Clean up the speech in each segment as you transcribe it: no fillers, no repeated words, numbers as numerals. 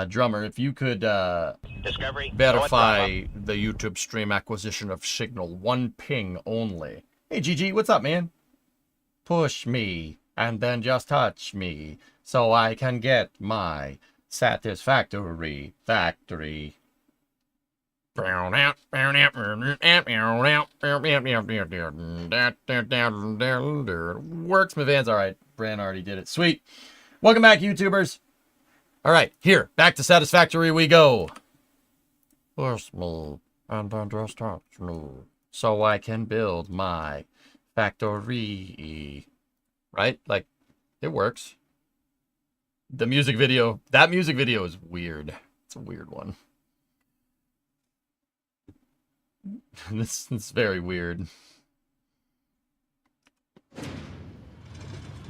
Drummer, if you could Discovery. verify the YouTube stream acquisition of signal, one ping only. Hey, GG, what's up, man? Push me, and then just touch me, so I can get my satisfactory factory. Works, my van's alright. Bran already did it. Sweet. Welcome back, YouTubers. Alright, here, back to Satisfactory we go. Push me, and then just touch me, so I can build my factory. Right? Like, it works. The music video, that music video is weird. It's a weird one. This is very weird.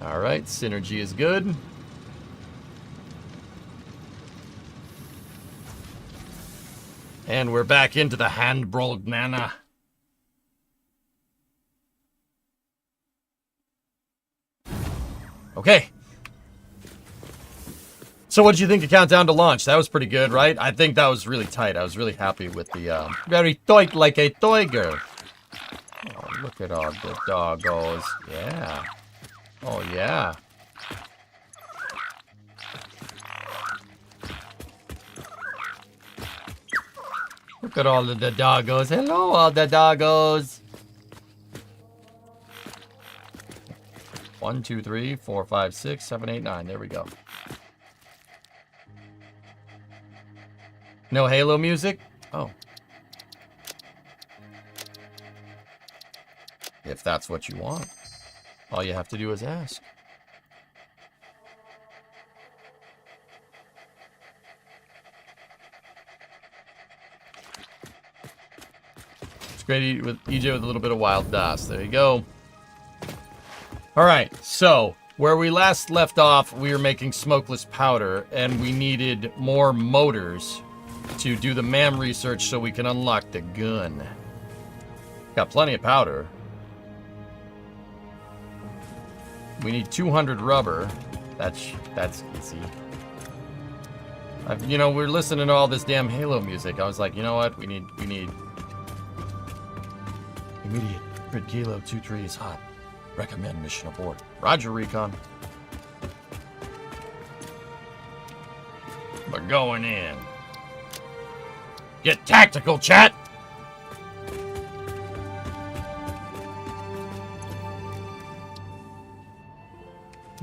Alright, synergy is good. And we're back into the hand-broiled nana. Okay. So what did you think of Countdown to Launch? That was pretty good, right? I think that was really tight. I was really happy with the, very tight like a toy girl. Oh, look at all the doggos. Yeah. Oh, yeah. Look at all of the doggos. Hello, all the doggos. 1, 2, 3, 4, 5, 6, 7, 8, 9. There we go. No Halo music? Oh. If that's what you want. All you have to do is ask. It's great with EJ with a little bit of wild dust. There you go. Alright, so where we last left off, we were making smokeless powder, and we needed more motors to do the MAM research so we can unlock the gun. Got plenty of powder. We need 200 rubber. That's easy. You know, we're listening to all this damn Halo music. I was like, you know what? We need immediate grid kilo 2-3 is hot. Recommend mission abort. Roger, Recon. We're going in. Get tactical, chat!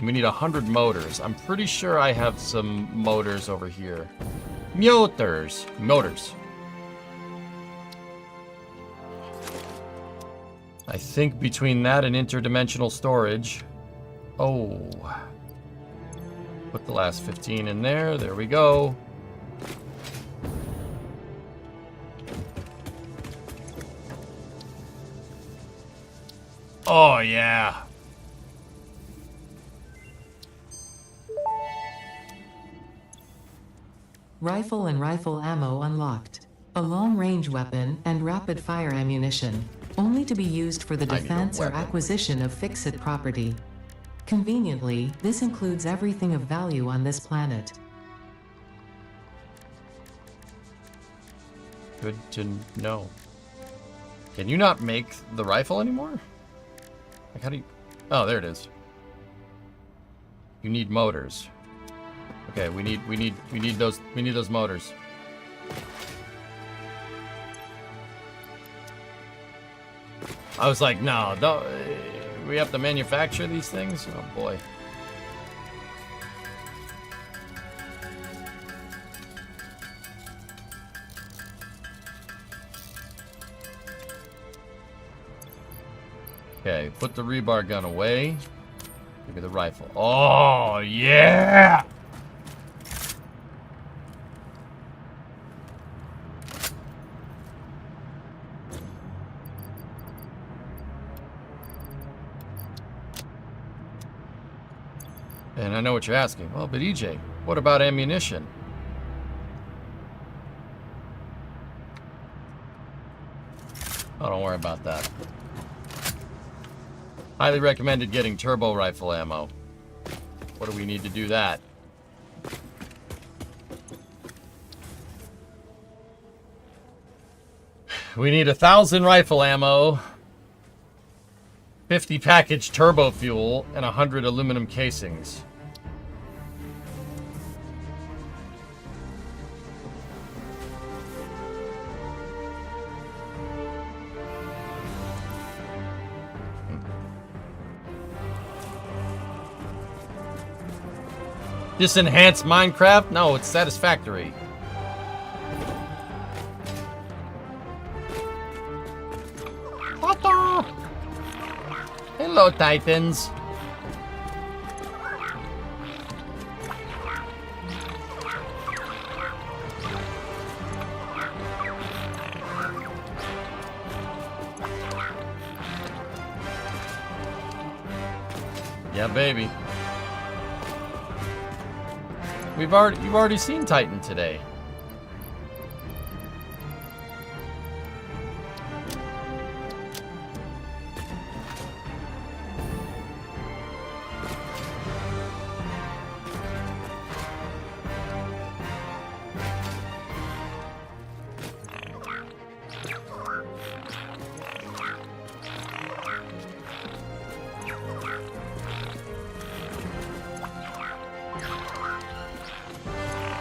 We need 100 motors. I'm pretty sure I have some motors over here. Motors. I think between that and interdimensional storage. Oh. Put the last 15 in there. There we go. Oh, yeah. Rifle and rifle ammo unlocked. A long-range weapon and rapid-fire ammunition, only to be used for the defense or acquisition of fixed property. Conveniently, this includes everything of value on this planet. Good to know. Can you not make the rifle anymore? Like, how do you... Oh, there it is. You need motors. Okay, we need those motors. I was like, no, don't, we have to manufacture these things? Oh boy. Okay, put the rebar gun away. Give me the rifle. Oh, yeah! And I know what you're asking. Well, but EJ, what about ammunition? Oh, don't worry about that. Highly recommended getting turbo rifle ammo. What do we need to do that? We need 1,000 rifle ammo, 50 package turbo fuel, and 100 aluminum casings. This enhanced Minecraft? No, it's satisfactory. Hello, Titans. Yeah, baby. You've already seen Titan today.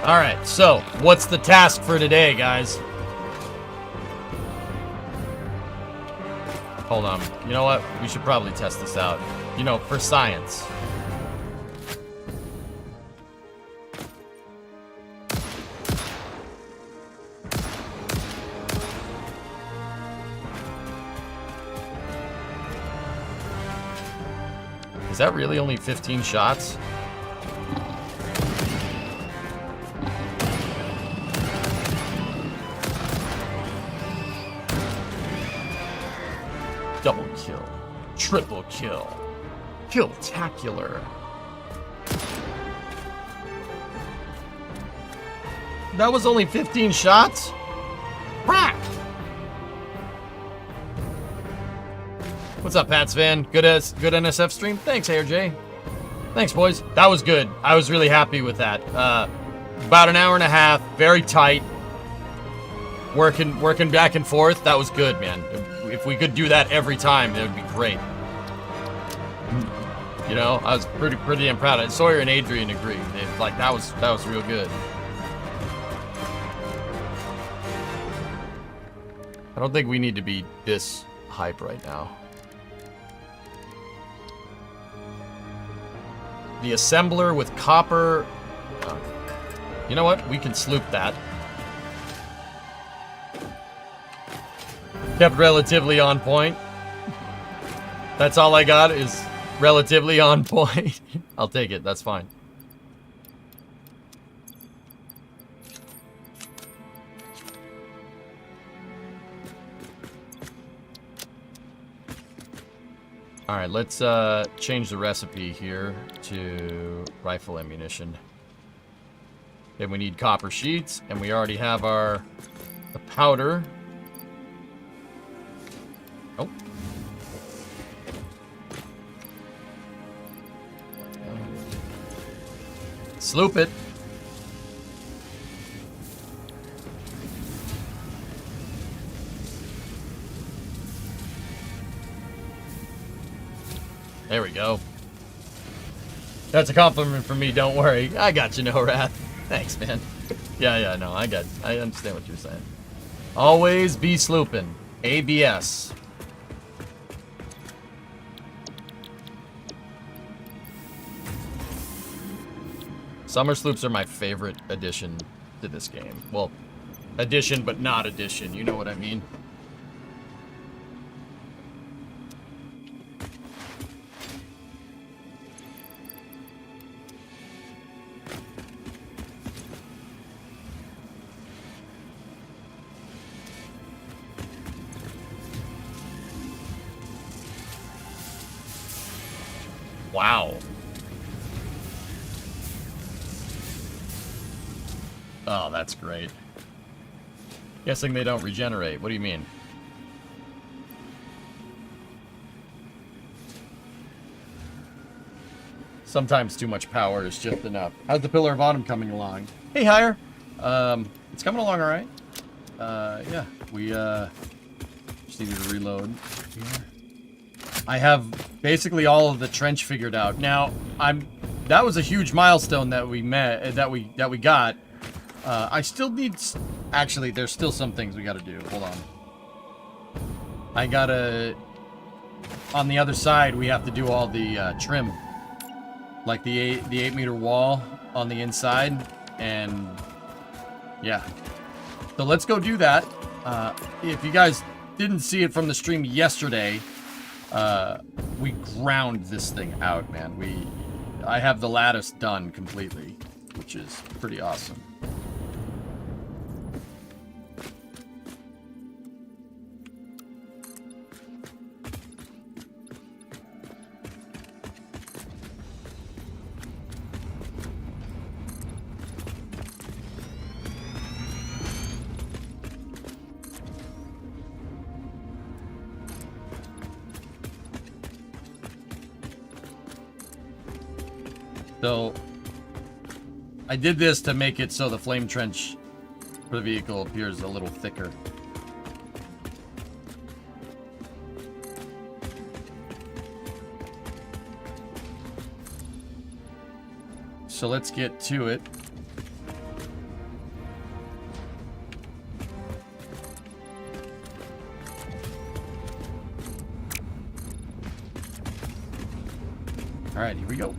Alright, so, what's the task for today, guys? Hold on. You know what? We should probably test this out. You know, for science. Is that really only 15 shots? Double kill. Triple kill. Kill-tacular. That was only 15 shots? Crap! What's up, Pats Van? Good NSF stream? Thanks, AirJ. Thanks, boys. That was good. I was really happy with that. About an hour and a half. Very tight. Working back and forth. That was good, man. If we could do that every time, it would be great. You know, I was pretty impressed. Sawyer and Adrian agree. Like that was real good. I don't think we need to be this hype right now. The assembler with copper. You know what? We can sloop that. Kept relatively on point. That's all I got is relatively on point. I'll take it. That's fine. All right, let's change the recipe here to rifle ammunition. Then we need copper sheets, and we already have the powder. Oh. Sloop it. There we go. That's a compliment from me, don't worry. I got you, no wrath. Thanks, man. Yeah, no, I understand what you're saying. Always be slooping. ABS. Summer sloops are my favorite addition to this game. Well, addition, but not addition. You know what I mean? Wow. Oh, that's great. Guessing they don't regenerate. What do you mean? Sometimes too much power is just enough. How's the Pillar of Autumn coming along? Hey, Higher. It's coming along all right. Yeah, Just needed to reload. Yeah. I have basically all of the trench figured out. Now, that was a huge milestone that we got. I still need... Actually, there's still some things we gotta do. Hold on. I gotta... On the other side, we have to do all the trim. Like the 8 meter wall on the inside. And... yeah. So let's go do that. If you guys didn't see it from the stream yesterday, we ground this thing out, man. I have the lattice done completely, which is pretty awesome. So, I did this to make it so the flame trench for the vehicle appears a little thicker. So let's get to it. All right, here we go.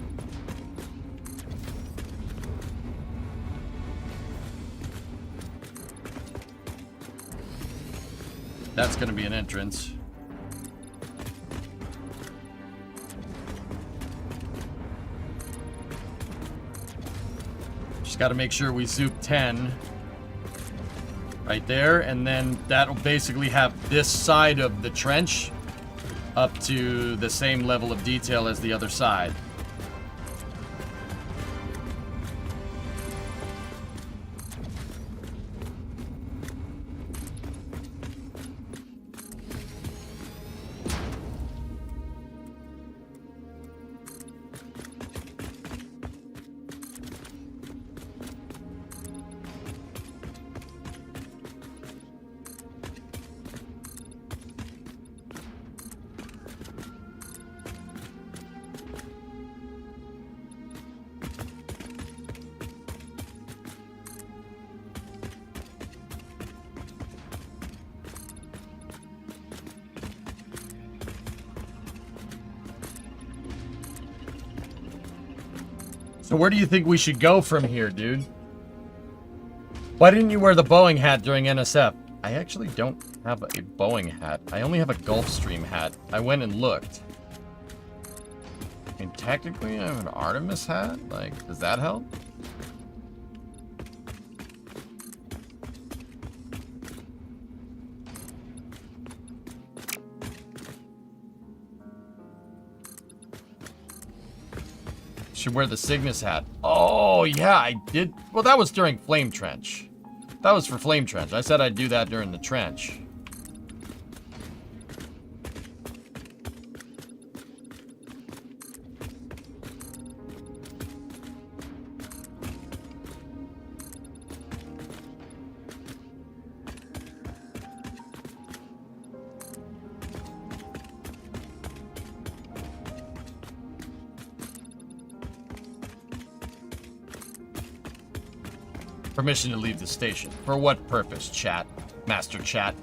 That's going to be an entrance. Just got to make sure we zoop 10 right there, and then that'll basically have this side of the trench up to the same level of detail as the other side. So where do you think we should go from here, dude? Why didn't you wear the Boeing hat during NSF? I actually don't have a Boeing hat. I only have a Gulfstream hat. I went and looked. I mean, technically I have an Artemis hat. Like, does that help? Should wear the Cygnus hat. Oh, yeah, I did. Well, that was during Flame Trench. That was for Flame Trench. I said I'd do that during the trench. Permission to leave the station. For what purpose, chat? Master chat.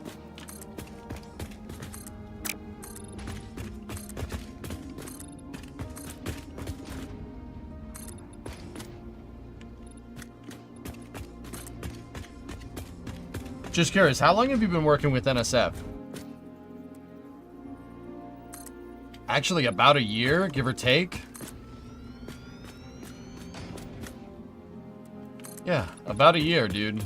Just curious, how long have you been working with NSF? Actually, about a year, give or take. Yeah, about a year, dude.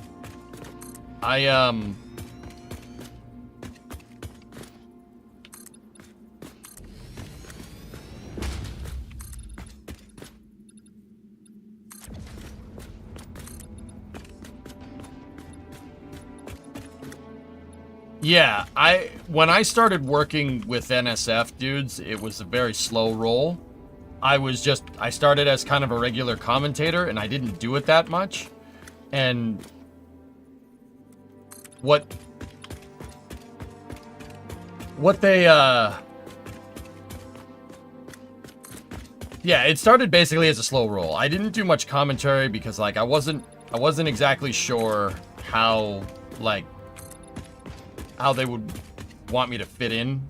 Yeah, when I started working with NSF, dudes, it was a very slow roll. I started as kind of a regular commentator, and I didn't do it that much. And what they, yeah, it started basically as a slow roll. I didn't do much commentary because, like, I wasn't exactly sure how, like, how they would want me to fit in.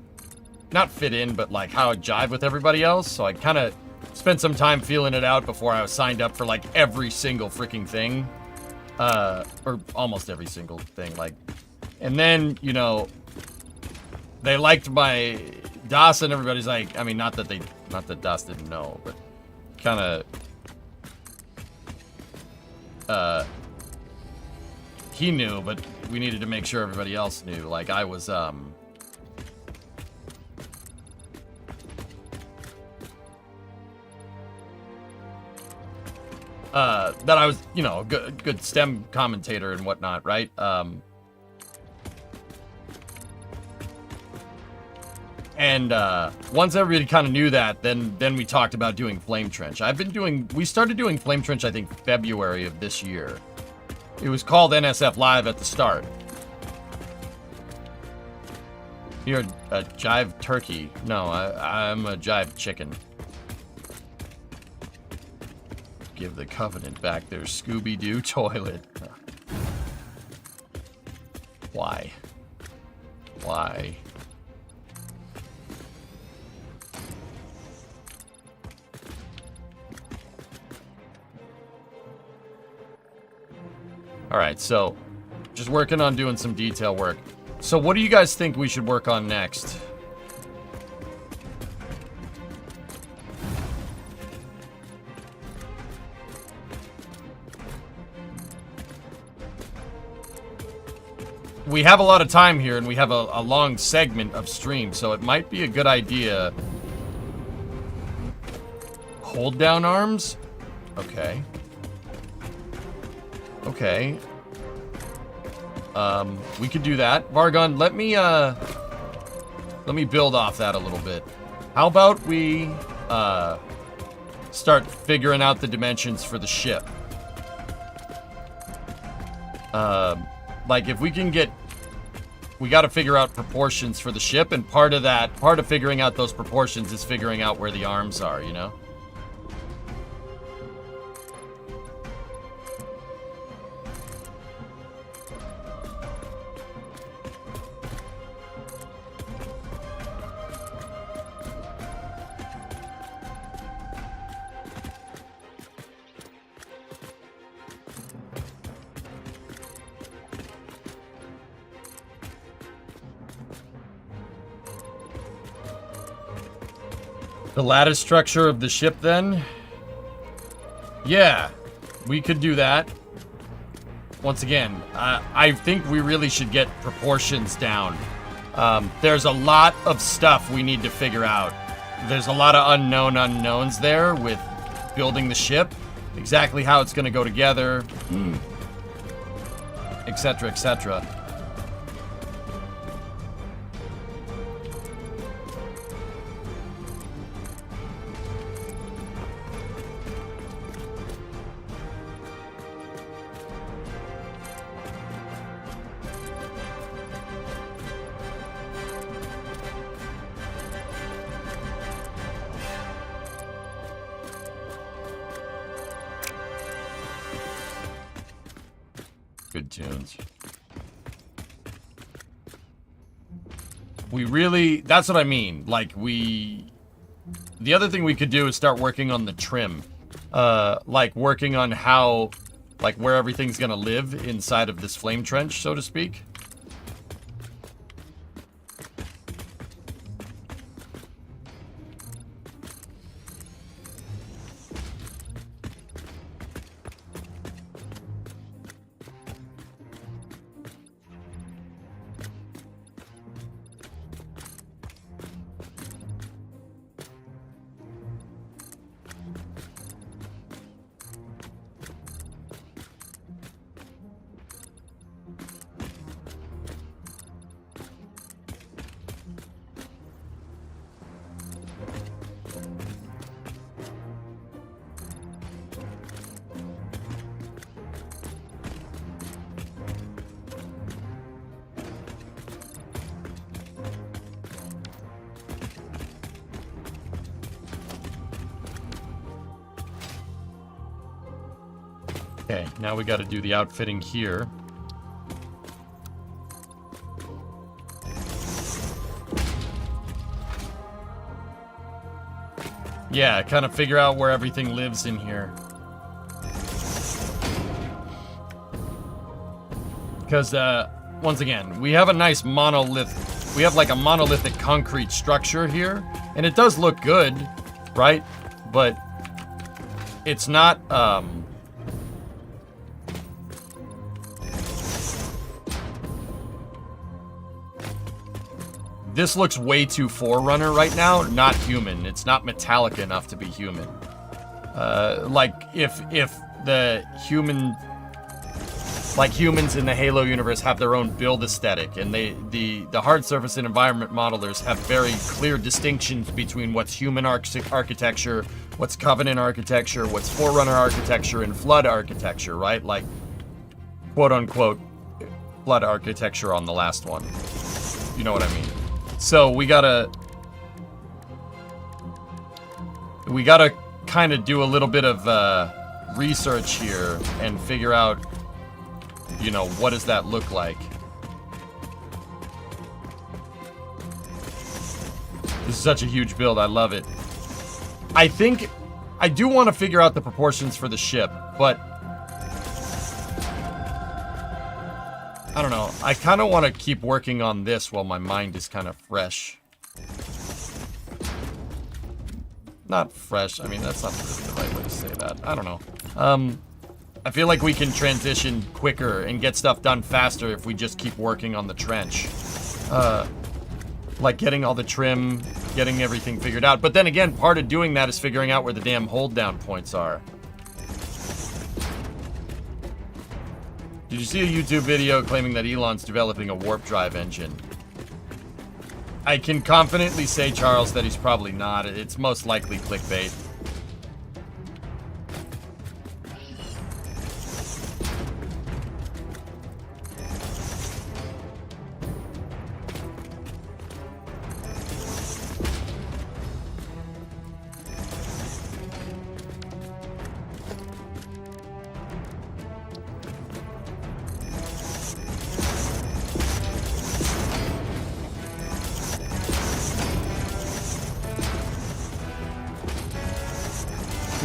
Not fit in, but, like, how I'd jive with everybody else. So I kind of spent some time feeling it out before I was signed up for, like, every single freaking thing. Or almost every single thing, like. And then, you know, they liked my DOS and everybody's like, I mean, not that DOS didn't know, but kind of, he knew, but we needed to make sure everybody else knew. Like, I was, that I was, you know, a good STEM commentator and whatnot, right? And once everybody kind of knew that, then we talked about doing Flame Trench. We started doing Flame Trench, I think, February of this year. It was called NSF Live at the start. You're a jive turkey. No, I'm a jive chicken. Give the Covenant back their Scooby-Doo toilet. Why? Why? Alright, so just working on doing some detail work. So what do you guys think we should work on next? We have a lot of time here, and we have a long segment of stream, so it might be a good idea. Hold down arms? Okay. Okay. We could do that. Vargon, let me build off that a little bit. How about we, start figuring out the dimensions for the ship? Like, if we can get... We gotta figure out proportions for the ship, and part of figuring out those proportions is figuring out where the arms are, you know? The lattice structure of the ship, then? Yeah, we could do that. Once again, I think we really should get proportions down. There's a lot of stuff we need to figure out. There's a lot of unknown unknowns there with building the ship. Exactly how it's going to go together. Etc., etc. Good tunes. We really... That's what I mean. Like, the other thing we could do is start working on the trim. Like, working on how... Like, where everything's gonna live inside of this flame trench, so to speak. Okay, now we got to do the outfitting here. Yeah, kind of figure out where everything lives in here. Because, once again, we have a nice monolith. We have like a monolithic concrete structure here. And it does look good, right? But it's not, this looks way too Forerunner right now, not human. It's not metallic enough to be human. Like, if the human... Like, humans in the Halo universe have their own build aesthetic, and the hard surface and environment modelers have very clear distinctions between what's human architecture, what's Covenant architecture, what's Forerunner architecture, and Flood architecture, right? Like, quote-unquote, Flood architecture on the last one. You know what I mean? So we gotta kind of do a little bit of research here and figure out, you know, what does that look like? This is such a huge build. I love it. I think I do want to figure out the proportions for the ship, but I don't know. I kind of want to keep working on this while my mind is kind of fresh. Not fresh. I mean, that's not really the right way to say that. I don't know. I feel like we can transition quicker and get stuff done faster if we just keep working on the trench. Like getting all the trim, getting everything figured out. But then again, part of doing that is figuring out where the damn hold down points are. Did you see a YouTube video claiming that Elon's developing a warp drive engine? I can confidently say, Charles, that he's probably not. It's most likely clickbait.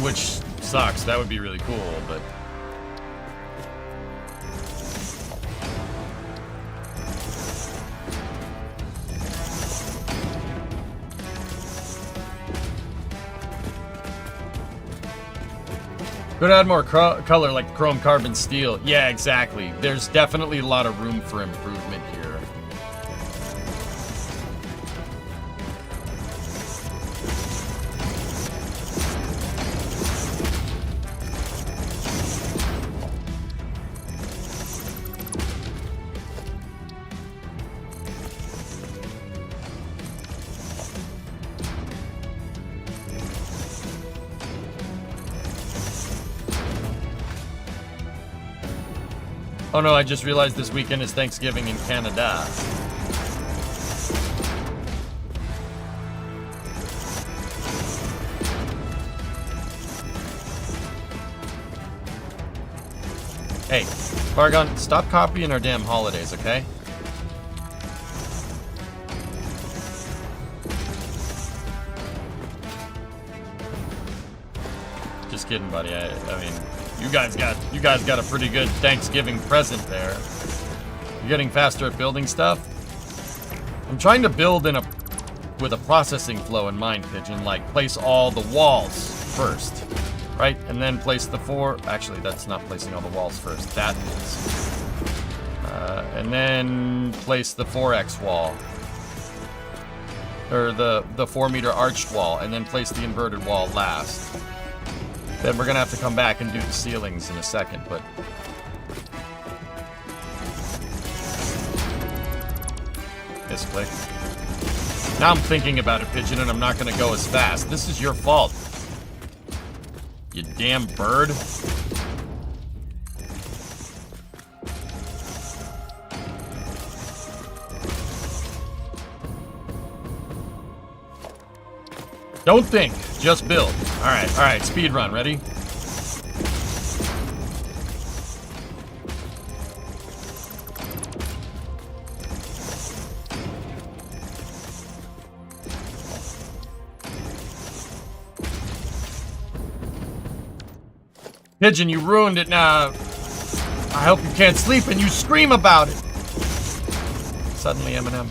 Which sucks. That would be really cool, but... Could add more color like chrome carbon steel. Yeah, exactly. There's definitely a lot of room for improvement here. Oh no, I just realized this weekend is Thanksgiving in Canada. Hey, Fargon, stop copying our damn holidays, okay? Just kidding, buddy. I mean... You guys got a pretty good Thanksgiving present there. You're getting faster at building stuff. I'm trying to build with a processing flow in mind, Pigeon. Like place all the walls first, right, and then place the Actually, that's not placing all the walls first. That is. And then place the 4x wall, or the 4-meter arched wall, and then place the inverted wall last. Then we're gonna have to come back and do the ceilings in a second, but... Misclick. Now I'm thinking about it, Pigeon, and I'm not gonna go as fast. This is your fault. You damn bird. Don't think, just build. All right, speed run, ready? Pigeon, you ruined it now. I hope you can't sleep and you scream about it. Suddenly, Eminem.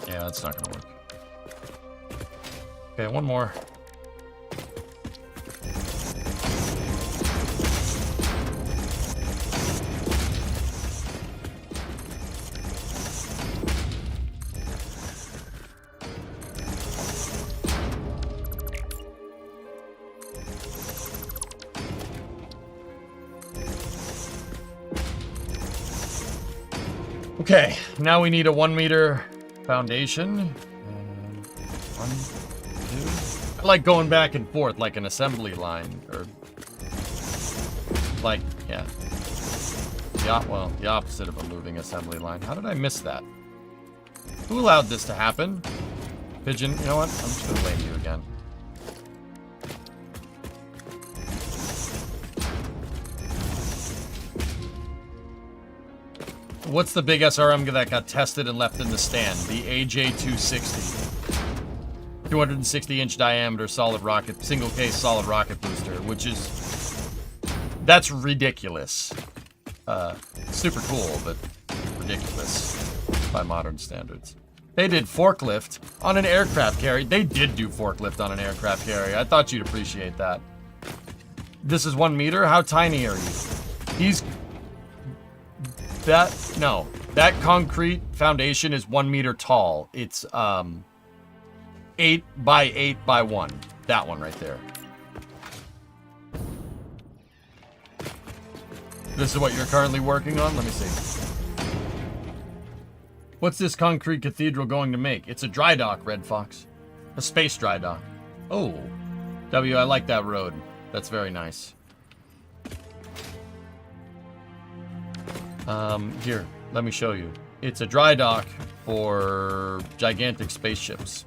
Yeah, that's not gonna work. Okay, one more. Okay, now we need a 1 meter foundation. And 1, 2. I like going back and forth like an assembly line, or like, yeah. Well, the opposite of a moving assembly line. How did I miss that? Who allowed this to happen? Pigeon, you know what? I'm just gonna blame you again. What's the big SRM that got tested and left in the stand? The AJ260. 260-inch diameter solid rocket, single case solid rocket booster, which is... That's ridiculous. Super cool, but ridiculous by modern standards. They did forklift on an aircraft carrier. They did do forklift on an aircraft carrier. I thought you'd appreciate that. This is 1 meter? How tiny are you? He's... No. That concrete foundation is 1 meter tall. It's, 8 by 8 by 1. That one right there. This is what you're currently working on? Let me see. What's this concrete cathedral going to make? It's a dry dock, Red Fox. A space dry dock. Oh. W, I like that road. That's very nice. Here, let me show you. It's a dry dock for gigantic spaceships.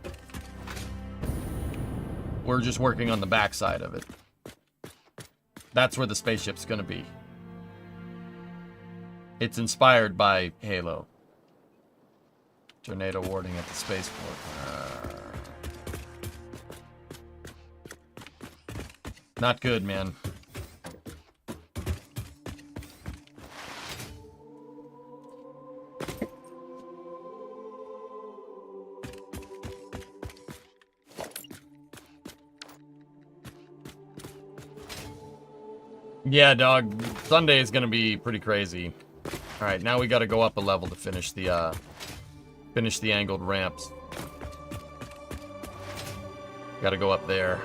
We're just working on the backside of it. That's where the spaceship's gonna be. It's inspired by Halo. Tornado warning at the spaceport. Not good, man. Yeah, dog. Sunday is gonna be pretty crazy. All right, now we got to go up a level to finish the angled ramps. Got to go up there.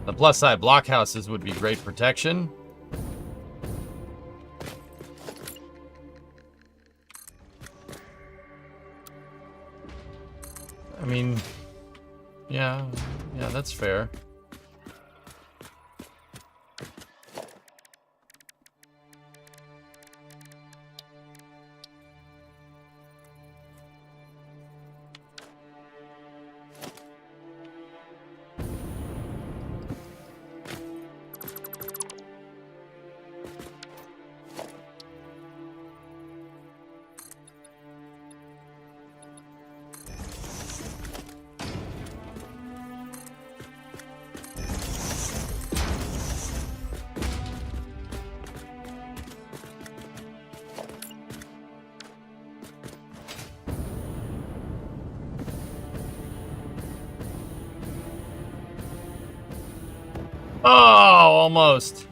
The plus side, blockhouses would be great protection. I mean, yeah, that's fair. almost.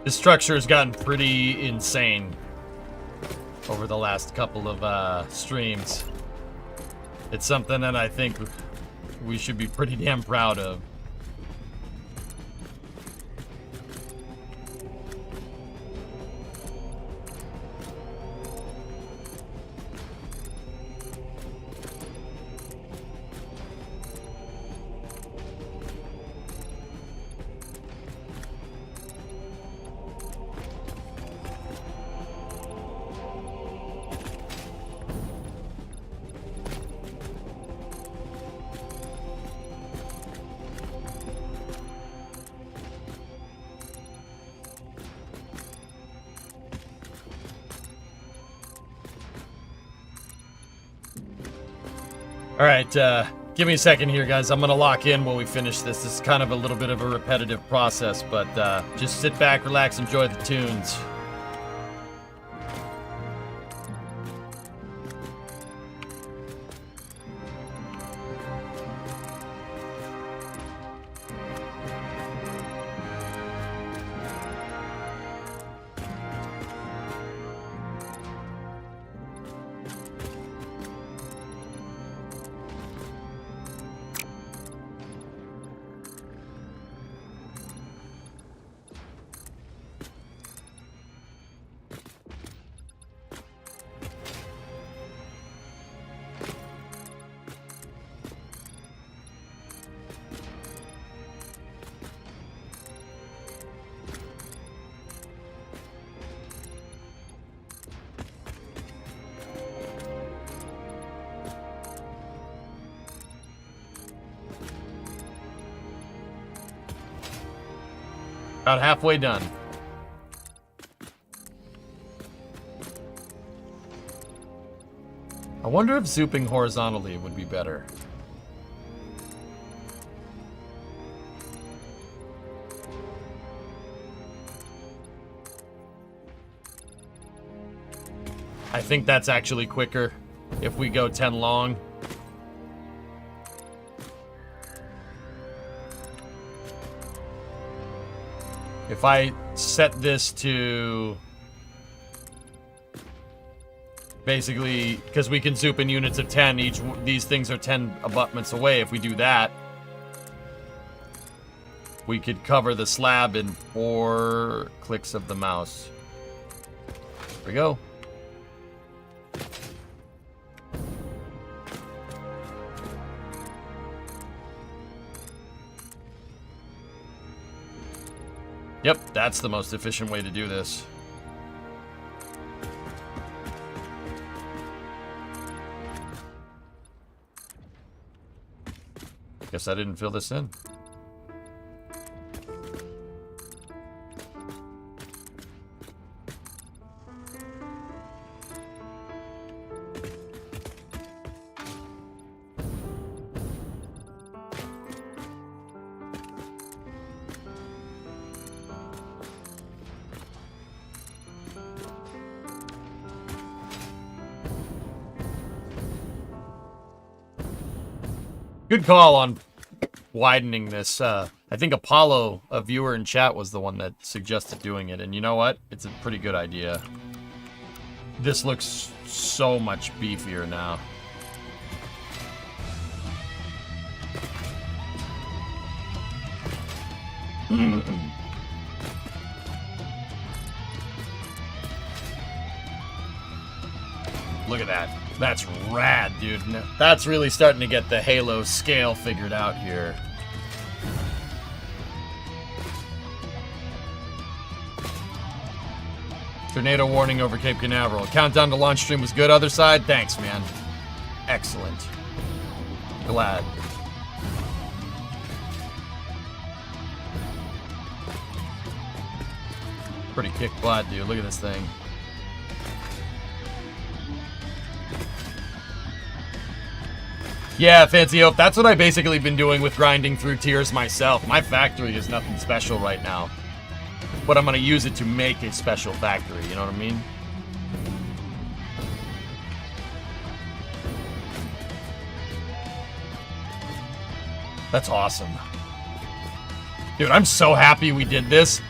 This structure has gotten pretty insane over the last couple of streams. It's something that I think we should be pretty damn proud of. All right, give me a second here, guys. I'm gonna lock in while we finish this. This is kind of a little bit of a repetitive process, but just sit back, relax, enjoy the tunes. About halfway done. I wonder if zooping horizontally would be better. I think that's actually quicker if we go 10 long. If I set this to basically, because we can zoop in units of 10, these things are 10 abutments away. If we do that, we could cover the slab in 4 clicks of the mouse. Here we go. Yep, that's the most efficient way to do this. Guess I didn't fill this in. Good call on widening this. I think Apollo, a viewer in chat, was the one that suggested doing it. And you know what? It's a pretty good idea. This looks so much beefier now. Look at that. That's rad, dude. That's really starting to get the Halo scale figured out here. Tornado warning over Cape Canaveral. Countdown to launch stream was good. Other side? Thanks, man. Excellent. Glad. Pretty kick butt, dude. Look at this thing. Yeah, Fancy Hope. That's what I've basically been doing with grinding through tiers myself. My factory is nothing special right now. But I'm going to use it to make a special factory. You know what I mean? That's awesome. Dude, I'm so happy we did this.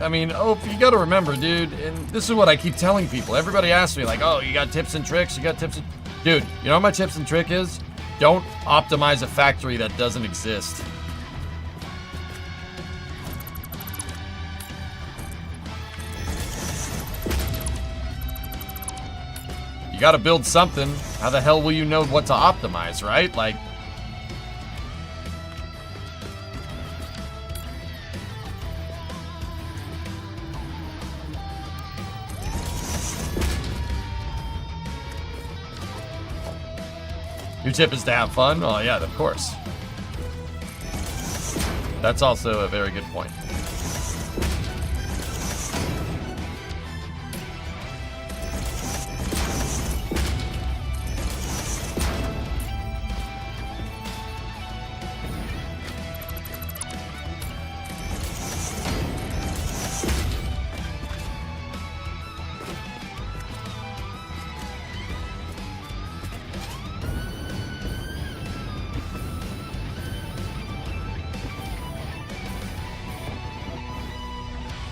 I mean, oh, you gotta remember, dude, and this is what I keep telling people. Everybody asks me, like, oh, you got tips and tricks? You got tips and... Dude, you know what my tips and trick is? Don't optimize a factory that doesn't exist. You gotta build something. How the hell will you know what to optimize, right? Like... Your tip is to have fun? Oh, yeah, of course. That's also a very good point.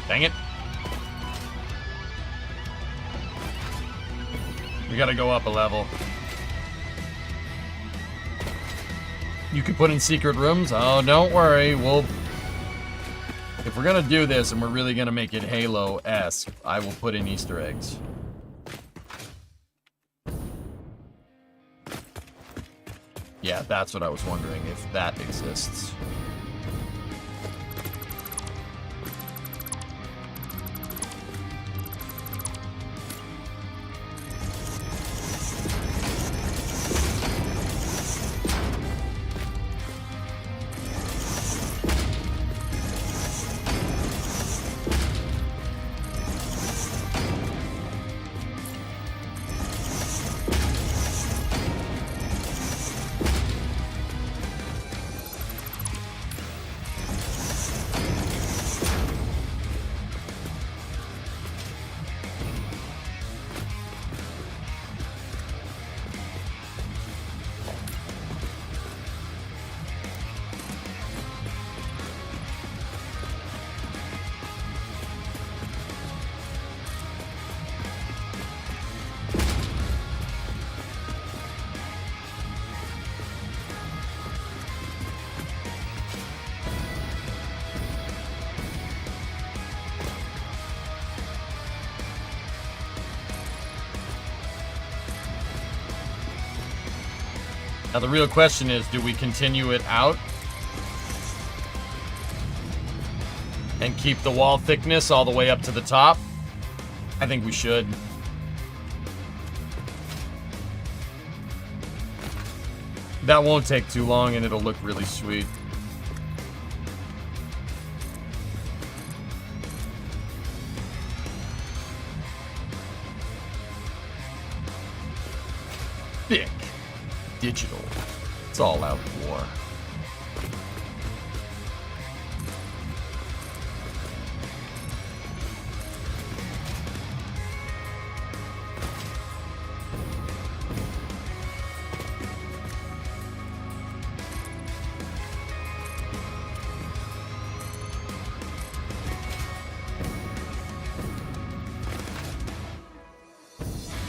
Dang it. We gotta go up a level. You can put in secret rooms? Oh, don't worry. We'll... If we're gonna do this and we're really gonna make it Halo-esque, I will put in Easter eggs. Yeah, that's what I was wondering, if that exists. Now the real question is, do we continue it out and keep the wall thickness all the way up to the top? I think we should. That won't take too long and it'll look really sweet. Thick. Digital. It's all out war.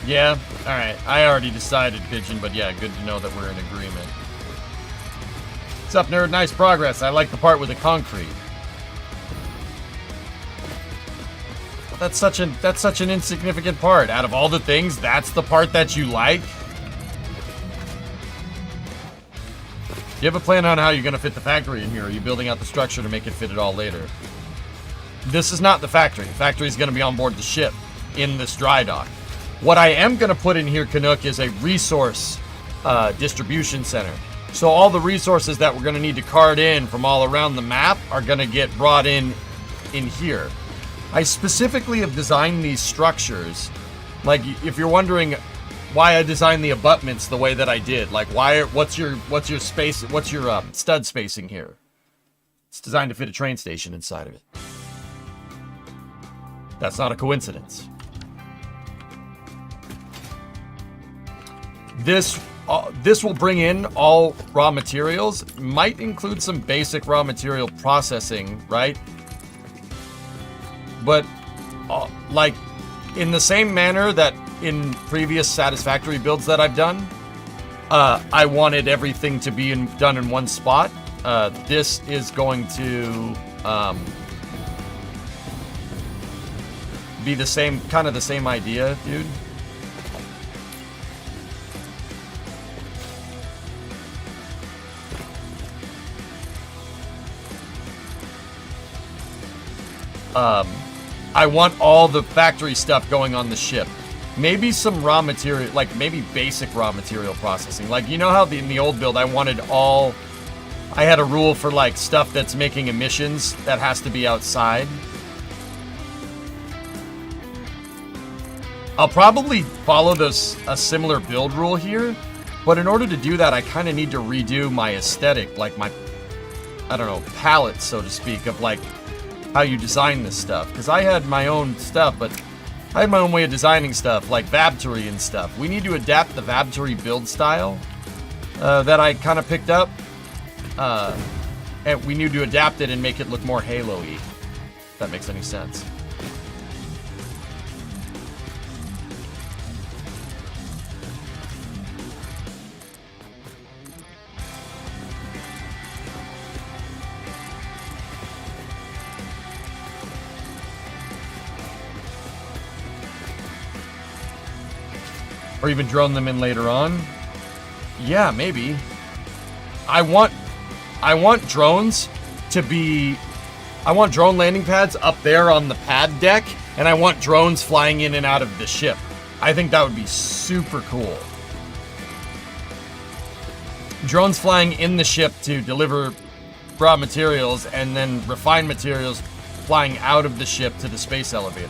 Yeah. Alright, I already decided, Pigeon, but yeah, good to know that we're in agreement. What's up, nerd? Nice progress. I like the part with the concrete. That's such an insignificant part. Out of all the things, that's the part that you like? You have a plan on how you're going to fit the factory in here? Or are you building out the structure to make it fit it all later? This is not the factory. The factory is going to be on board the ship in this dry dock. What I am going to put in here, Canuck, is a resource distribution center. So all the resources that we're going to need to cart in from all around the map are going to get brought in here. I specifically have designed these structures. Like, if you're wondering why I designed the abutments the way that I did, like what's your space, what's your stud spacing here? It's designed to fit a train station inside of it. That's not a coincidence. This will bring in all raw materials. Might include some basic raw material processing, right? But like in the same manner that in previous Satisfactory builds that I've done, I wanted everything to be done in one spot. This is going to be the same, kind of the same idea, dude. I want all the factory stuff going on the ship. Maybe some raw material, like maybe basic raw material processing. Like, you know how in the old build I had a rule for like stuff that's making emissions that has to be outside. I'll probably follow a similar build rule here, but in order to do that, I kind of need to redo my aesthetic, like my, I don't know, palette, so to speak, of like how you design this stuff. Because I had my own stuff, but I had my own way of designing stuff, like Vabtory and stuff. We need to adapt the Vabtory build style that I kind of picked up. And we need to adapt it and make it look more Halo-y, if that makes any sense. Or even drone them in later on. Yeah, maybe. I want drones to be... I want drone landing pads up there on the pad deck, and I want drones flying in and out of the ship. I think that would be super cool. Drones flying in the ship to deliver raw materials, and then refined materials flying out of the ship to the space elevator.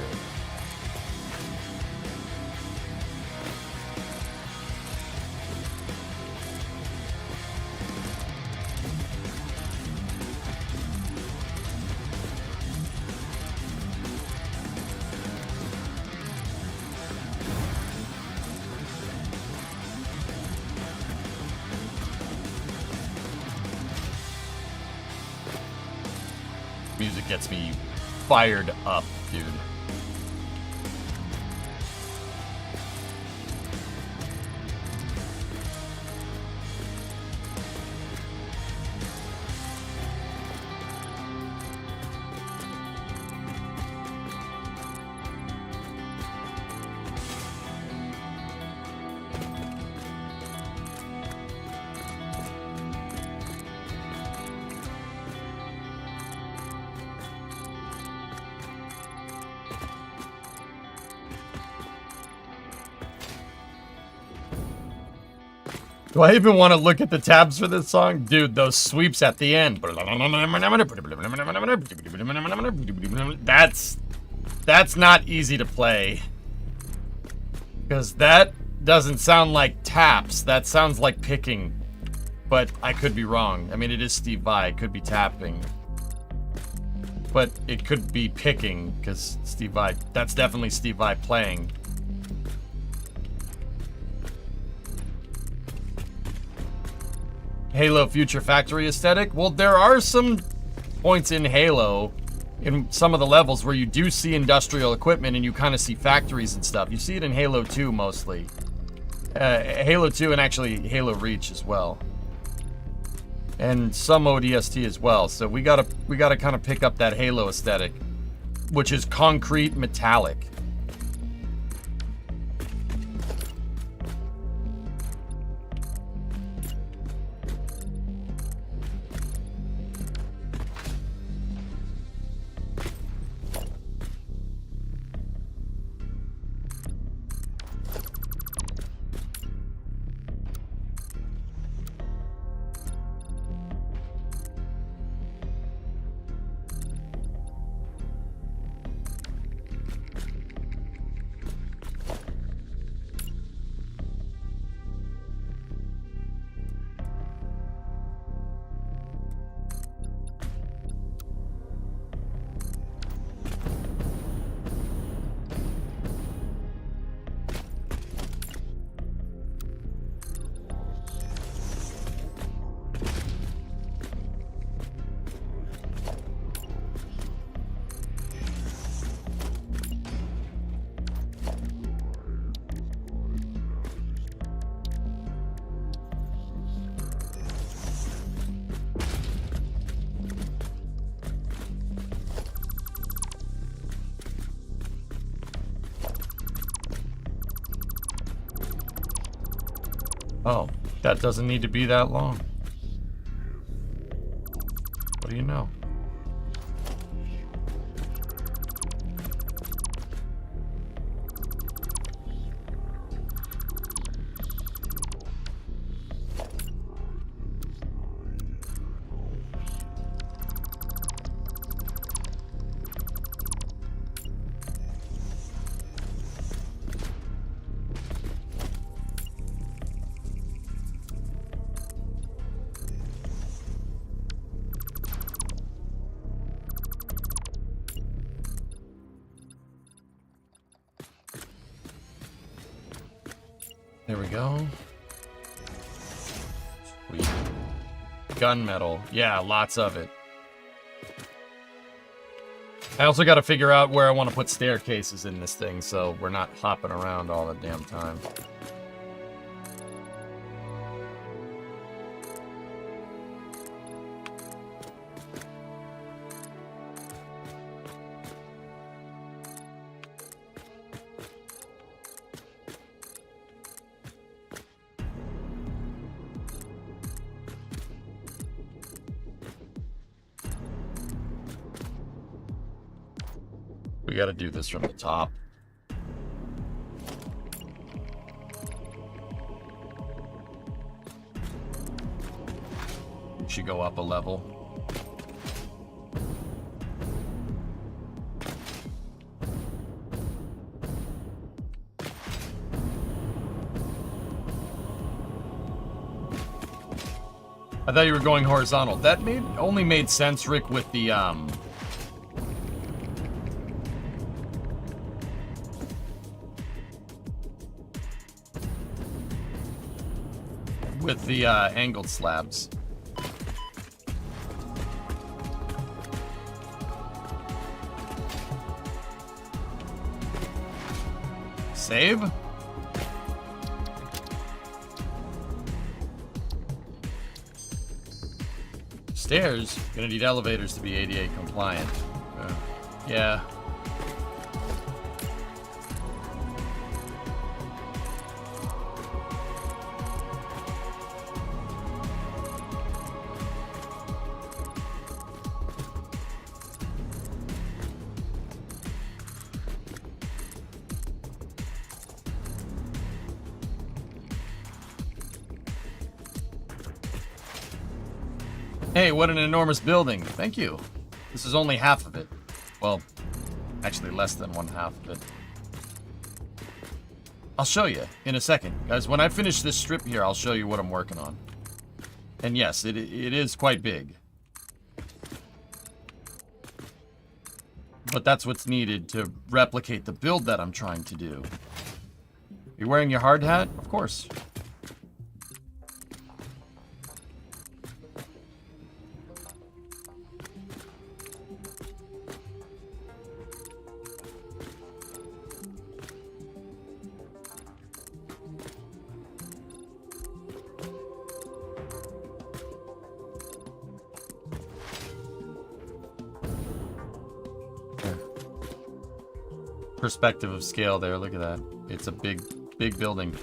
Music gets me fired up, dude. Do I even want to look at the tabs for this song? Dude, those sweeps at the end. That's not easy to play. Because that doesn't sound like taps. That sounds like picking. But I could be wrong. I mean, it is Steve Vai. It could be tapping. But it could be picking, because Steve Vai... That's definitely Steve Vai playing. Halo Future Factory aesthetic? Well, there are some points in Halo, in some of the levels, where you do see industrial equipment and you kind of see factories and stuff. You see it in Halo 2 mostly. Halo 2 and actually Halo Reach as well. And some ODST as well. So we gotta kind of pick up that Halo aesthetic, which is concrete metallic. Oh, that doesn't need to be that long. What do you know? There we go. Sweet. Gunmetal. Yeah, lots of it. I also got to figure out where I want to put staircases in this thing so we're not hopping around all the damn time. We got to do this from the top. We should go up a level. I thought you were going horizontal. That only made sense, Rick, with the angled slabs. Save? Stairs? Gonna need elevators to be ADA compliant. Yeah. Hey, what an enormous building. Thank you. This is only half of it. Well, actually less than one half of it. I'll show you in a second. Guys, when I finish this strip here, I'll show you what I'm working on. And yes, it is quite big. But that's what's needed to replicate the build that I'm trying to do. You wearing your hard hat? Of course. perspective of scale there. Look at that. It's a big, big building.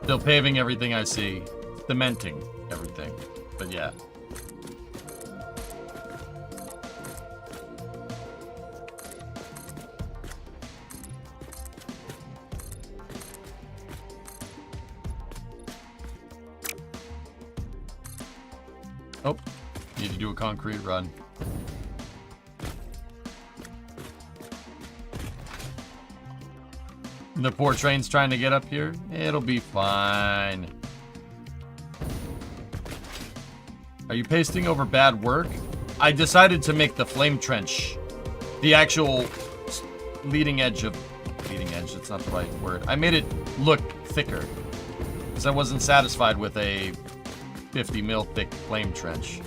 Still paving everything I see. Cementing everything. But yeah. Oh, need to do a concrete run. The poor train's trying to get up here. It'll be fine. Are you pasting over bad work? I decided to make the flame trench the actual leading edge, that's not the right word. I made it look thicker because I wasn't satisfied with a 50 mil thick flame trench.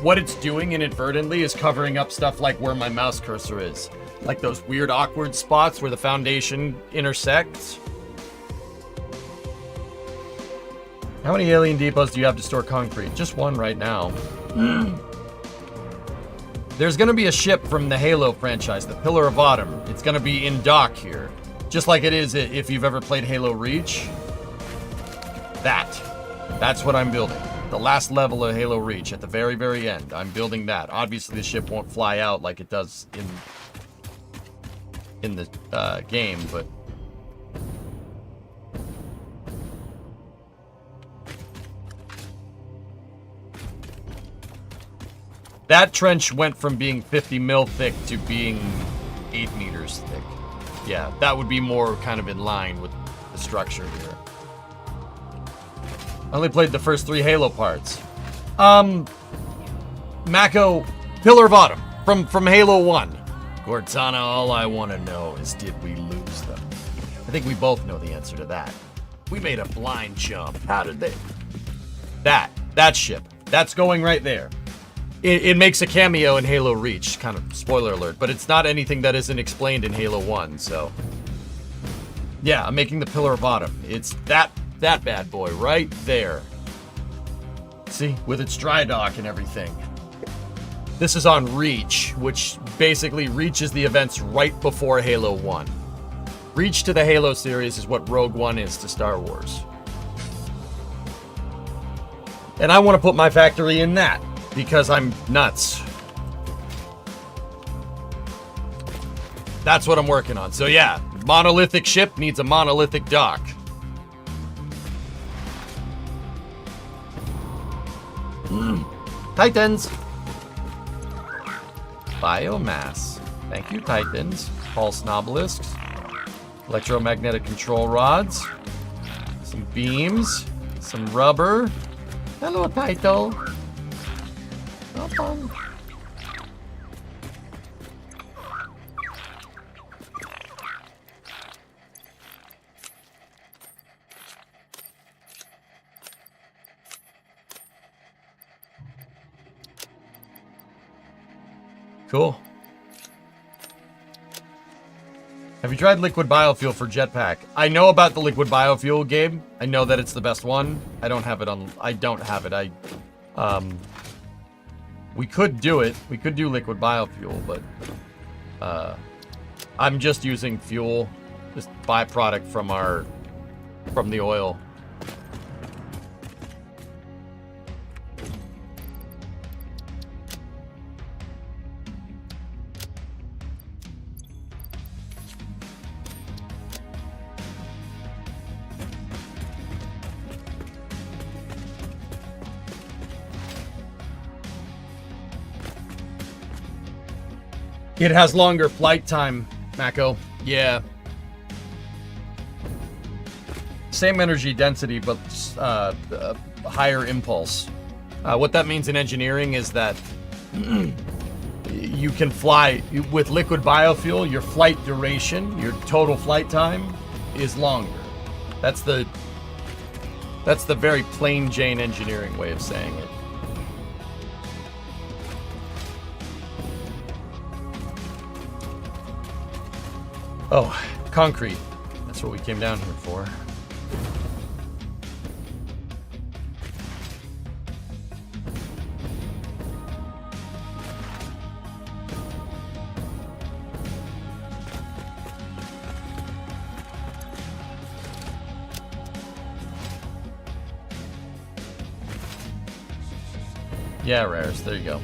What it's doing inadvertently is covering up stuff like where my mouse cursor is. Like those weird awkward spots where the foundation intersects. How many alien depots do you have to store concrete? Just one right now. There's gonna be a ship from the Halo franchise, the Pillar of Autumn. It's gonna be in dock here. Just like it is if you've ever played Halo Reach. That's what I'm building. The last level of Halo Reach at the very, very end. I'm building that. Obviously the ship won't fly out like it does in the game, but that trench went from being 50 mil thick to being 8 meters thick. Yeah, that would be more kind of in line with the structure here. I only played the first 3 Halo parts. Mako, Pillar of Autumn from Halo 1. Cortana, all I want to know is, did we lose them? I think we both know the answer to that. We made a blind jump. How did they? That ship. That's going right there. It makes a cameo in Halo Reach, kind of spoiler alert, but it's not anything that isn't explained in Halo 1, so. Yeah, I'm making the Pillar of Autumn. It's that bad boy right there. See, with its dry dock and everything. This is on Reach, which basically reaches the events right before Halo 1. Reach to the Halo series is what Rogue One is to Star Wars. And I want to put my factory in that, because I'm nuts. That's what I'm working on. So yeah, monolithic ship needs a monolithic dock. Titans! Biomass. Thank you, Titans. Pulse Nobelisks. Electromagnetic control rods. Some beams. Some rubber. Hello, Title. No fun. Cool. Have you tried liquid biofuel for jetpack? I know about the liquid biofuel game. I know that it's the best one. I don't have it on. I don't have it. We could do it. We could do liquid biofuel, but I'm just using fuel, just byproduct from the oil. It has longer flight time, Mako. Yeah. Same energy density, but higher impulse. What that means in engineering is that you can fly with liquid biofuel. Your flight duration, your total flight time, is longer. That's That's the very plain Jane engineering way of saying it. Oh, concrete. That's what we came down here for. Yeah, rares. There you go.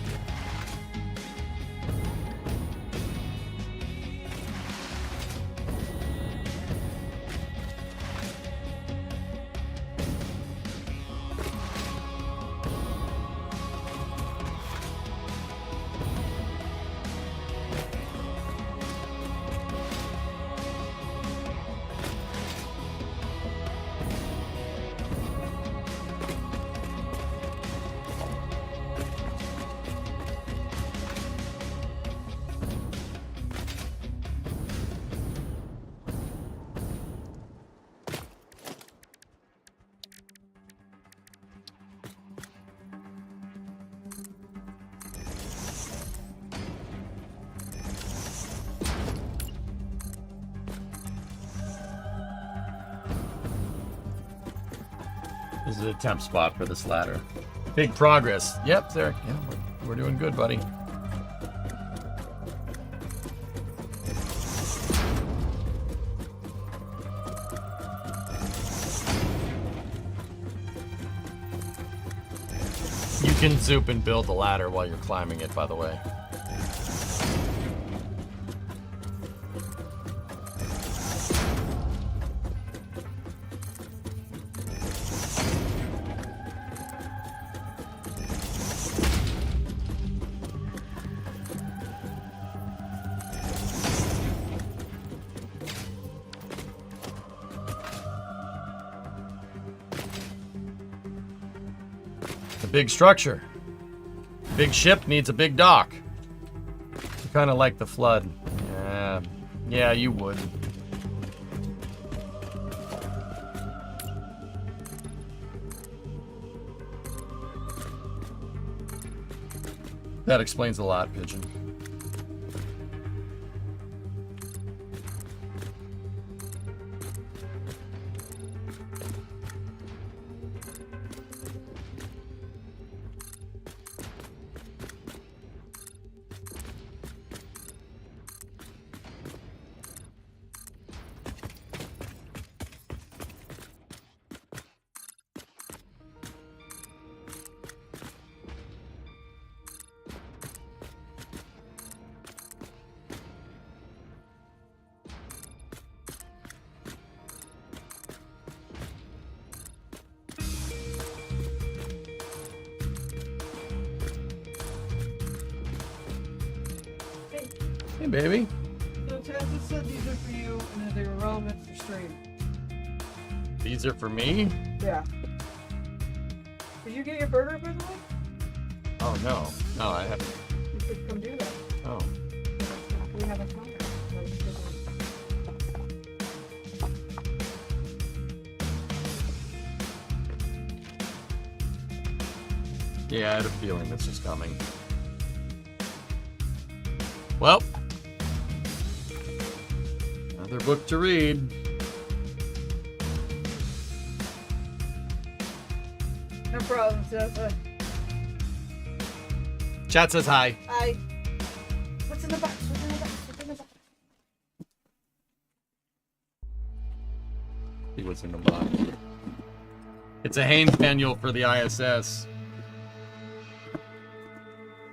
This is a temp spot for this ladder. Big progress. Yep, there. Yeah, we're doing good, buddy. You can zoop and build the ladder while you're climbing it, by the way. Big structure. Big ship needs a big dock. You kind of like the flood. Yeah, you would. That explains a lot, Pigeon. Hey, baby. So Chad just said these are for you and that they were relevant for stream. These are for me? Yeah. Did you get your burger, by the way? Oh, no. No, I haven't. You should come do that. Oh. We have a contract. Yeah, I had a feeling this was coming. Well, another book to read. No problem, Tessa. Chat says hi. Hi. What's in the box? What's in the box? What's in the box? See what's in the box. It's a Haynes manual for the ISS.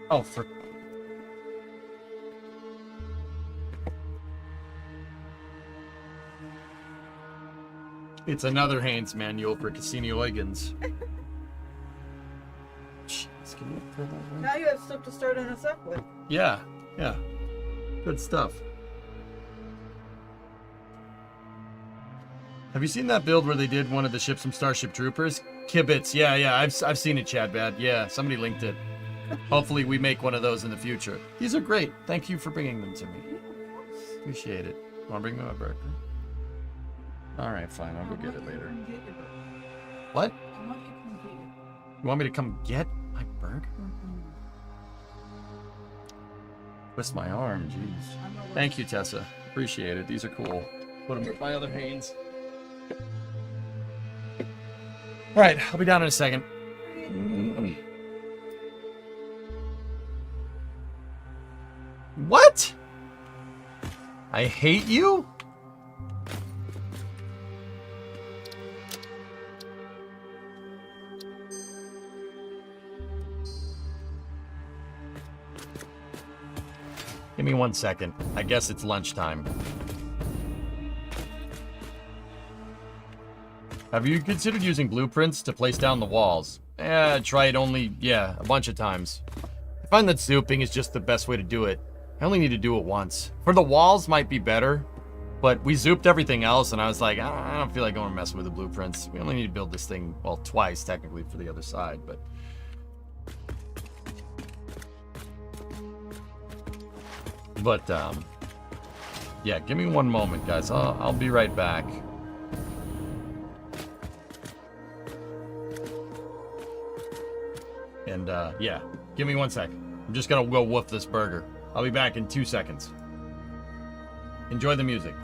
Oh, for... It's another Haynes manual for Cassini Huygens. Jeez, can you pull that one? Now you have stuff to start on us up with. Yeah, yeah. Good stuff. Have you seen that build where they did one of the ships from Starship Troopers? Kibitz, yeah, I've seen it, Chad Bad. Yeah, somebody linked it. Hopefully we make one of those in the future. These are great. Thank you for bringing them to me. Appreciate it. Want to bring me my burger? All right, fine. I'll go get it later. What? want you to come get it. You want me to come get my burger? Twist my arm, jeez. Thank you, Tessa. Appreciate it. These are cool. Put them with my other hands. All right, I'll be down in a second. What? I hate you? Give me 1 second. I guess it's lunchtime. Have you considered using blueprints to place down the walls? I tried only, a bunch of times. I find that zooping is just the best way to do it. I only need to do it once. For the walls might be better, but we zooped everything else, and I was like, I don't feel like going to mess with the blueprints. We only need to build this thing, well, twice, technically, for the other side, but... yeah, give me 1 moment, guys. I'll be right back. And, yeah, give me 1 second. I'm just gonna go woof this burger. I'll be back in 2 seconds. Enjoy the music.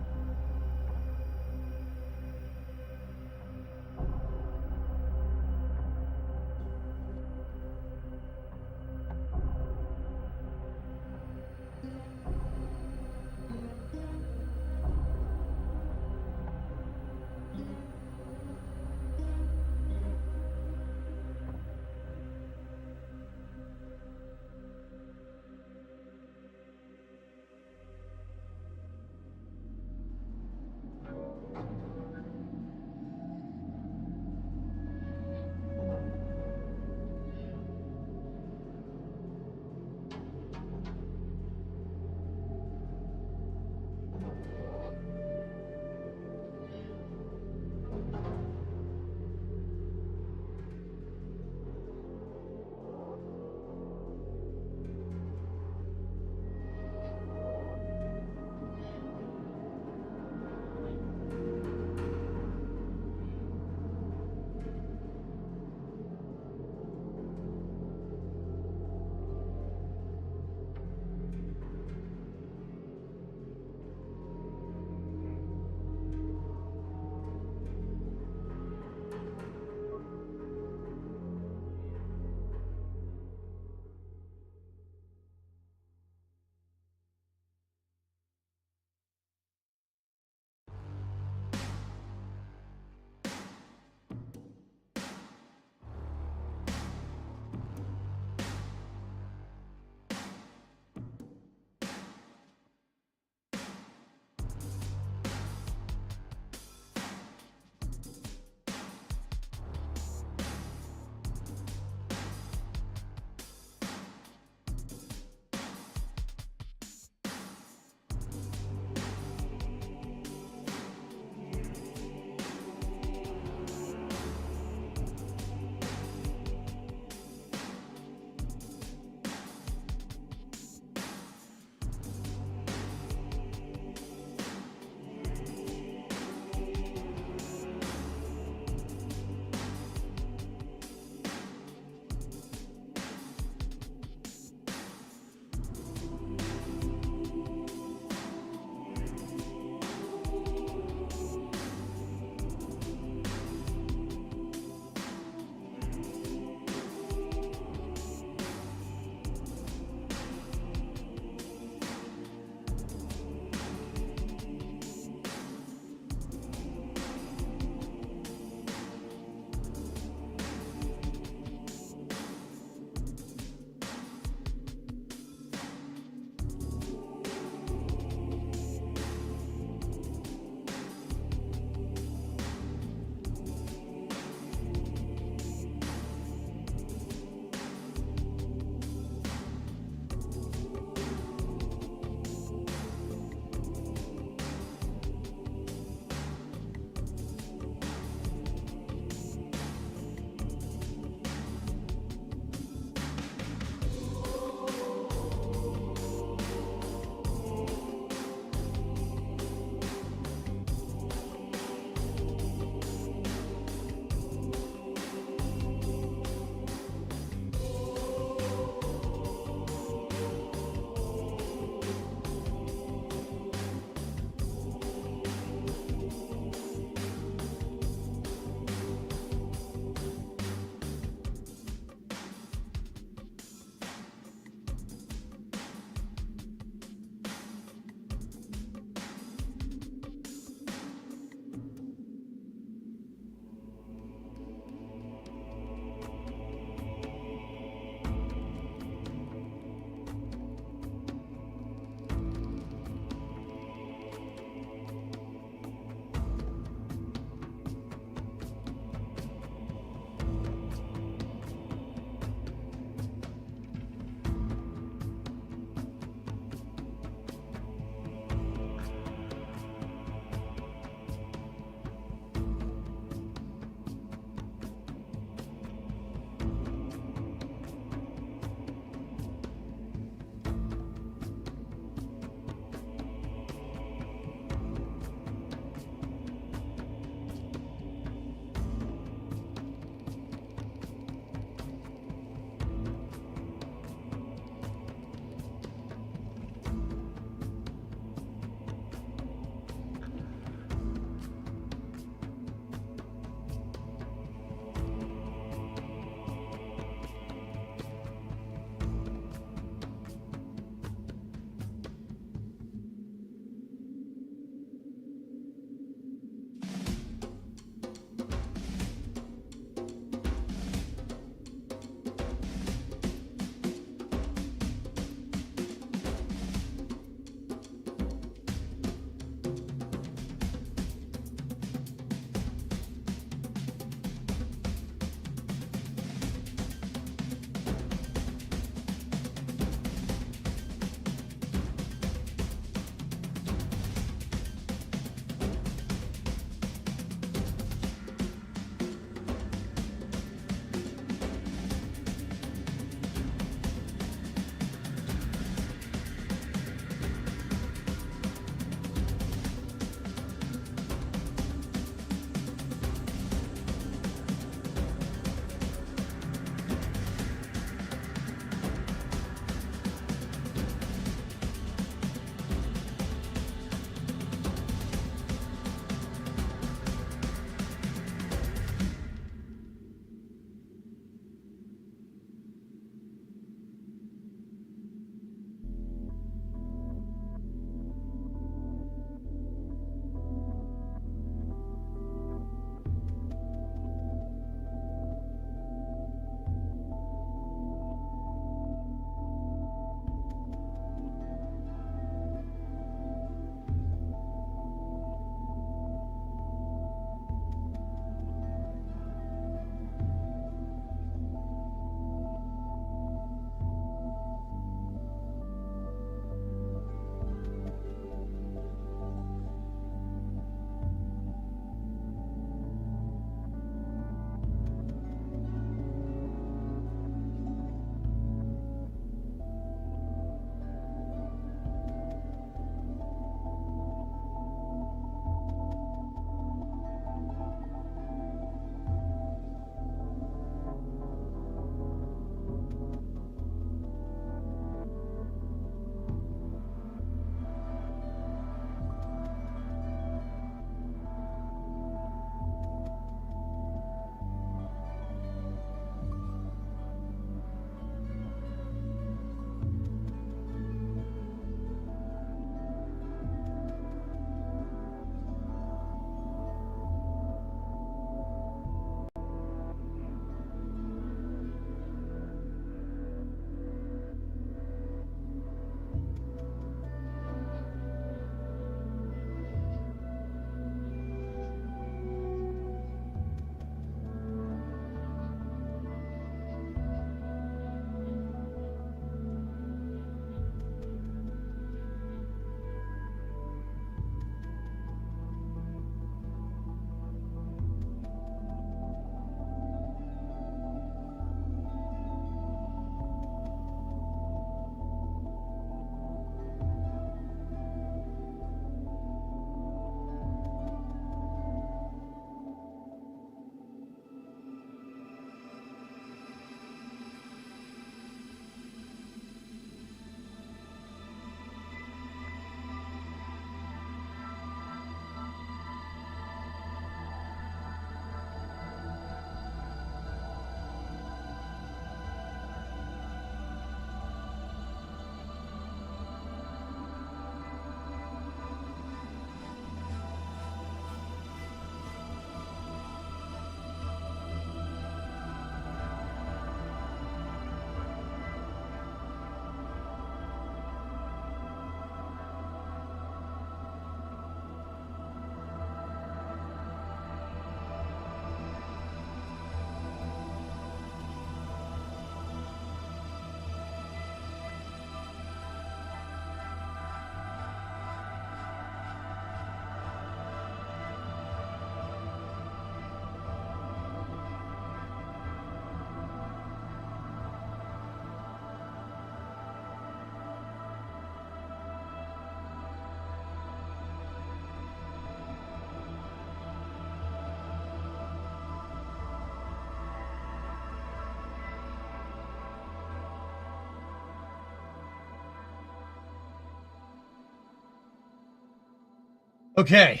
Okay.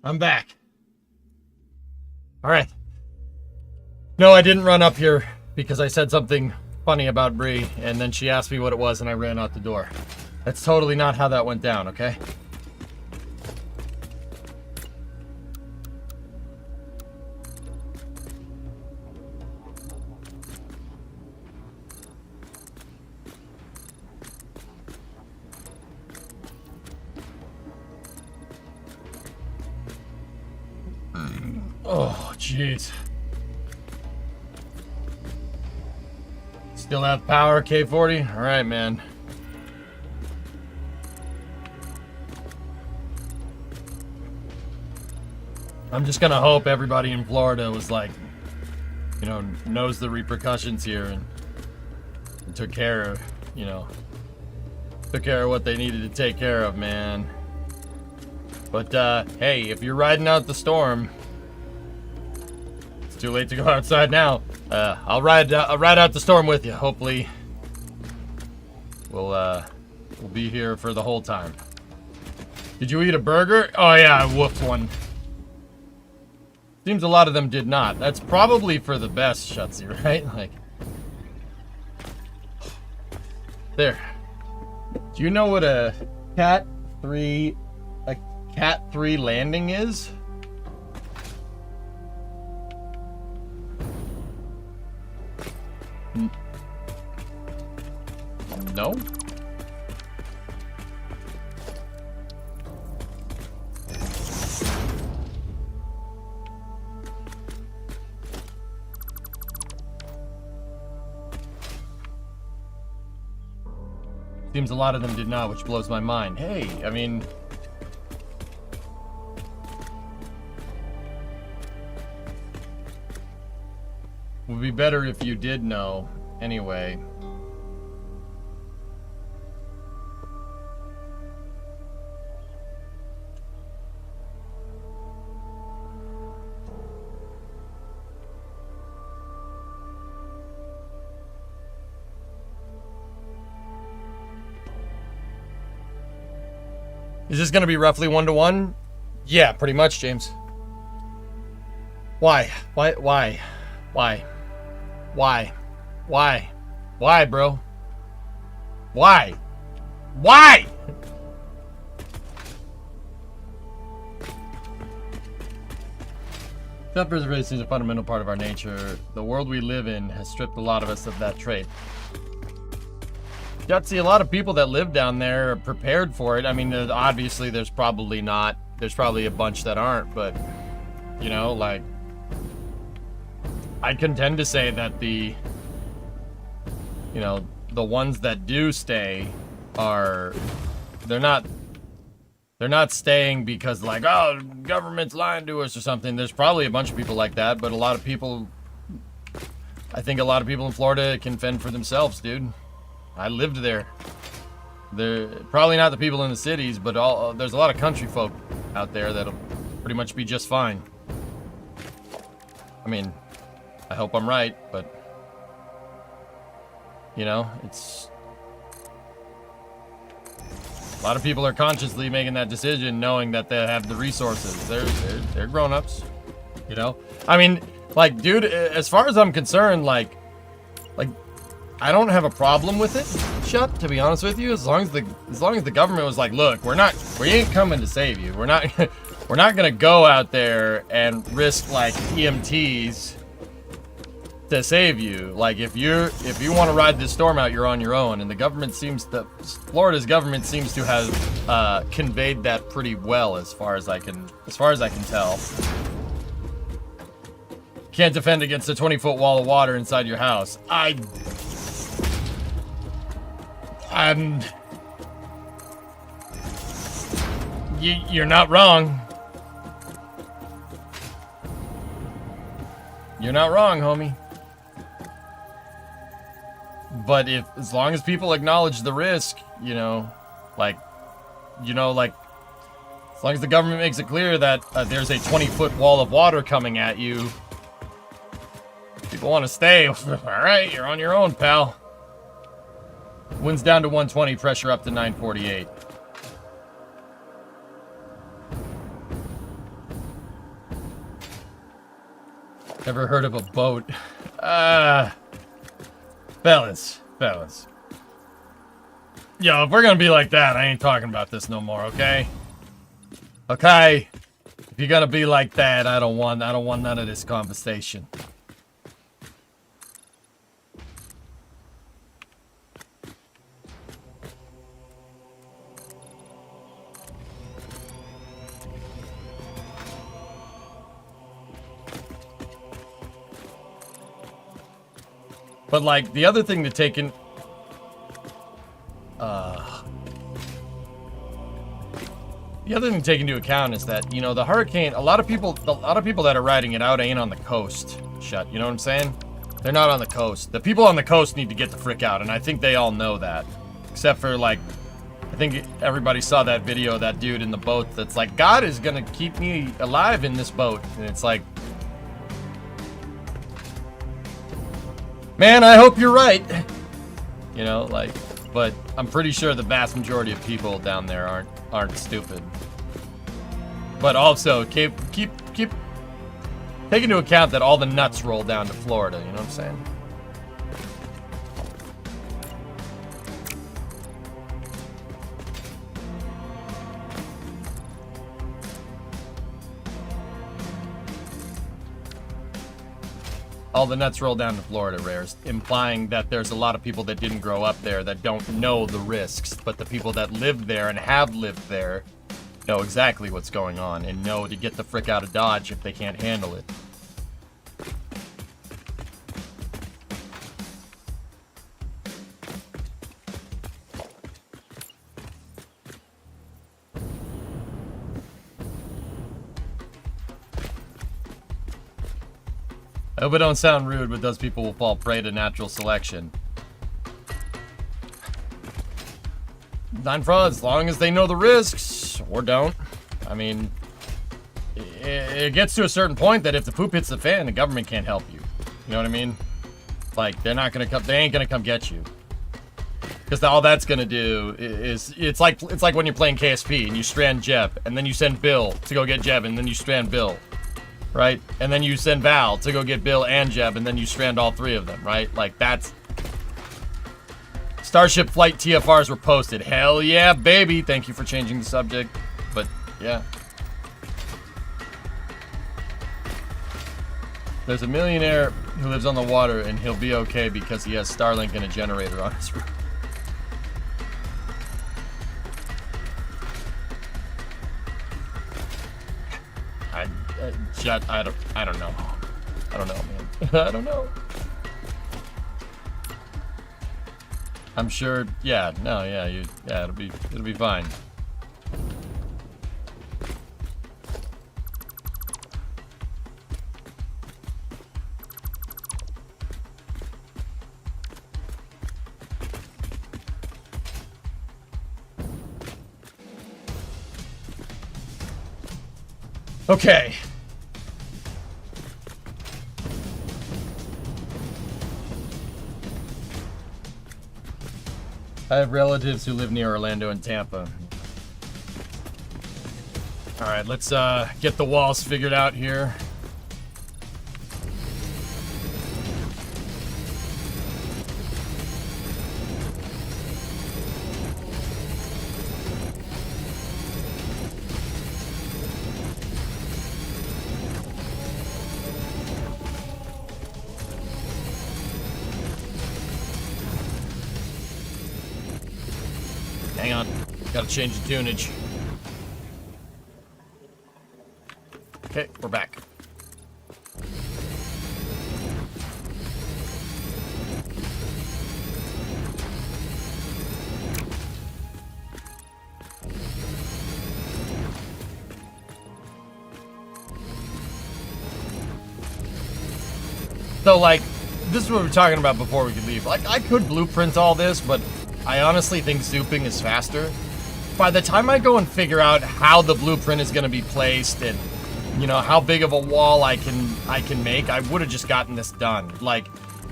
I'm back. Alright. No, I didn't run up here because I said something funny about Bree, and then she asked me what it was, and I ran out the door. That's totally not how that went down, okay? Oh, jeez. Still have power, K40? Alright, man. I'm just gonna hope everybody in Florida was like, you know, knows the repercussions here and took care of, you know, took care of what they needed to take care of, man. But, hey, if you're riding out the storm, it's too late to go outside now. I'll ride out the storm with you. Hopefully, we'll be here for the whole time. Did you eat a burger? Oh yeah, I woofed one. Seems a lot of them did not. That's probably for the best, Shutzy, right? Like, there. Do you know what a Cat 3 landing is? No? Seems a lot of them did not, which blows my mind. Hey, I mean... would be better if you did know, anyway. Is this going to be roughly 1-to-1? Yeah, pretty much, James. Why? Why? Why? Why? Why? Why? Why, bro? Why? Why? Self-preservation is a fundamental part of our nature. The world we live in has stripped a lot of us of that trait. Gutsy, a lot of people that live down there are prepared for it. I mean, obviously there's probably not. There's probably a bunch that aren't, but, you know, like, I contend to say that the, you know, the ones that do stay are, they're not staying because like, oh, government's lying to us or something. There's probably a bunch of people like that, but a lot of people, I think a lot of people in Florida can fend for themselves, dude. I lived there. They're probably not the people in the cities, but there's a lot of country folk out there that'll pretty much be just fine. I mean, I hope I'm right, but you know, it's a lot of people are consciously making that decision, knowing that they have the resources. They're grown-ups, you know. I mean, like, dude, as far as I'm concerned, like. I don't have a problem with it, Shut, to be honest with you, as long as the government was like, look, we ain't coming to save you. We're not gonna go out there and risk like EMTs to save you. Like if you want to ride this storm out, you're on your own. And Florida's government seems to have conveyed that pretty well as far as I can tell. Can't defend against a 20-foot wall of water inside your house. You're not wrong. You're not wrong, homie. But as long as people acknowledge the risk, as long as the government makes it clear that there's a 20-foot wall of water coming at you, people want to stay. All right, you're on your own, pal. Wind's down to 120, pressure up to 948. Never heard of a boat. Fellas. Yo, if we're gonna be like that, I ain't talking about this no more, okay? Okay? If you're gonna be like that, I don't want none of this conversation. But, like, the other thing to take in... The other thing to take into account is that, you know, the hurricane... A lot of people that are riding it out ain't on the coast. You know what I'm saying? They're not on the coast. The people on the coast need to get the frick out, and I think they all know that. Except for, like... I think everybody saw that video of that dude in the boat that's like, God is gonna keep me alive in this boat. And it's like... Man, I hope you're right. You know, like, but I'm pretty sure the vast majority of people down there aren't stupid. But also, keep take into account that all the nuts roll down to Florida, you know what I'm saying? All the nuts roll down to Florida, Rares, implying that there's a lot of people that didn't grow up there that don't know the risks, but the people that live there and have lived there know exactly what's going on and know to get the frick out of Dodge if they can't handle it. I hope it don't sound rude, but those people will fall prey to natural selection. Not for as long as they know the risks, or don't. I mean, it gets to a certain point that if the poop hits the fan, the government can't help you. You know what I mean? Like, they're not gonna come, they ain't gonna come get you. Because all that's gonna do is, it's like when you're playing KSP and you strand Jeb, and then you send Bill to go get Jeb, and then you strand Bill. Right? And then you send Val to go get Bill and Jeb, and then you strand all three of them, right? Like, that's... Starship Flight TFRs were posted. Hell yeah, baby! Thank you for changing the subject. But, yeah. There's a millionaire who lives on the water, and he'll be okay because he has Starlink and a generator on his roof. I don't know. I don't know, man. I don't know. I'm sure. Yeah. No. Yeah. Yeah. It'll be fine. Okay. I have relatives who live near Orlando and Tampa. Alright, let's get the walls figured out here. Hang on, gotta change the tunage. Okay, we're back. So, like, this is what we were talking about before we could leave. Like, I could blueprint all this, but I honestly think zooping is faster. By the time I go and figure out how the blueprint is going to be placed and, you know, how big of a wall I can make, I would have just gotten this done. Like,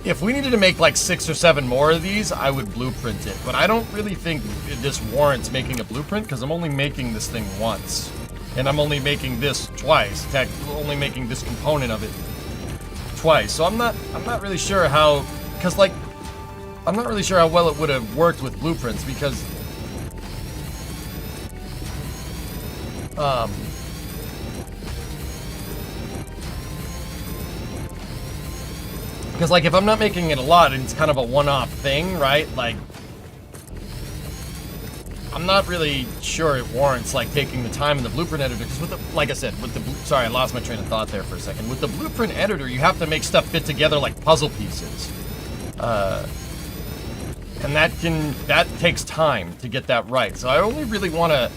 if we needed to make like 6 or 7 more of these, I would blueprint it. But I don't really think this warrants making a blueprint because I'm only making this thing once. And I'm only making this twice. In fact, only making this component of it twice, so I'm not really sure how, because like, I'm not really sure how well it would have worked with blueprints, because like if I'm not making it a lot and it's kind of a one-off thing, right? Like, I'm not really sure it warrants like taking the time in the blueprint editor, because with the, like I said, with the, sorry, I lost my train of thought there for a second. With the blueprint editor, you have to make stuff fit together like puzzle pieces. And that takes time to get that right. So I only really want to,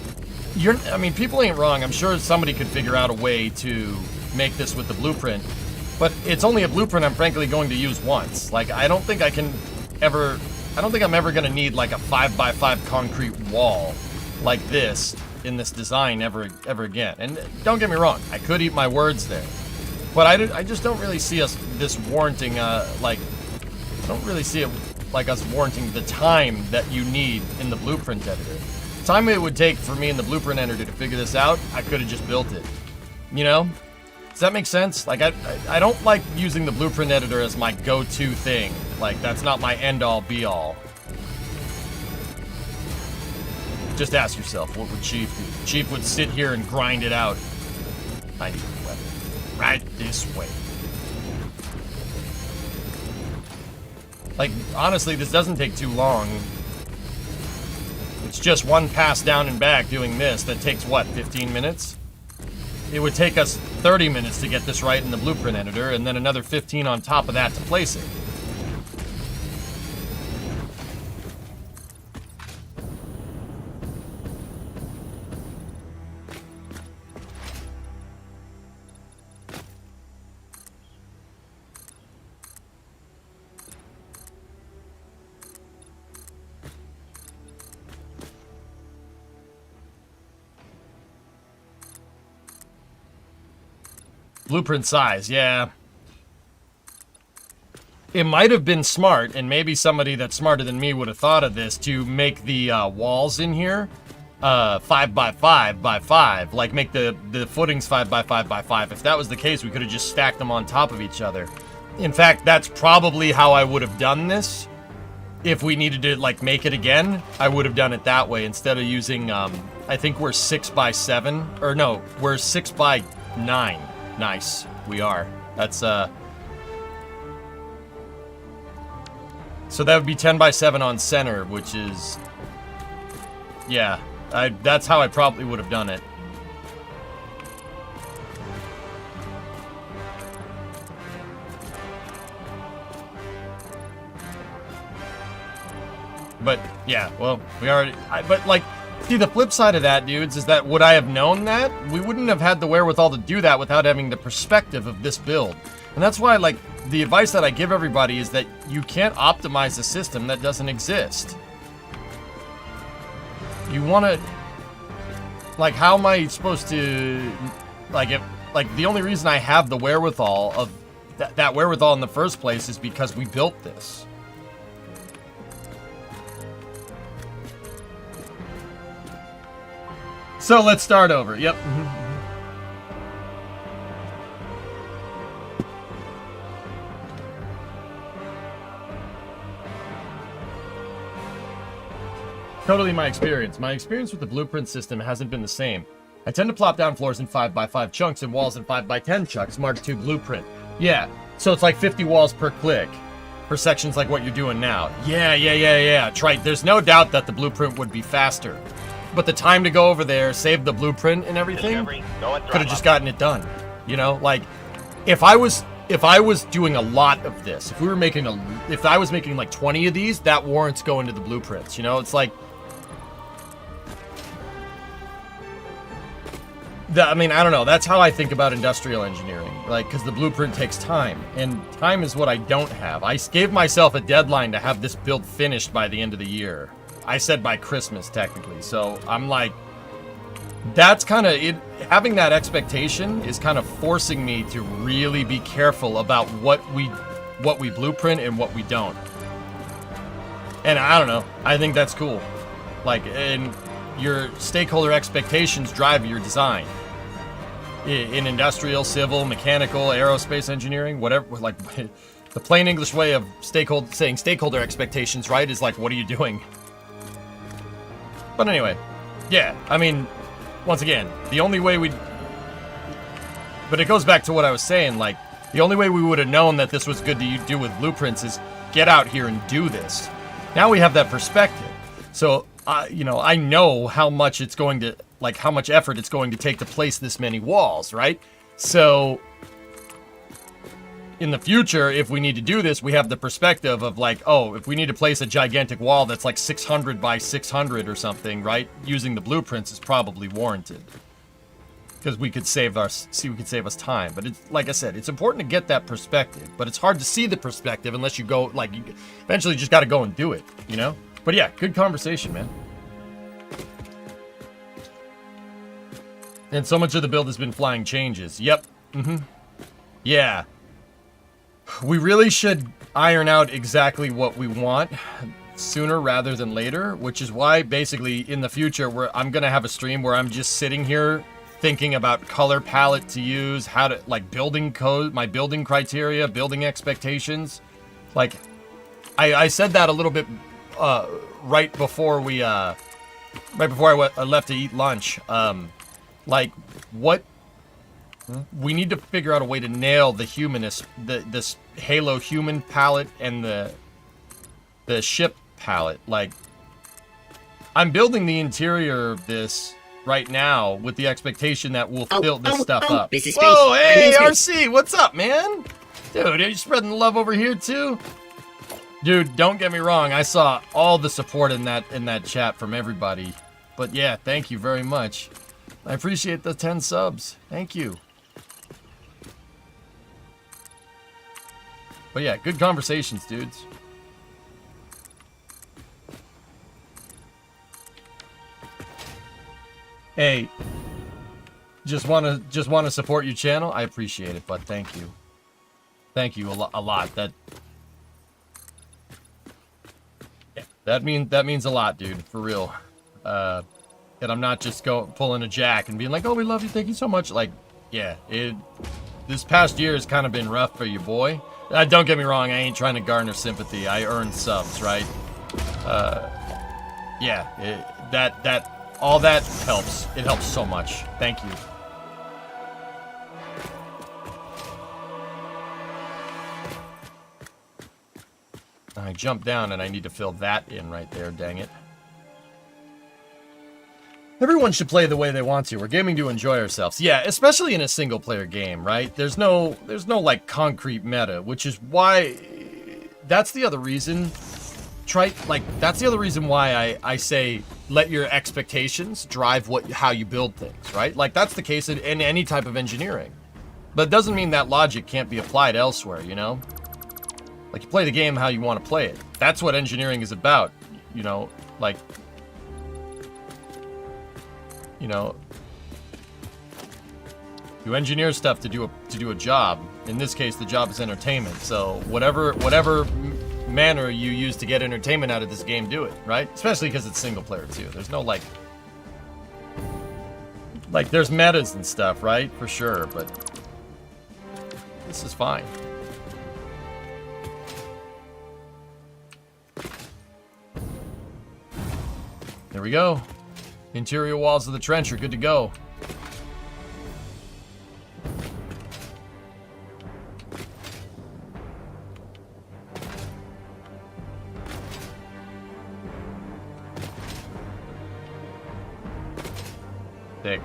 I mean, people ain't wrong. I'm sure somebody could figure out a way to make this with the blueprint, but it's only a blueprint I'm frankly going to use once. Like, I don't think I'm ever going to need like a 5x5 concrete wall like this in this design ever again. And don't get me wrong, I could eat my words there, but I just don't really see this warranting, like, I don't really see it like us warranting the time that you need in the blueprint editor. The time it would take for me in the blueprint editor to figure this out, I could have just built it. You know? Does that make sense? Like, I don't like using the blueprint editor as my go-to thing. Like, that's not my end-all, be-all. Just ask yourself, what would Chief do? Chief would sit here and grind it out. I need a weapon. Right this way. Like, honestly, this doesn't take too long. It's just one pass down and back doing this that takes, what, 15 minutes? It would take us 30 minutes to get this right in the blueprint editor, and then another 15 on top of that to place it. Blueprint size, yeah. It might have been smart, and maybe somebody that's smarter than me would have thought of this, to make the walls in here 5x5x5. Like, make the footings 5x5x5. If that was the case, we could have just stacked them on top of each other. In fact, that's probably how I would have done this. If we needed to, like, make it again, I would have done it that way instead of using, I think we're 6x7, or no, we're 6x9. Nice. We are. That's, so that would be 10x7 on center, which is, yeah, that's how I probably would have done it. But, yeah, well, we already, but, like, see, the flip side of that, dudes, is that would I have known that? We wouldn't have had the wherewithal to do that without having the perspective of this build. And that's why, like, the advice that I give everybody is that you can't optimize a system that doesn't exist. You want to, like, how am I supposed to, like, if, like, the only reason I have the wherewithal of that wherewithal in the first place is because we built this. So let's start over. Yep. Totally my experience. My experience with the blueprint system hasn't been the same. I tend to plop down floors in 5x5 chunks and walls in 5x10 chunks, Mark II blueprint. Yeah, so it's like 50 walls per click. For sections like what you're doing now. Yeah. Trite. There's no doubt that the blueprint would be faster. But the time to go over there, save the blueprint and everything, could have just gotten it done. You know, like, if I was doing a lot of this, if I was making like 20 of these, that warrants going to the blueprints. You know, it's like, I mean, I don't know. That's how I think about industrial engineering. Like, because the blueprint takes time, and time is what I don't have. I gave myself a deadline to have this build finished by the end of the year. I said by Christmas, technically. So I'm like, that's kind of it. Having that expectation is kind of forcing me to really be careful about what we blueprint and what we don't. And I don't know. I think that's cool. Like, and your stakeholder expectations drive your design. in industrial, civil, mechanical, aerospace engineering, whatever. Like the plain English way of saying stakeholder expectations, right, is like, what are you doing? But anyway, yeah, I mean, once again, the only way we... But it goes back to what I was saying, like, the only way we would have known that this was good to do with blueprints is get out here and do this. Now we have that perspective. So, you know, I know how much it's going to, like, how much effort it's going to take to place this many walls, right? So, in the future, if we need to do this, we have the perspective of, like, oh, if we need to place a gigantic wall that's like 600 by 600 or something, right? Using the blueprints is probably warranted. Because we could save us time. But it's, like I said, it's important to get that perspective. But it's hard to see the perspective unless you go, like, you eventually just got to go and do it, you know? But yeah, good conversation, man. And so much of the build has been flying changes. Yep. Yeah. We really should iron out exactly what we want sooner rather than later, which is why basically in the future I'm going to have a stream where I'm just sitting here thinking about color palette to use, how to, like, building code, my building criteria, building expectations. Like, I said that a little bit right before I left to eat lunch. Like, what we need to figure out a way to nail the humanist, this Halo human palette and the ship palette. Like, I'm building the interior of this right now with the expectation that we'll fill this stuff up. Whoa, hey, RC, what's up, man? Dude, are you spreading the love over here too? Dude, don't get me wrong, I saw all the support in that chat from everybody. But yeah, thank you very much. I appreciate the 10 subs. Thank you. But yeah, good conversations, dudes. Hey, just wanna support your channel. I appreciate it, but thank you. Thank you a lot. That means a lot, dude, for real. And I'm not just pulling a jack and being like, "Oh, we love you, thank you so much." Like, yeah, this past year has kind of been rough for you, boy. Don't get me wrong, I ain't trying to garner sympathy. I earned subs, right? Yeah, all that helps. It helps so much. Thank you. I jumped down and I need to fill that in right there, dang it. Everyone should play the way they want to. We're gaming to enjoy ourselves. Yeah, especially in a single player game, right? There's no like concrete meta, which is why that's the other reason that's the other reason why I say let your expectations drive how you build things, right? Like, that's the case in any type of engineering. But it doesn't mean that logic can't be applied elsewhere, you know? Like, you play the game how you want to play it. That's what engineering is about, you know? Like, you know, you engineer stuff to do a job. In this case, the job is entertainment. So whatever manner you use to get entertainment out of this game, do it, right? Especially because it's single player too. There's no like there's metas and stuff, right? For sure, but this is fine. There we go. Interior walls of the trench are good to go. Thick.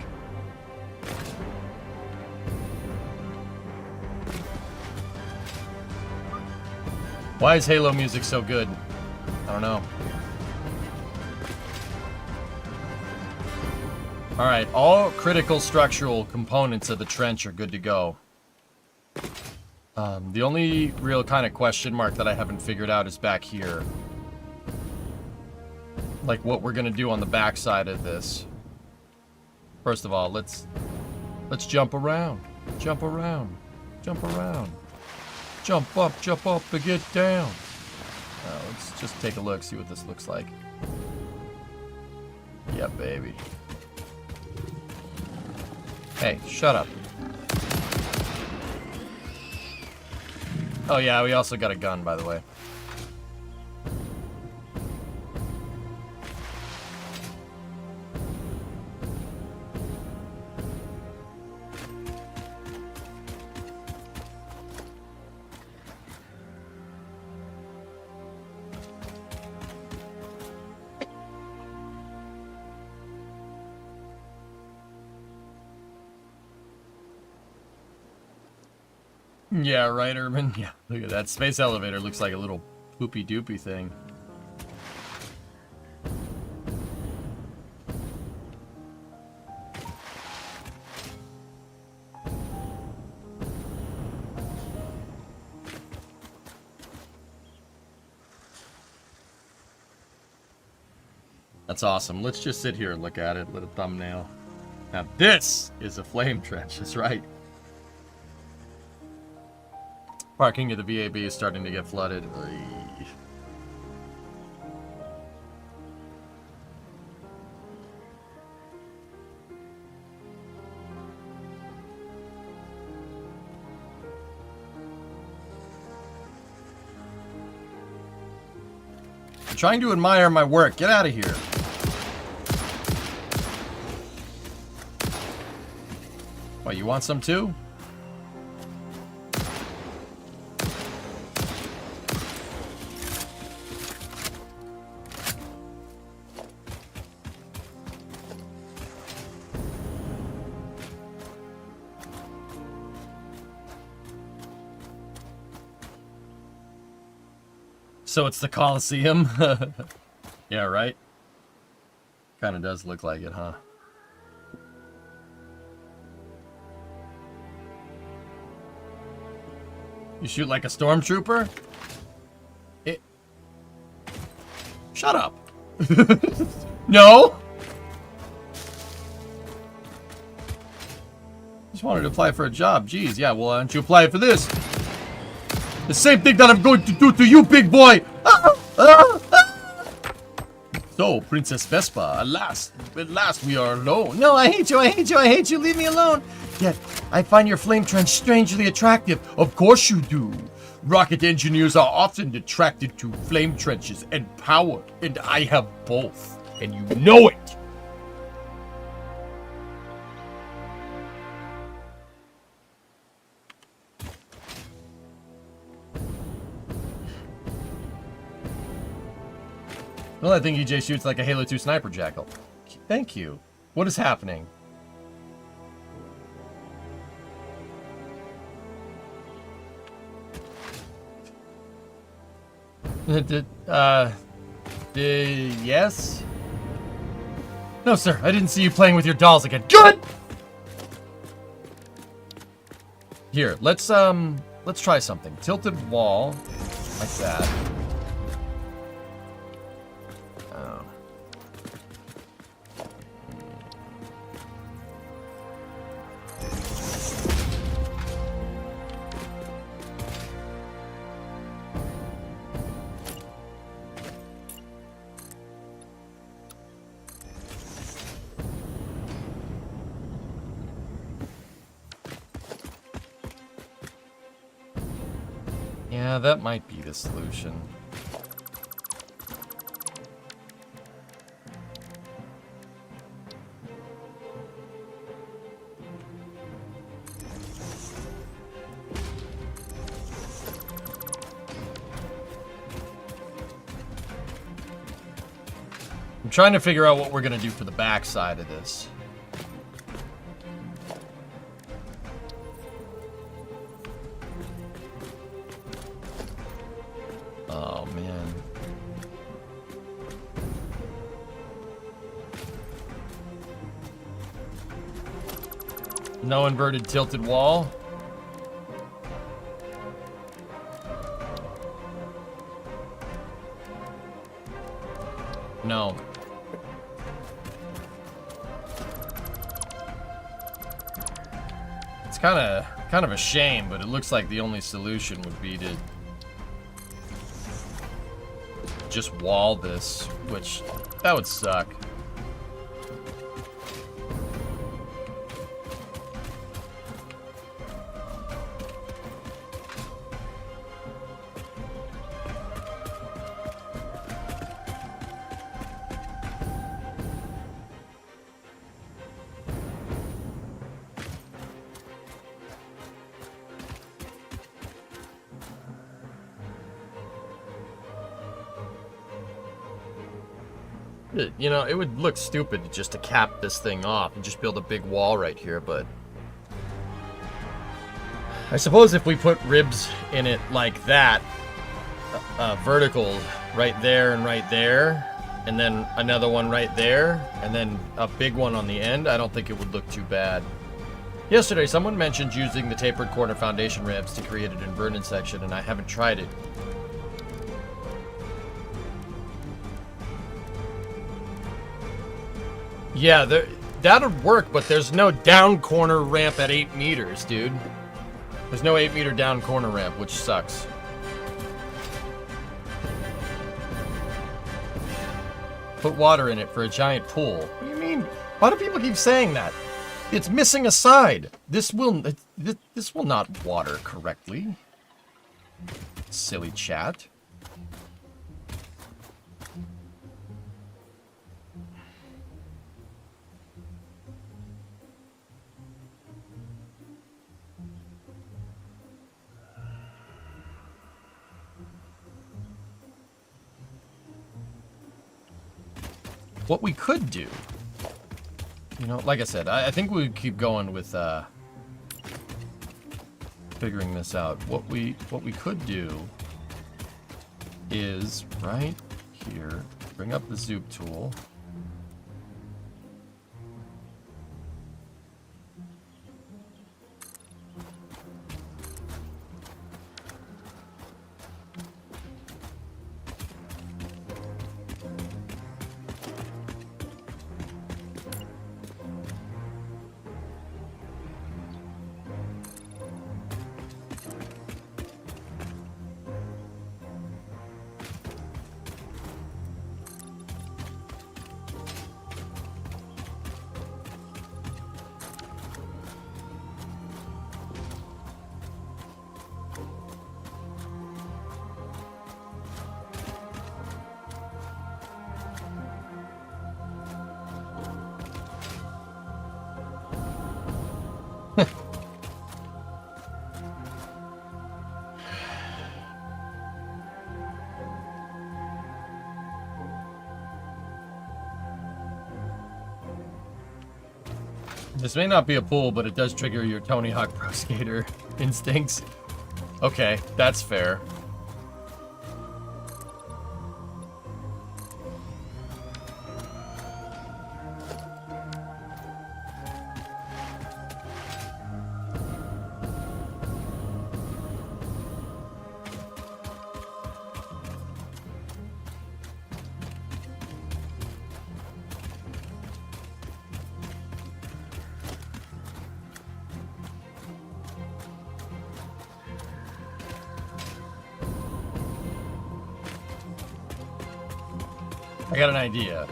Why is Halo music so good? I don't know. Alright, all critical structural components of the trench are good to go. The only real kind of question mark that I haven't figured out is back here. Like, what we're gonna do on the back side of this. First of all, let's jump around. Jump around. Jump around. Jump up and get down. Let's just take a look, see what this looks like. Yeah, baby. Hey, shut up. Oh yeah, we also got a gun, by the way. Yeah, right, Urban. Yeah, look at that. Space elevator looks like a little poopy doopy thing. That's awesome. Let's just sit here and look at it with a thumbnail. Now this is a flame trench, that's right. Parking at the VAB is starting to get flooded. Oy. I'm trying to admire my work. Get out of here. What, you want some too? So it's the Coliseum? Yeah, right? Kinda does look like it, huh? You shoot like a stormtrooper? It... Shut up. No? Just wanted to apply for a job. Jeez, yeah, well, why don't you apply for this? The same thing that I'm going to do to you, big boy! So, Princess Vespa, at last we are alone. No, I hate you, I hate you, I hate you, leave me alone. Yet, I find your flame trench strangely attractive. Of course you do. Rocket engineers are often attracted to flame trenches and power, and I have both. And you know it! Well, I think EJ shoots like a Halo 2 sniper jackal. Thank you. What is happening? Yes? No, sir. I didn't see you playing with your dolls again. Good! Here, let's try something. Tilted wall, like that. Yeah, that might be the solution. I'm trying to figure out what we're gonna do for the back side of this. Oh, man. No inverted tilted wall. No. It's kind of a shame, but it looks like the only solution would be to just wall this, which that would suck. You know, it would look stupid just to cap this thing off and just build a big wall right here, but I suppose if we put ribs in it like that, vertical right there, and then another one right there, and then a big one on the end, I don't think it would look too bad. Yesterday, someone mentioned using the tapered corner foundation ribs to create an inverted section, and I haven't tried it. Yeah, that'd work, but there's no down corner ramp at 8 meters, dude. There's no 8-meter down corner ramp, which sucks. Put water in it for a giant pool. What do you mean? Why do people keep saying that? It's missing a side. This will not water correctly. Silly chat. What we could do, you know, like I said, I think we would keep going with figuring this out. What we could do is right here, bring up the zoop tool. This may not be a pool, but it does trigger your Tony Hawk Pro Skater instincts. Okay, that's fair. I got an idea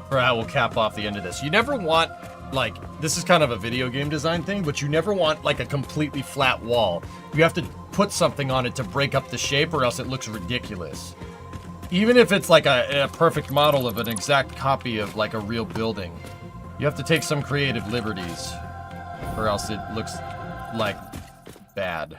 for how we'll cap off the end of this. You never want, like, this is kind of a video game design thing, but you never want, like, a completely flat wall. You have to put something on it to break up the shape, or else it looks ridiculous. Even if it's, like, a perfect model of an exact copy of, like, a real building. You have to take some creative liberties, or else it looks, like, bad.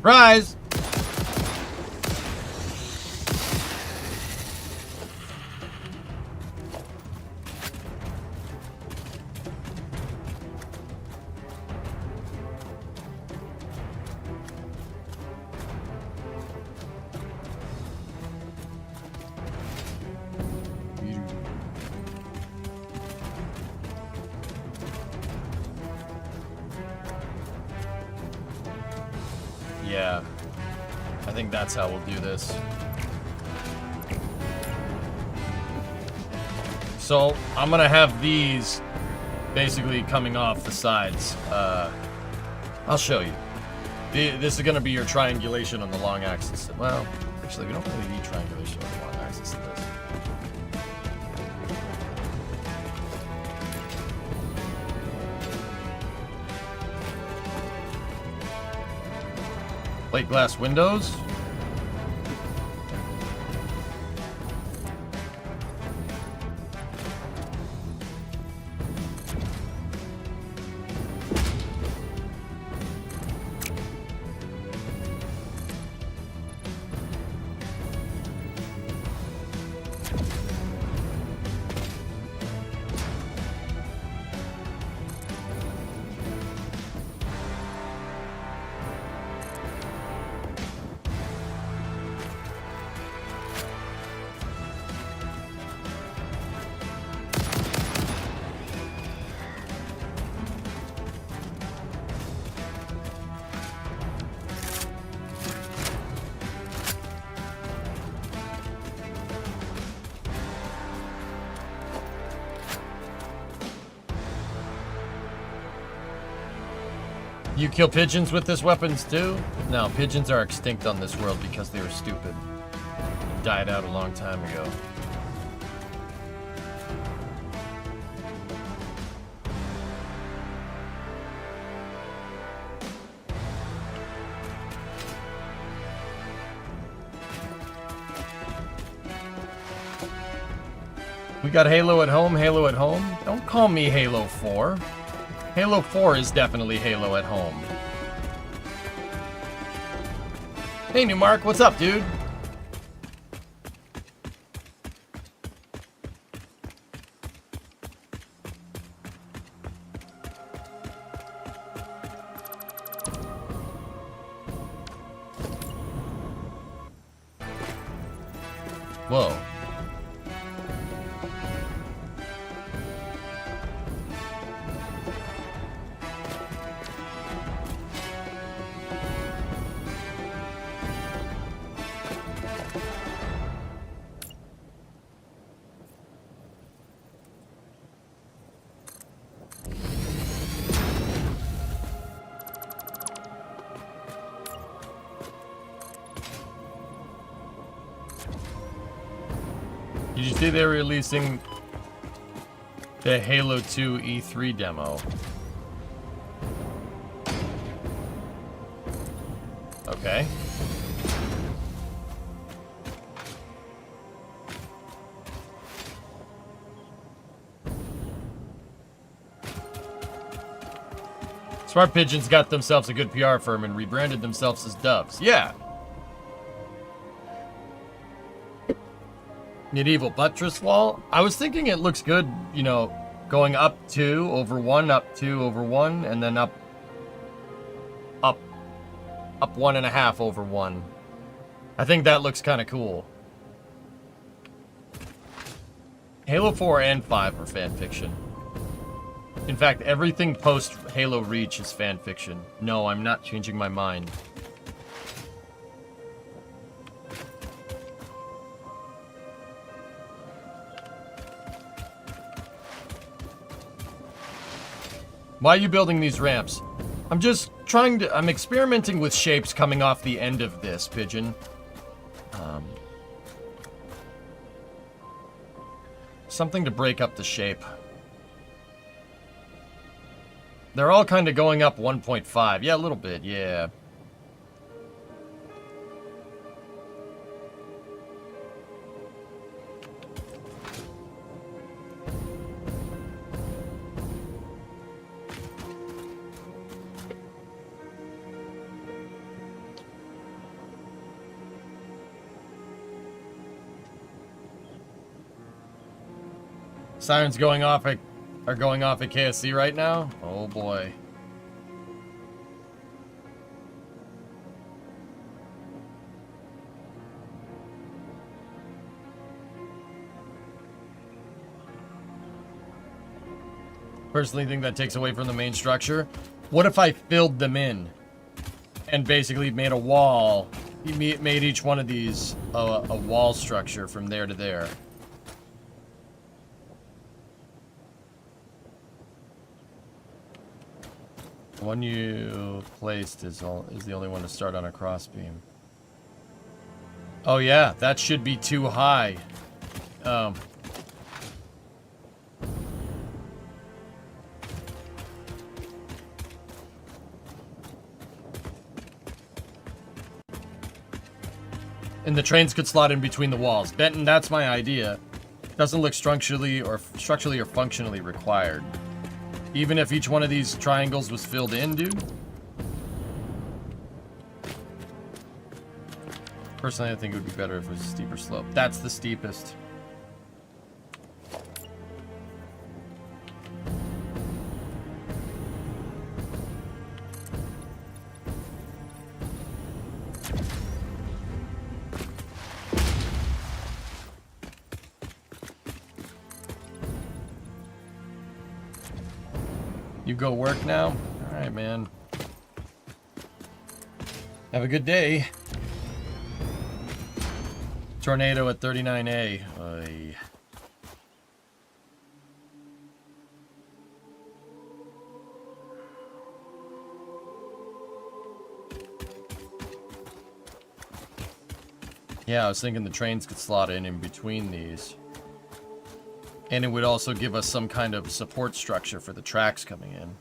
Rise! Yeah, I think that's how we'll do this. So I'm gonna have these basically coming off the sides. I'll show you. This is gonna be your triangulation on the long axis. Well, actually, we don't really need triangulation on the long axis of this. Plate glass windows. You kill pigeons with this weapons too? No, pigeons are extinct on this world because they were stupid. Died out a long time ago. We got Halo at home, Halo at home. Don't call me Halo 4. Halo 4 is definitely Halo at home. Hey, New Mark, what's up, dude? Whoa. Did you see they're releasing the Halo 2 E3 demo? Okay. Smart Pigeons got themselves a good PR firm and rebranded themselves as Doves. Yeah. Medieval buttress wall. I was thinking it looks good, you know, going up 2 over 1, up 2 over 1, and then up 1.5 over 1. I think that looks kind of cool. Halo 4 and 5 are fan fiction. In fact, everything post Halo Reach is fan fiction. No, I'm not changing my mind. Why are you building these ramps? I'm just trying to... I'm experimenting with shapes coming off the end of this, Pigeon. Something to break up the shape. They're all kind of going up 1.5. Yeah, a little bit, yeah. Sirens going off at, are going off at KSC right now? Oh boy. Personally think that takes away from the main structure. What if I filled them in and basically made a wall? Made each one of these a wall structure from there to there. The one you placed is the only one to start on a crossbeam. Oh yeah, that should be too high. And the trains could slot in between the walls. Benton, that's my idea. Doesn't look structurally or functionally required. Even if each one of these triangles was filled in, dude. Personally, I think it would be better if it was a steeper slope. That's the steepest. You go work now? All right, man. Have a good day. Tornado at 39A. Oy. Yeah, I was thinking the trains could slot in between these. And it would also give us some kind of support structure for the tracks coming in.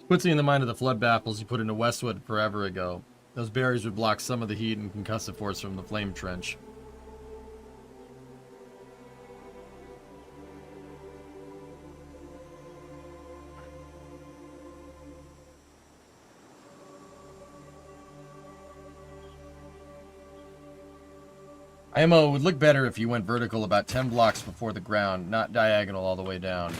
Puts me in the mind of the flood baffles you put into Westwood forever ago. Those barriers would block some of the heat and concussive force from the flame trench. IMO would look better if you went vertical about 10 blocks before the ground, not diagonal all the way down.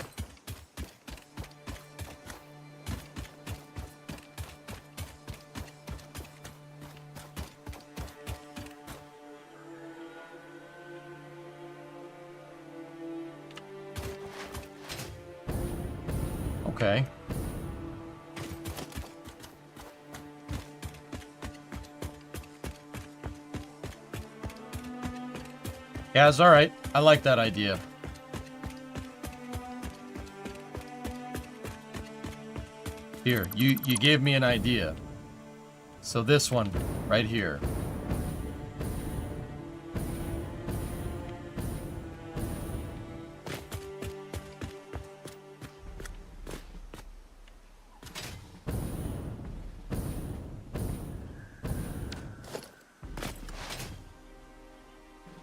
Okay. Yeah, it's alright. I like that idea. Here, you gave me an idea. So this one, right here.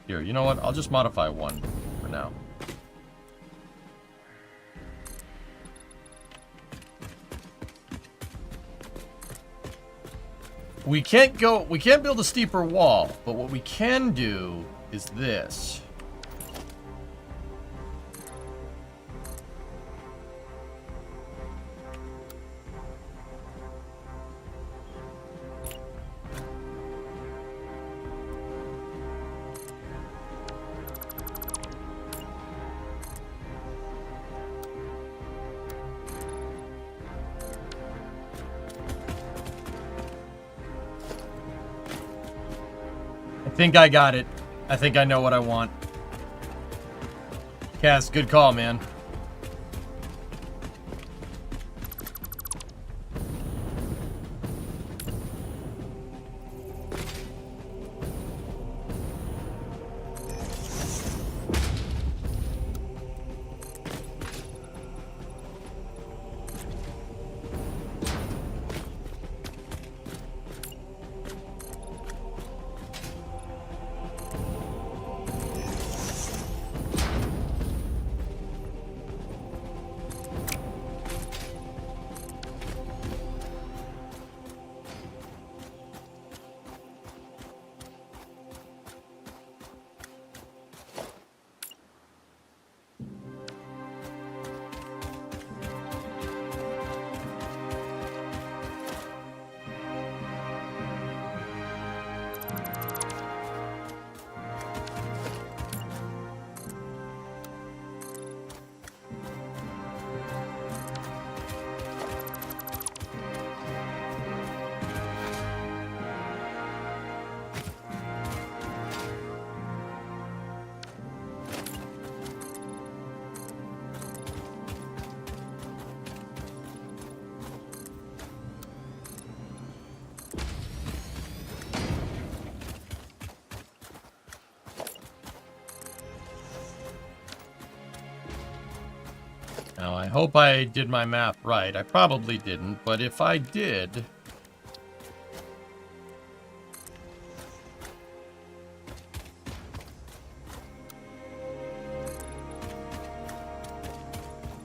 Here, you know what? I'll just modify one for now. We can't build a steeper wall, but what we can do is this. I think I got it. I think I know what I want. Cass, good call, man. I hope I did my map right. I probably didn't, but if I did...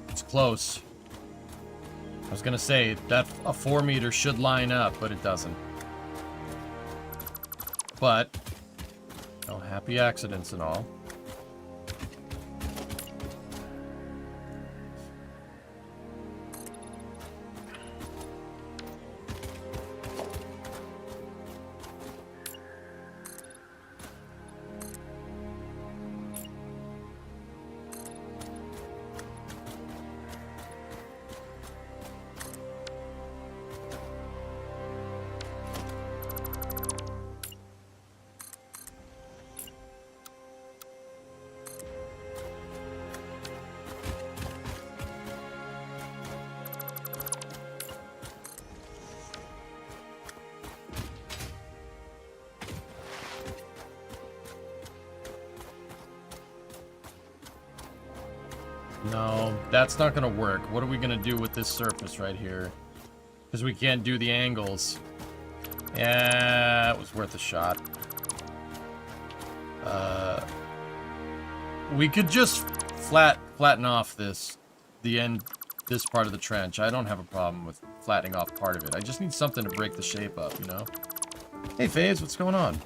It's close. I was gonna say, that a 4 meter should line up, but it doesn't. But, no happy accidents and all. No, that's not gonna work. What are we gonna do with this surface right here? Because we can't do the angles. Yeah, it was worth a shot. We could just flatten off this part of the trench. I don't have a problem with flattening off part of it. I just need something to break the shape up, you know? Hey, FaZe, what's going on?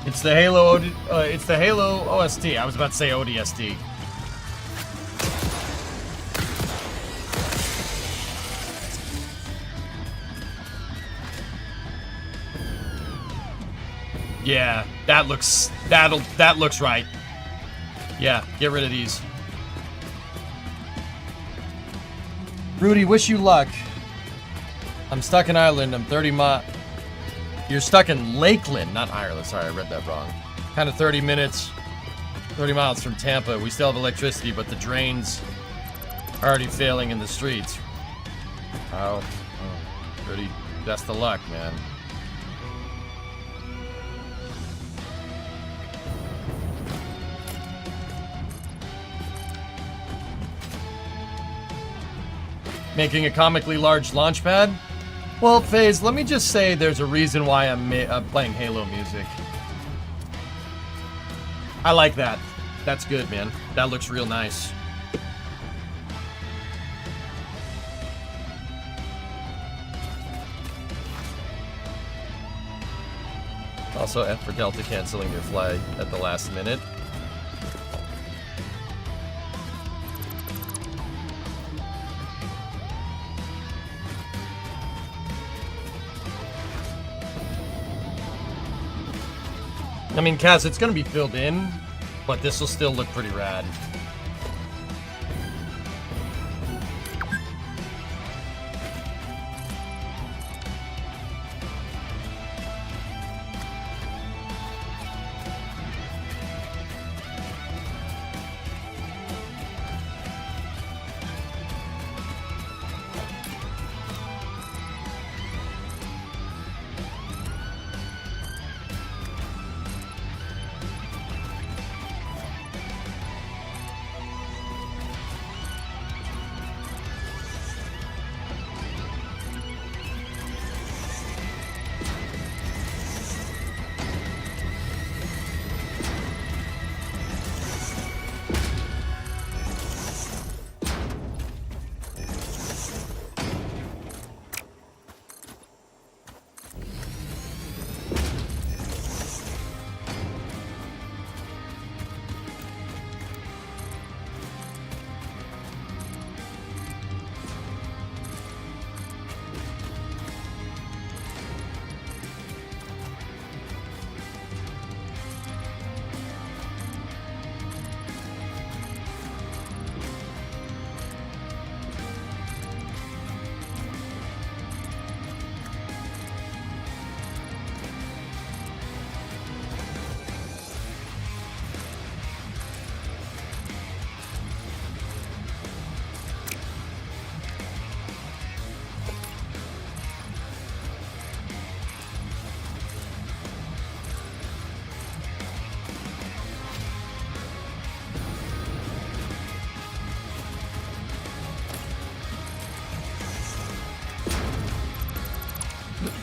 It's the Halo it's the Halo OST. I was about to say ODST. Yeah, that looks right. Yeah, get rid of these. Rudy, wish you luck. I'm stuck in Ireland. I'm 30 miles. You're stuck in Lakeland, not Ireland. Sorry, I read that wrong. Kind of 30 miles from Tampa. We still have electricity, but the drains are already failing in the streets. Oh, Rudy, best of luck, man. Making a comically large launch pad? Well, FaZe, let me just say there's a reason why I'm playing Halo music. I like that. That's good, man. That looks real nice. Also, F for Delta canceling your flight at the last minute. I mean, Kaz, it's going to be filled in, but this will still look pretty rad.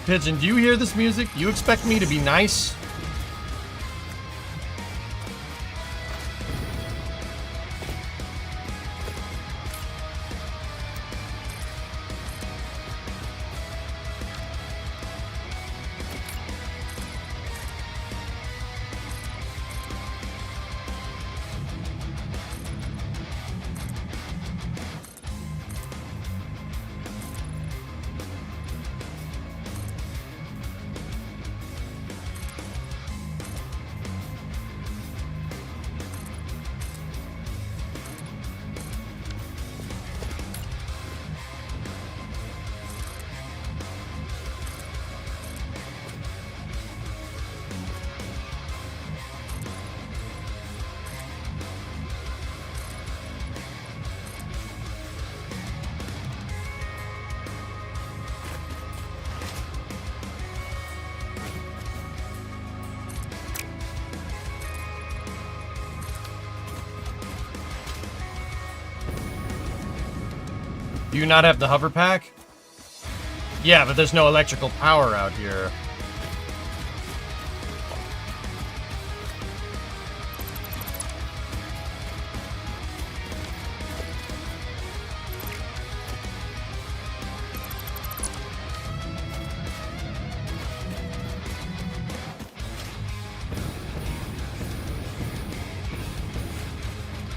Pigeon, do you hear this music? You expect me to be nice? Do you not have the hover pack? Yeah, but there's no electrical power out here.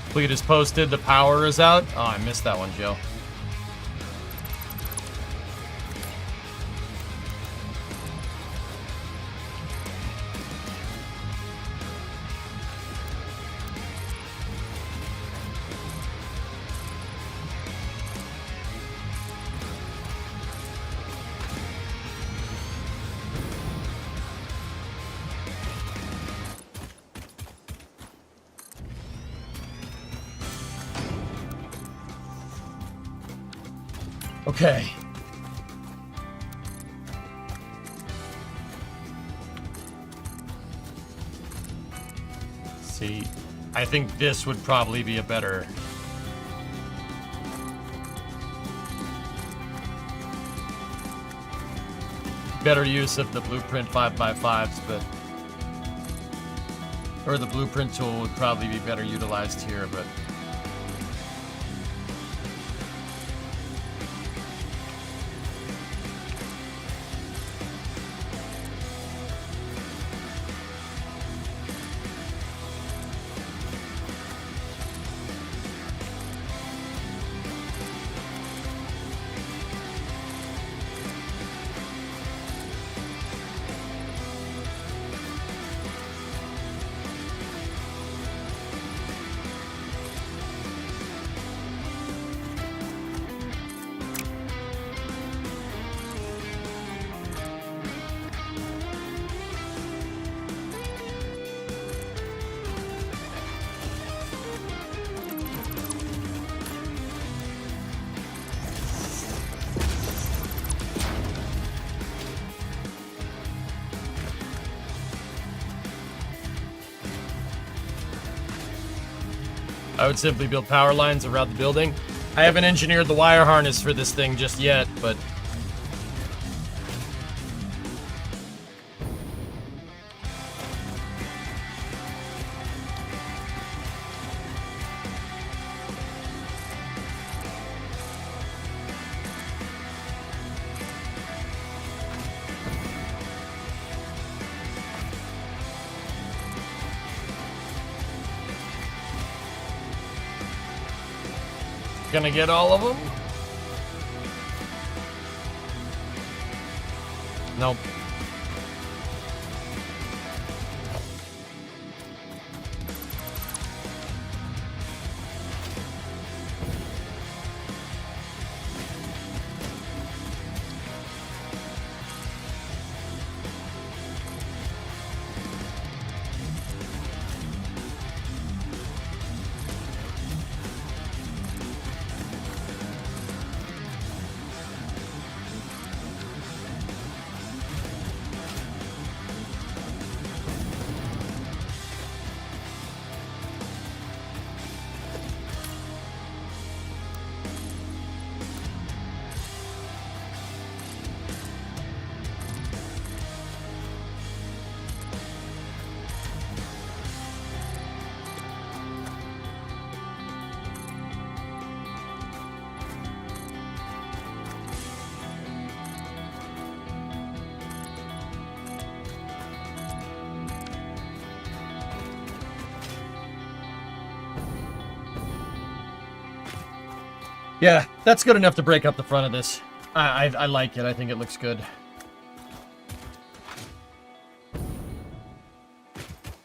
Fleet is posted, the power is out. Oh, I missed that one, Joe. Okay. See, I think this would probably be a better... better use of the blueprint 5x5s, but... or the blueprint tool would probably be better utilized here, but... I would simply build power lines around the building. I haven't engineered the wire harness for this thing just yet, but... Gonna get all of them? Nope. Yeah, that's good enough to break up the front of this. I like it. I think it looks good.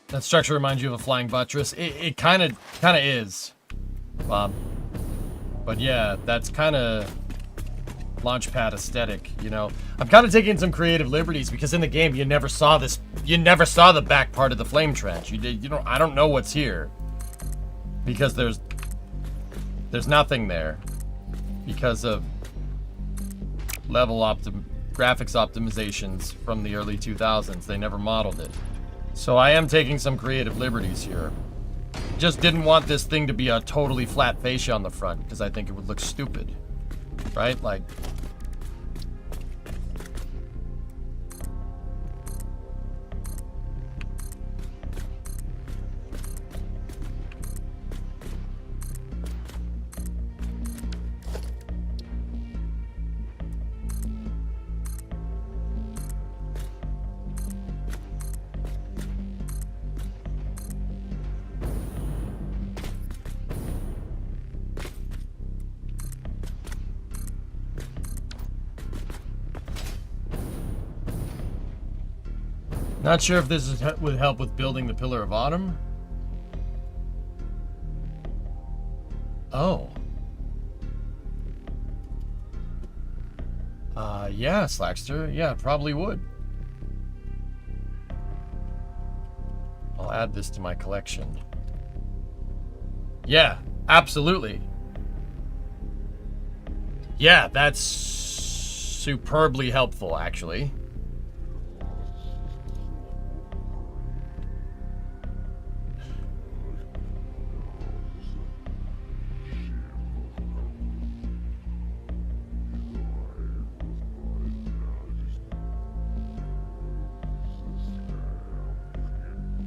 That structure reminds you of a flying buttress. It kind of is, Bob. But yeah, that's kind of launchpad aesthetic, you know. I'm kind of taking some creative liberties because in the game you never saw this. You never saw the back part of the flame trench. You don't. I don't know what's here because there's nothing there because of graphics optimizations from the early 2000s. They never modeled it. So I am taking some creative liberties here. Just didn't want this thing to be a totally flat fascia on the front because I think it would look stupid. Right? Like... Not sure if this would help with building the Pillar of Autumn. Oh. Yeah, Slackster. Yeah, probably would. I'll add this to my collection. Yeah, absolutely. Yeah, that's superbly helpful, actually.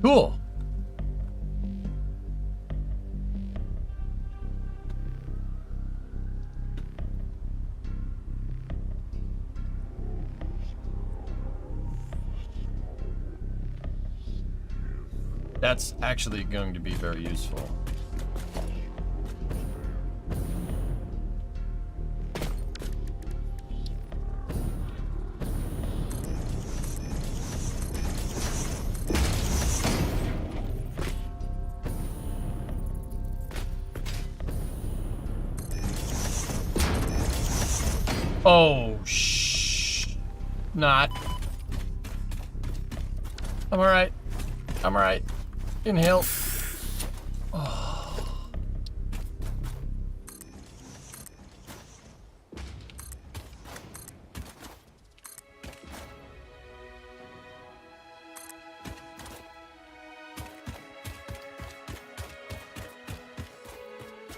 Cool. That's actually going to be very useful. Oh, not. I'm alright. I'm alright. Inhale. Oh.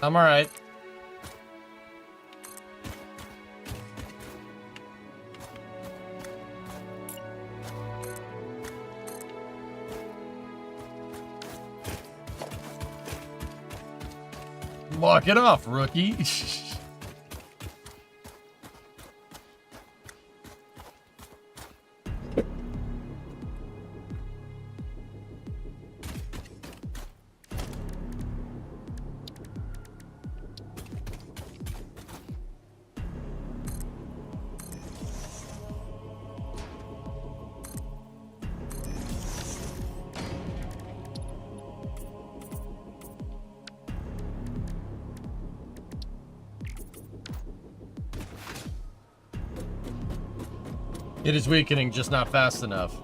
I'm alright. Walk it off, rookie. It is weakening, just not fast enough.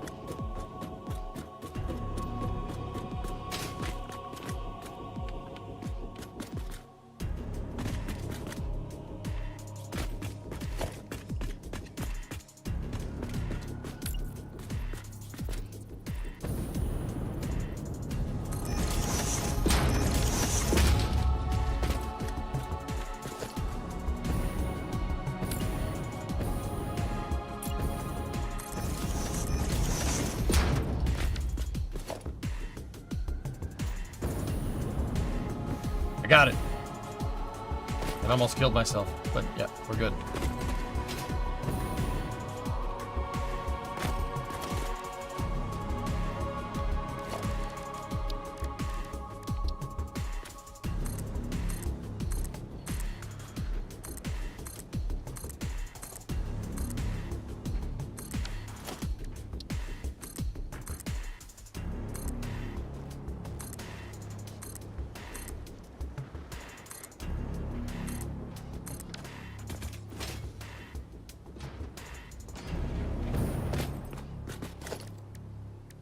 I got it. I almost killed myself, but yeah, we're good.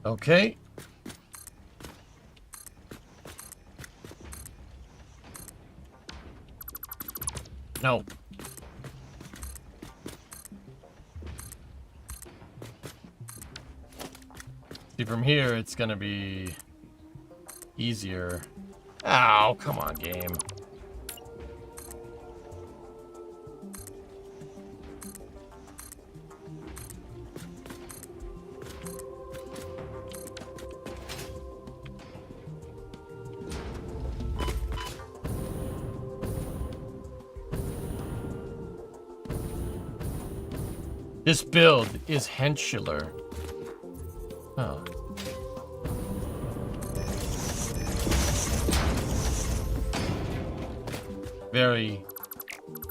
Okay. No. See, from here, it's gonna be easier. Oh, come on, game. This build is henchular. Oh.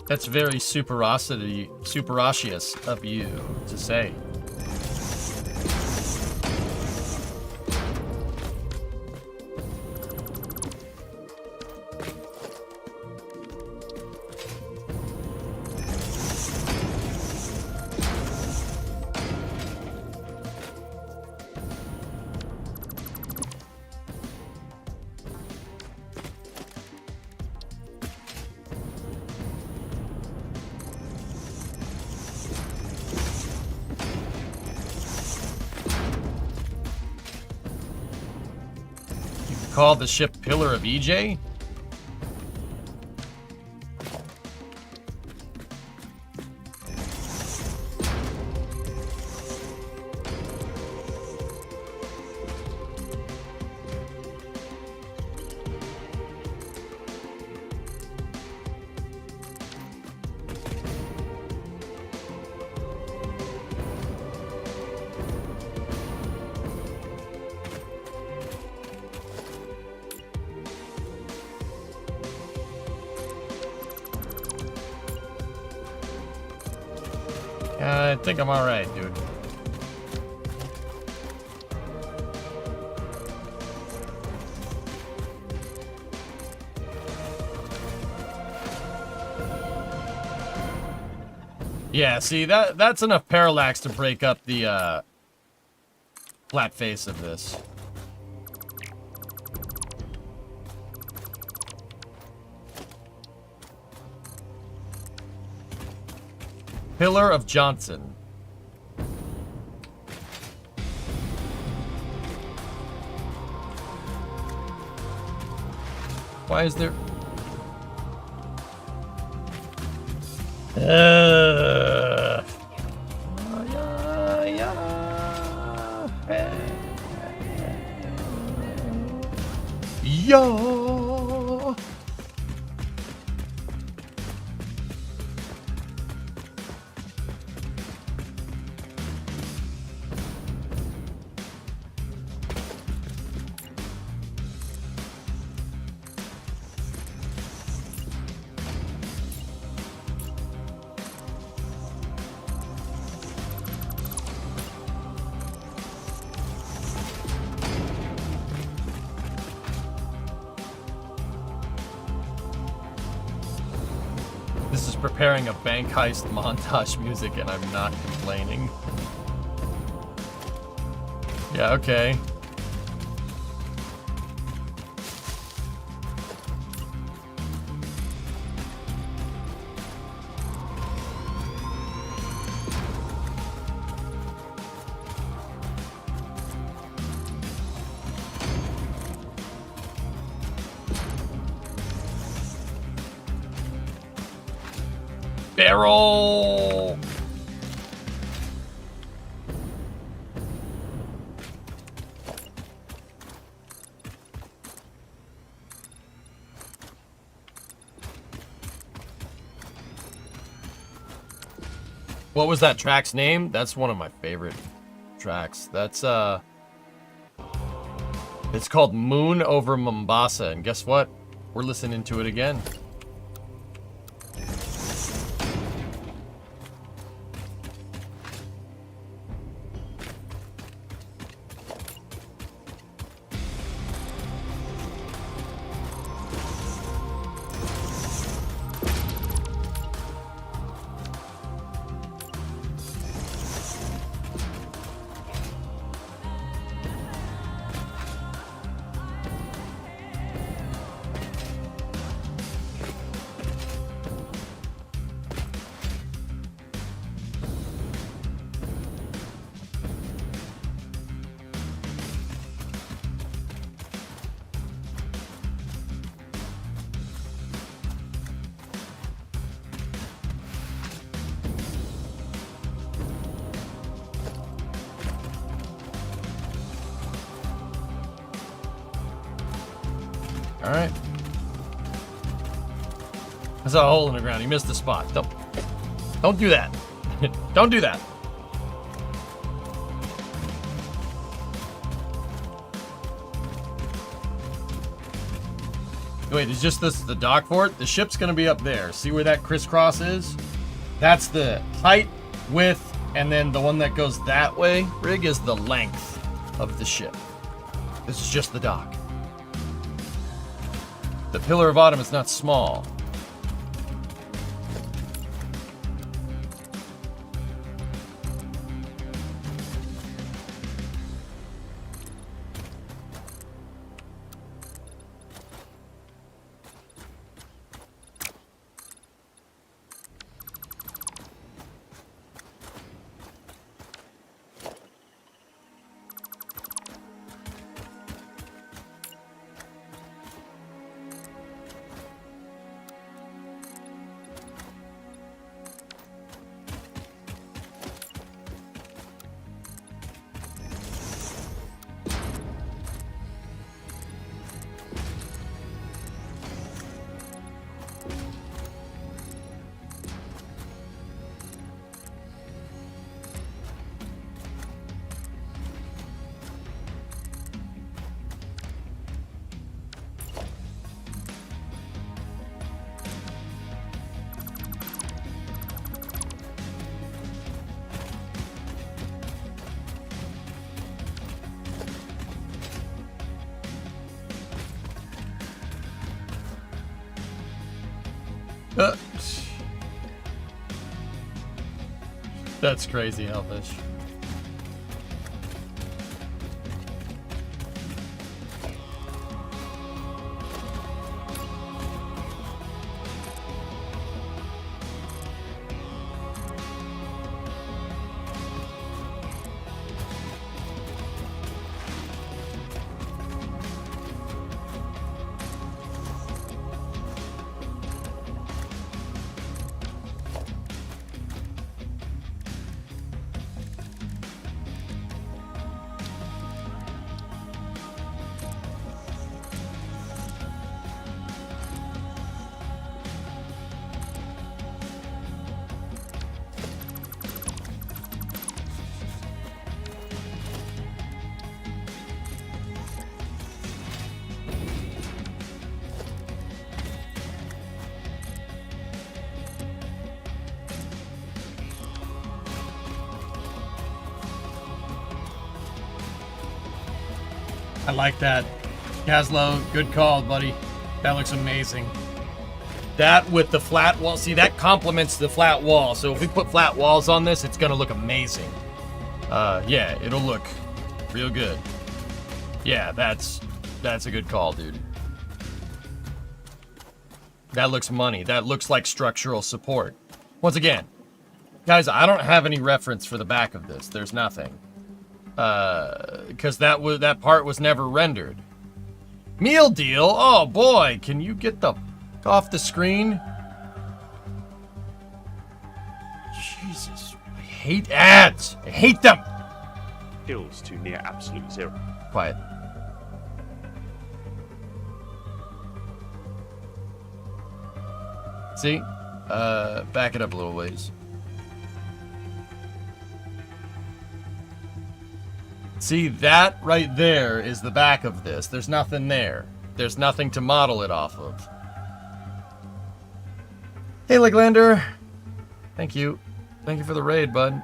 That's very superocious of you to say. Call the ship Pillar of EJ? I think I'm alright, dude. Yeah, see, that's enough parallax to break up the flat face of this. Pillar of Johnson. Why is there... Yo. This is preparing a bank heist montage music, and I'm not complaining. Yeah, okay. Barrel! What was that track's name? That's one of my favorite tracks. That's, it's called Moon Over Mombasa, and guess what? We're listening to it again. Alright. I saw a hole in the ground. He missed the spot. Don't do that. Don't do that. Wait, is just this the dock port? The ship's gonna be up there. See where that crisscross is? That's the height, width, and then the one that goes that way, Rig, is the length of the ship. This is just the dock. The Pillar of Autumn is not small. That's crazy, Hellfish. I like that. Caslow, good call, buddy. That looks amazing. That with the flat wall. See, that complements the flat wall. So if we put flat walls on this, it's going to look amazing. Yeah, it'll look real good. Yeah, that's a good call, dude. That looks money. That looks like structural support. Once again, guys, I don't have any reference for the back of this. There's nothing. Because that part was never rendered. Meal deal? Oh boy, can you get the off the screen? Jesus, I hate ads. I hate them. Kills to near absolute zero. Quiet. See? Back it up a little ways. See, that right there is the back of this. There's nothing there. There's nothing to model it off of. Hey, Leglander. Thank you. Thank you for the raid, bud.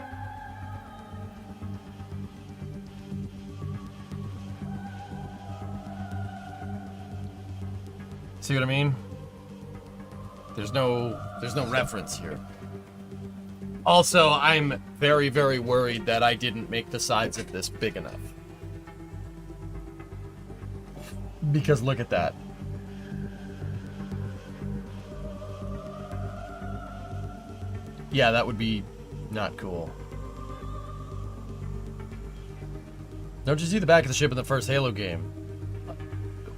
See what I mean? There's no reference here. Also, I'm very, very worried that I didn't make the sides of this big enough. Because look at that. Yeah, that would be not cool. Don't you see the back of the ship in the first Halo game?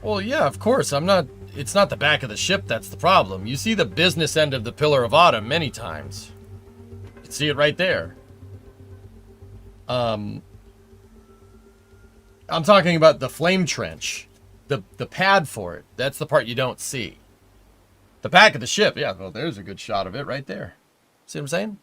Well, yeah, of course. It's not the back of the ship that's the problem. You see the business end of the Pillar of Autumn many times. See it right there. I'm talking about the flame trench. the pad for it. That's the part you don't see. The back of the ship, yeah, well, there's a good shot of it right there. See what I'm saying?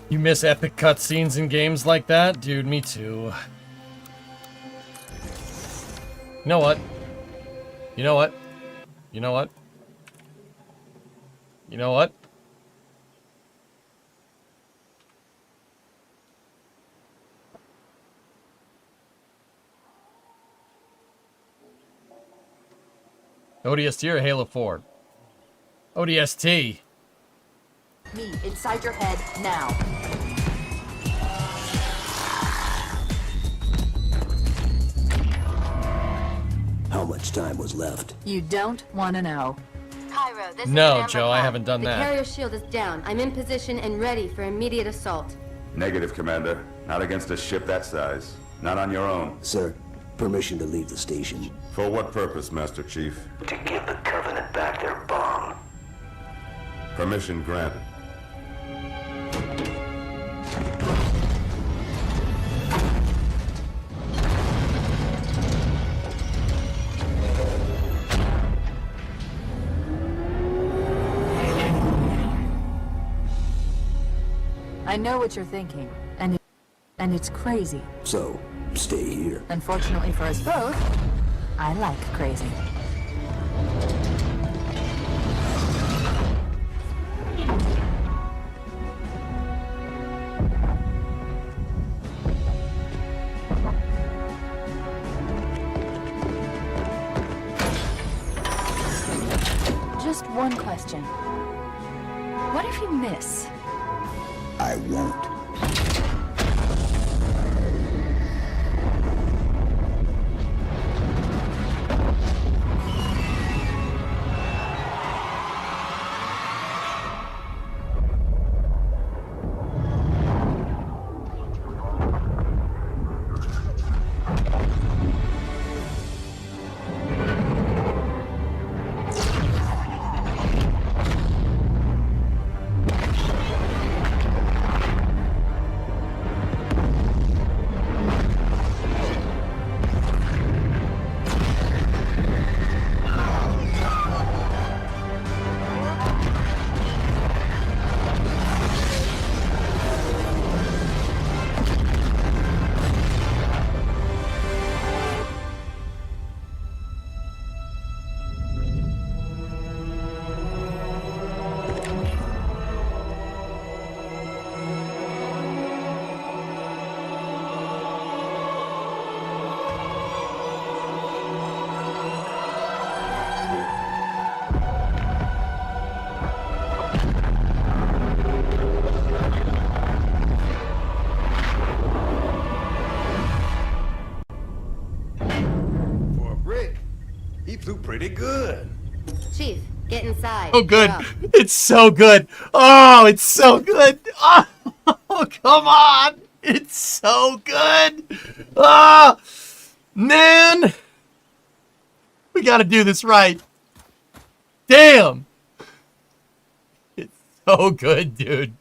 You miss epic cutscenes in games like that? Dude, me too. You know what? You know what? You know what? You know what? ODST or Halo 4? ODST. Me inside your head now. How much time was left? You don't want to know. Cairo, this No, is Joe, I haven't done the that. The carrier shield is down. I'm in position and ready for immediate assault. Negative, Commander. Not against a ship that size. Not on your own. Sir, permission to leave the station. For what purpose, Master Chief? To give the Covenant back their bomb. Permission granted. I know what you're thinking, and it's crazy. So, stay here. Unfortunately for us both, I like crazy. Just one question. What if you miss? I won't. For a brick, he flew pretty good. Chief, Get inside. Oh, good. We're up. It's so good. Oh, it's so good. Oh, come on. It's so good. Ah, man. We got to do this right. Damn. It's so good, dude.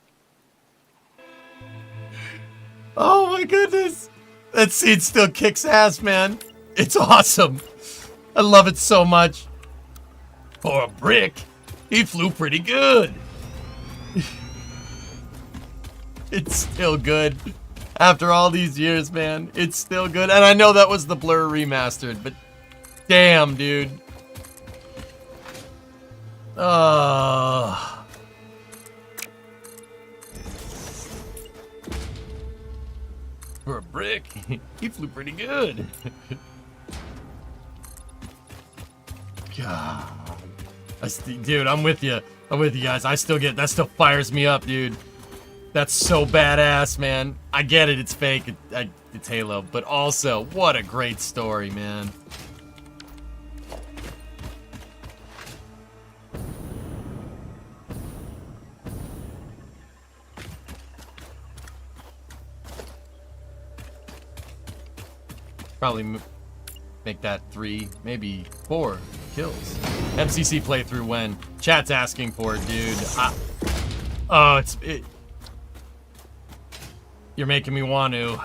Oh, my goodness. That scene still kicks ass, man. It's awesome. I love it so much. For a brick, he flew pretty good. It's still good. After all these years, man, it's still good. And I know that was the Blur remastered, but damn, dude. For a brick, he flew pretty good. God. Dude, I'm with you. I'm with you guys. That still fires me up, dude. That's so badass, man. I get it, it's fake. It's Halo. But also, what a great story, man. Probably make that 3, maybe 4 kills. MCC playthrough when? Chat's asking for it, dude. You're making me want to.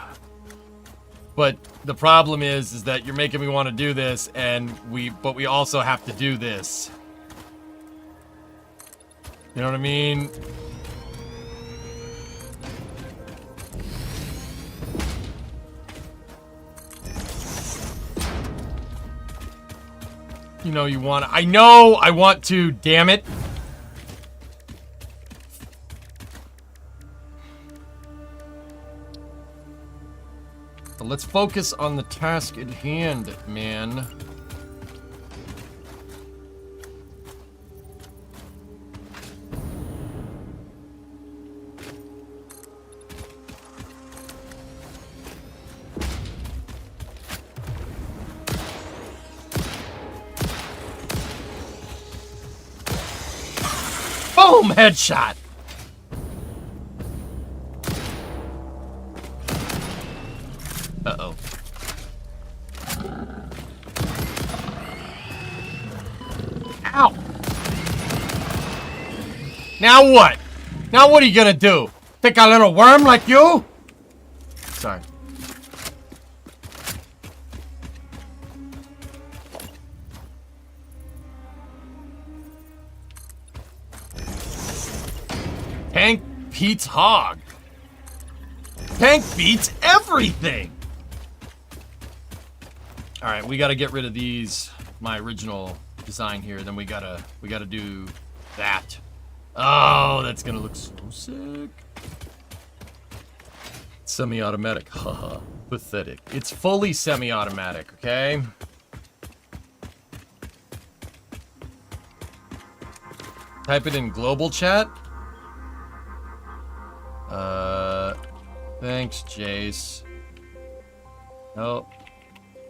But the problem is that you're making me want to do this, but we also have to do this. You know what I mean? You know you want to. I know I want to, damn it. But let's focus on the task at hand, man. Boom! Headshot! Uh-oh. Ow! Now what? Now what are you gonna do? Think a little worm like you? Sorry. Tank beats hog. Tank beats everything. All right, we got to get rid of these. My original design here. Then we gotta do that. Oh, that's gonna look so sick. Semi-automatic. Haha. Pathetic. It's fully semi-automatic. Okay. Type it in global chat. Thanks, Jace.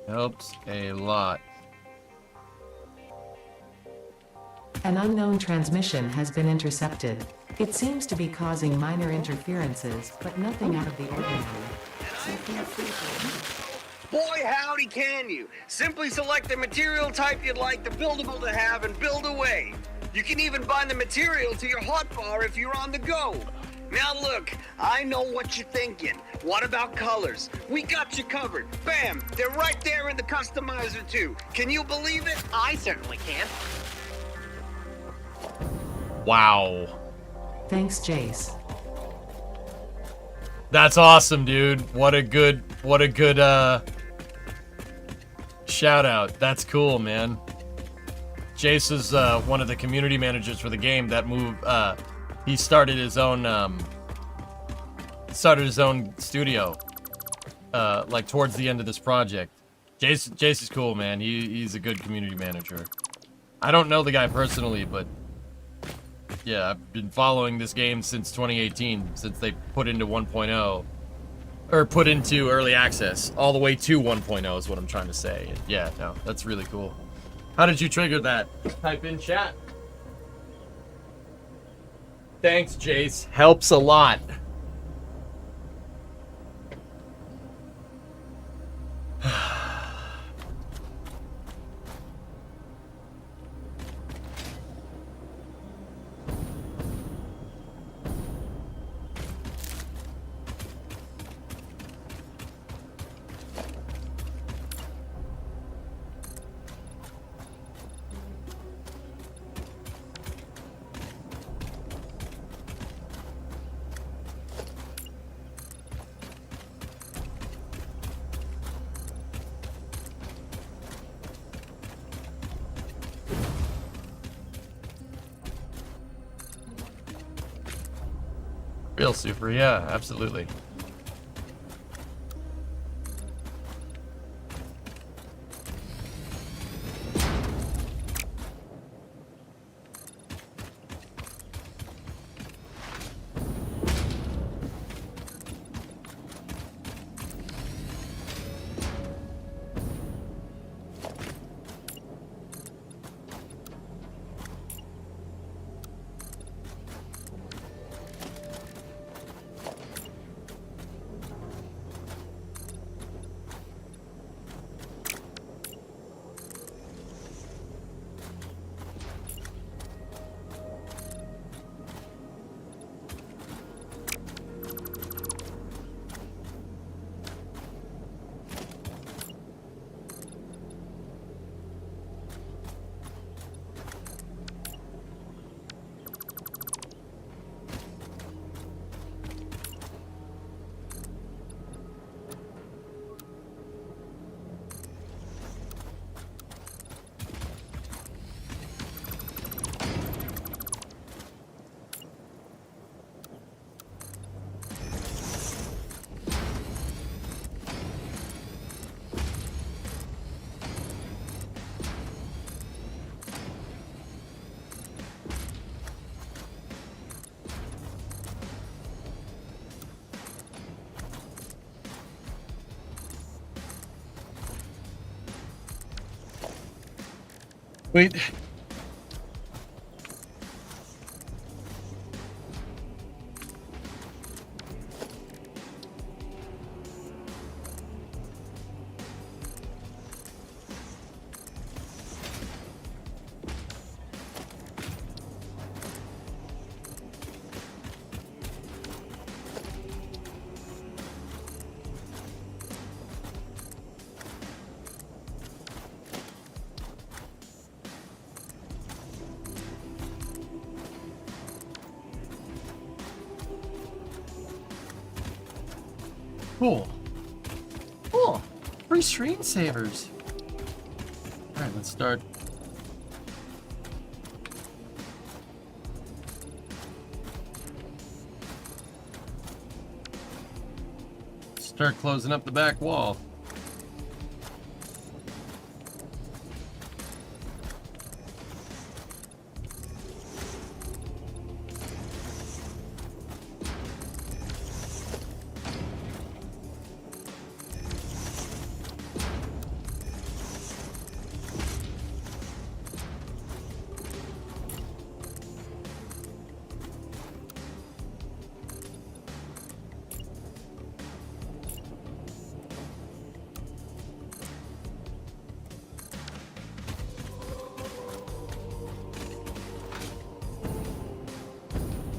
Helps a lot. An unknown transmission has been intercepted. It seems to be causing minor interferences, but nothing out of the ordinary. Boy, howdy can you! Simply select the material type you'd like the buildable to have and build away. You can even bind the material to your hotbar if you're on the go. Now look, I know what you're thinking. What about colors? We got you covered. Bam! They're right there in the customizer too. Can you believe it? I certainly can. Wow. Thanks, Jace. That's awesome, dude. What a good shout out. That's cool, man. Jace is one of the community managers for the game that moved he started his own studio like towards the end of this project. Jace is cool, man. He's a good community manager. I don't know the guy personally, but yeah, I've been following this game since 2018, since they put into 1.0 or put into early access all the way to 1.0 is what I'm trying to say. Yeah, no, that's really cool. How did you trigger that? Type in chat. Thanks, Jace. Helps a lot. Real super, yeah, absolutely. Wait. Cool. Cool. Free screensavers. Alright, let's start. Start closing up the back wall.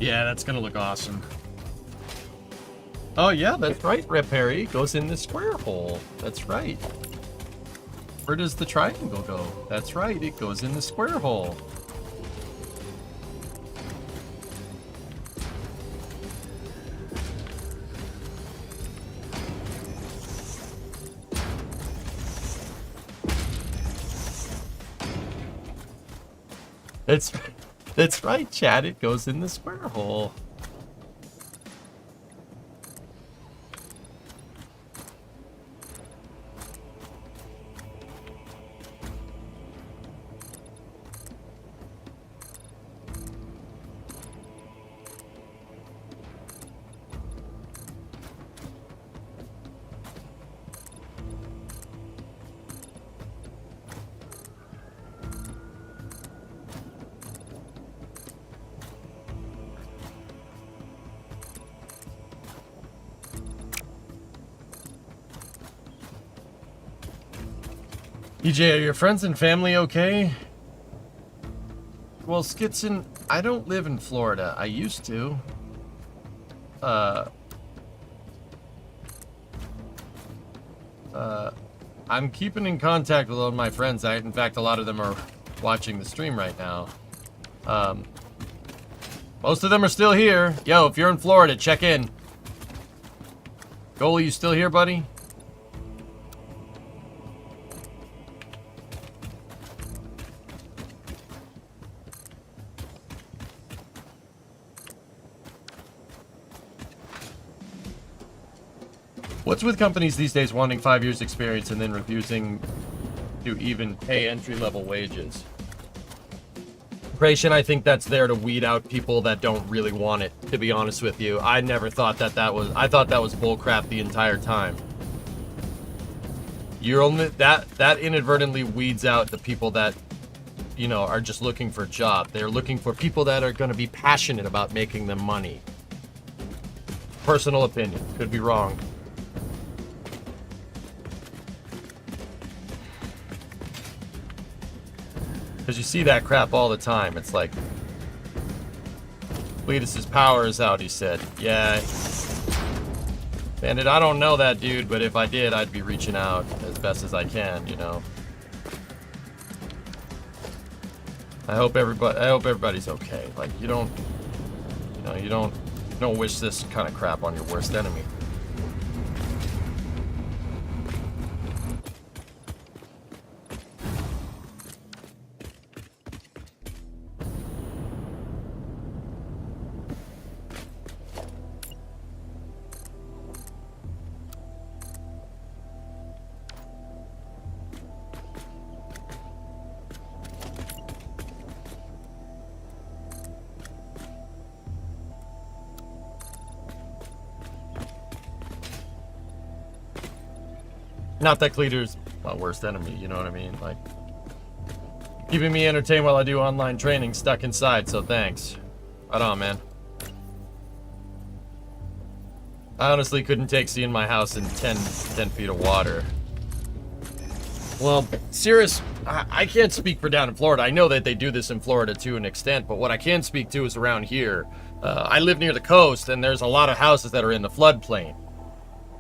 Yeah, that's gonna look awesome. Oh yeah, that's right, Rip Harry. It goes in the square hole. That's right. Where does the triangle go? That's right, it goes in the square hole. That's right, Chad. It goes in the square hole. EJ, are your friends and family okay? Well, Skitson, I don't live in Florida. I used to. I'm keeping in contact with all of my friends. In fact, a lot of them are watching the stream right now. Most of them are still here. Yo, if you're in Florida, check in. Goalie, you still here, buddy? What's with companies these days wanting 5 years experience and then refusing to even pay entry-level wages? Creation, I think that's there to weed out people that don't really want it, to be honest with you. I never thought that was... I thought that was bullcrap the entire time. You're only... That inadvertently weeds out the people that, you know, are just looking for a job. They're looking for people that are going to be passionate about making them money. Personal opinion. Could be wrong. Because you see that crap all the time. It's like, Cletus's power is out, he said. Yeah. Bandit, I don't know that dude, but if I did, I'd be reaching out as best as I can, you know. I hope everybody's okay. Like, you don't wish this kind of crap on your worst enemy. Not that Cleater's my worst enemy, you know what I mean? Like, keeping me entertained while I do online training stuck inside, so thanks. Right on, man. I honestly couldn't take seeing my house in 10 feet of water. Well, Cirrus, I can't speak for down in Florida. I know that they do this in Florida to an extent, but what I can speak to is around here. I live near the coast, and there's a lot of houses that are in the floodplain.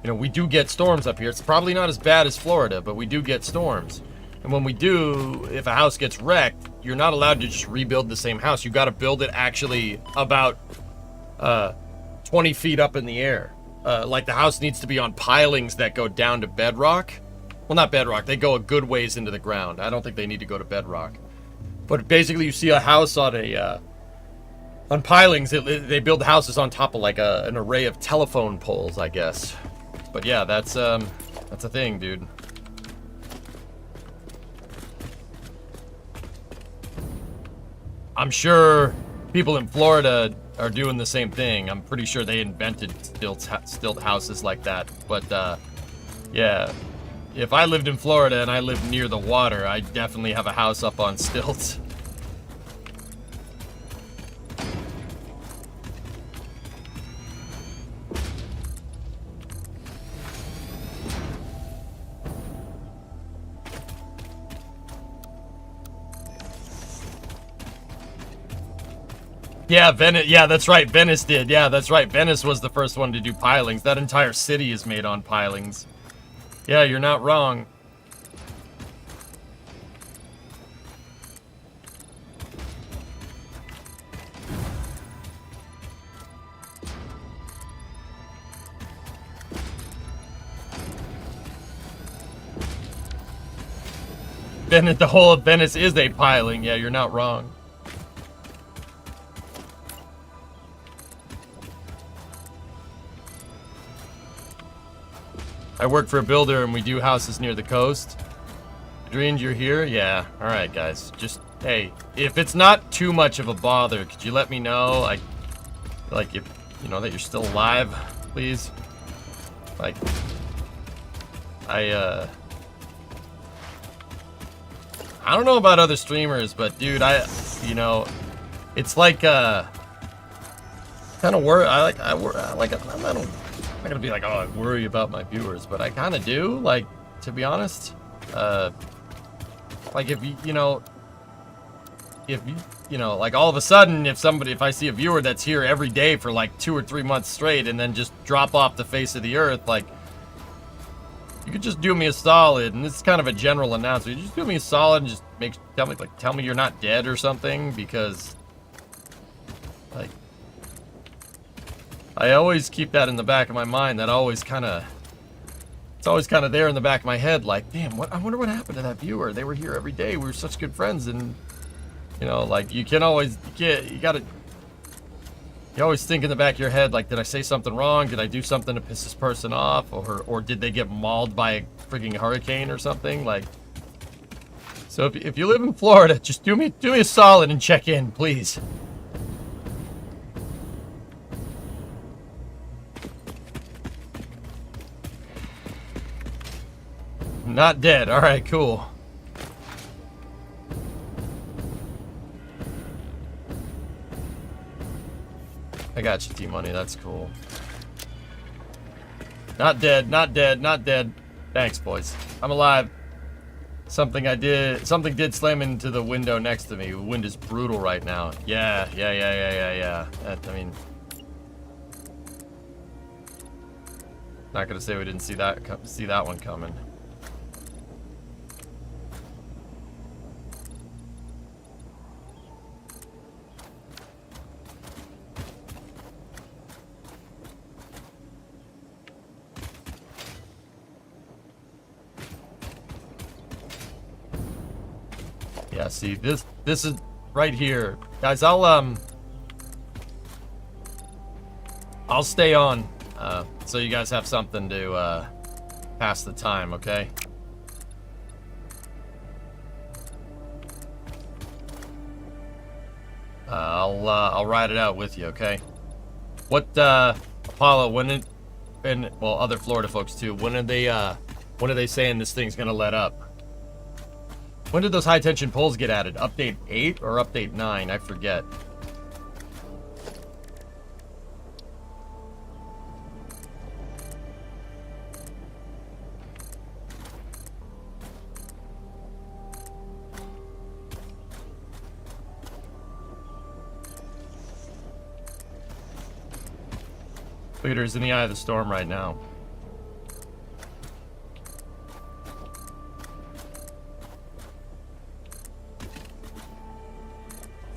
You know, we do get storms up here. It's probably not as bad as Florida, but we do get storms. And when we do, if a house gets wrecked, you're not allowed to just rebuild the same house. You got to build it actually about 20 feet up in the air. Like the house needs to be on pilings that go down to bedrock. Well, not bedrock. They go a good ways into the ground. I don't think they need to go to bedrock. But basically, you see a house on on pilings. They build houses on top of like an array of telephone poles, I guess. But yeah, that's a thing, dude. I'm sure people in Florida are doing the same thing. I'm pretty sure they invented stilt houses like that. But yeah, if I lived in Florida and I lived near the water, I'd definitely have a house up on stilts. Yeah, Venice. Yeah, that's right. Venice did. Yeah, that's right. Venice was the first one to do pilings. That entire city is made on pilings. Yeah, you're not wrong. Venice, the whole of Venice is a piling. Yeah, you're not wrong. I work for a builder and we do houses near the coast. Adrian, you're here? Yeah. Alright, guys. Just, hey, if it's not too much of a bother, could you let me know? Like, if, you know, that you're still alive, please? Like, I don't know about other streamers, but dude, you know, it's like, kind of worry. I'm not gonna be like, oh, I worry about my viewers, but I kind of do. Like, to be honest, like if you know, if you know, like all of a sudden, if I see a viewer that's here every day for like 2 or 3 months straight and then just drop off the face of the earth, like, you could just do me a solid, and this is kind of a general announcement. You just do me a solid and just tell me you're not dead or something, because like I always keep that in the back of my mind. That always kind of, it's always kind of there in the back of my head. Like, damn, I wonder what happened to that viewer. They were here every day. We were such good friends, and you know, like you always think in the back of your head, like, did I say something wrong? Did I do something to piss this person off? Or did they get mauled by a freaking hurricane or something? Like, so if you live in Florida, just do me a solid and check in, please. Not dead. All right, cool. I got you, T-Money. That's cool. Not dead, not dead, not dead. Thanks, boys. I'm alive. Something did slam into the window next to me. The wind is brutal right now. Yeah. I mean, not gonna say we didn't see that one coming. Yeah, see, this is right here. Guys, I'll stay on, so you guys have something to, pass the time, okay? I'll ride it out with you, okay? What, Apollo, well, other Florida folks too, when are they saying this thing's gonna let up? When did those high tension poles get added? Update 8 or update 9? I forget. Peter's in the eye of the storm right now.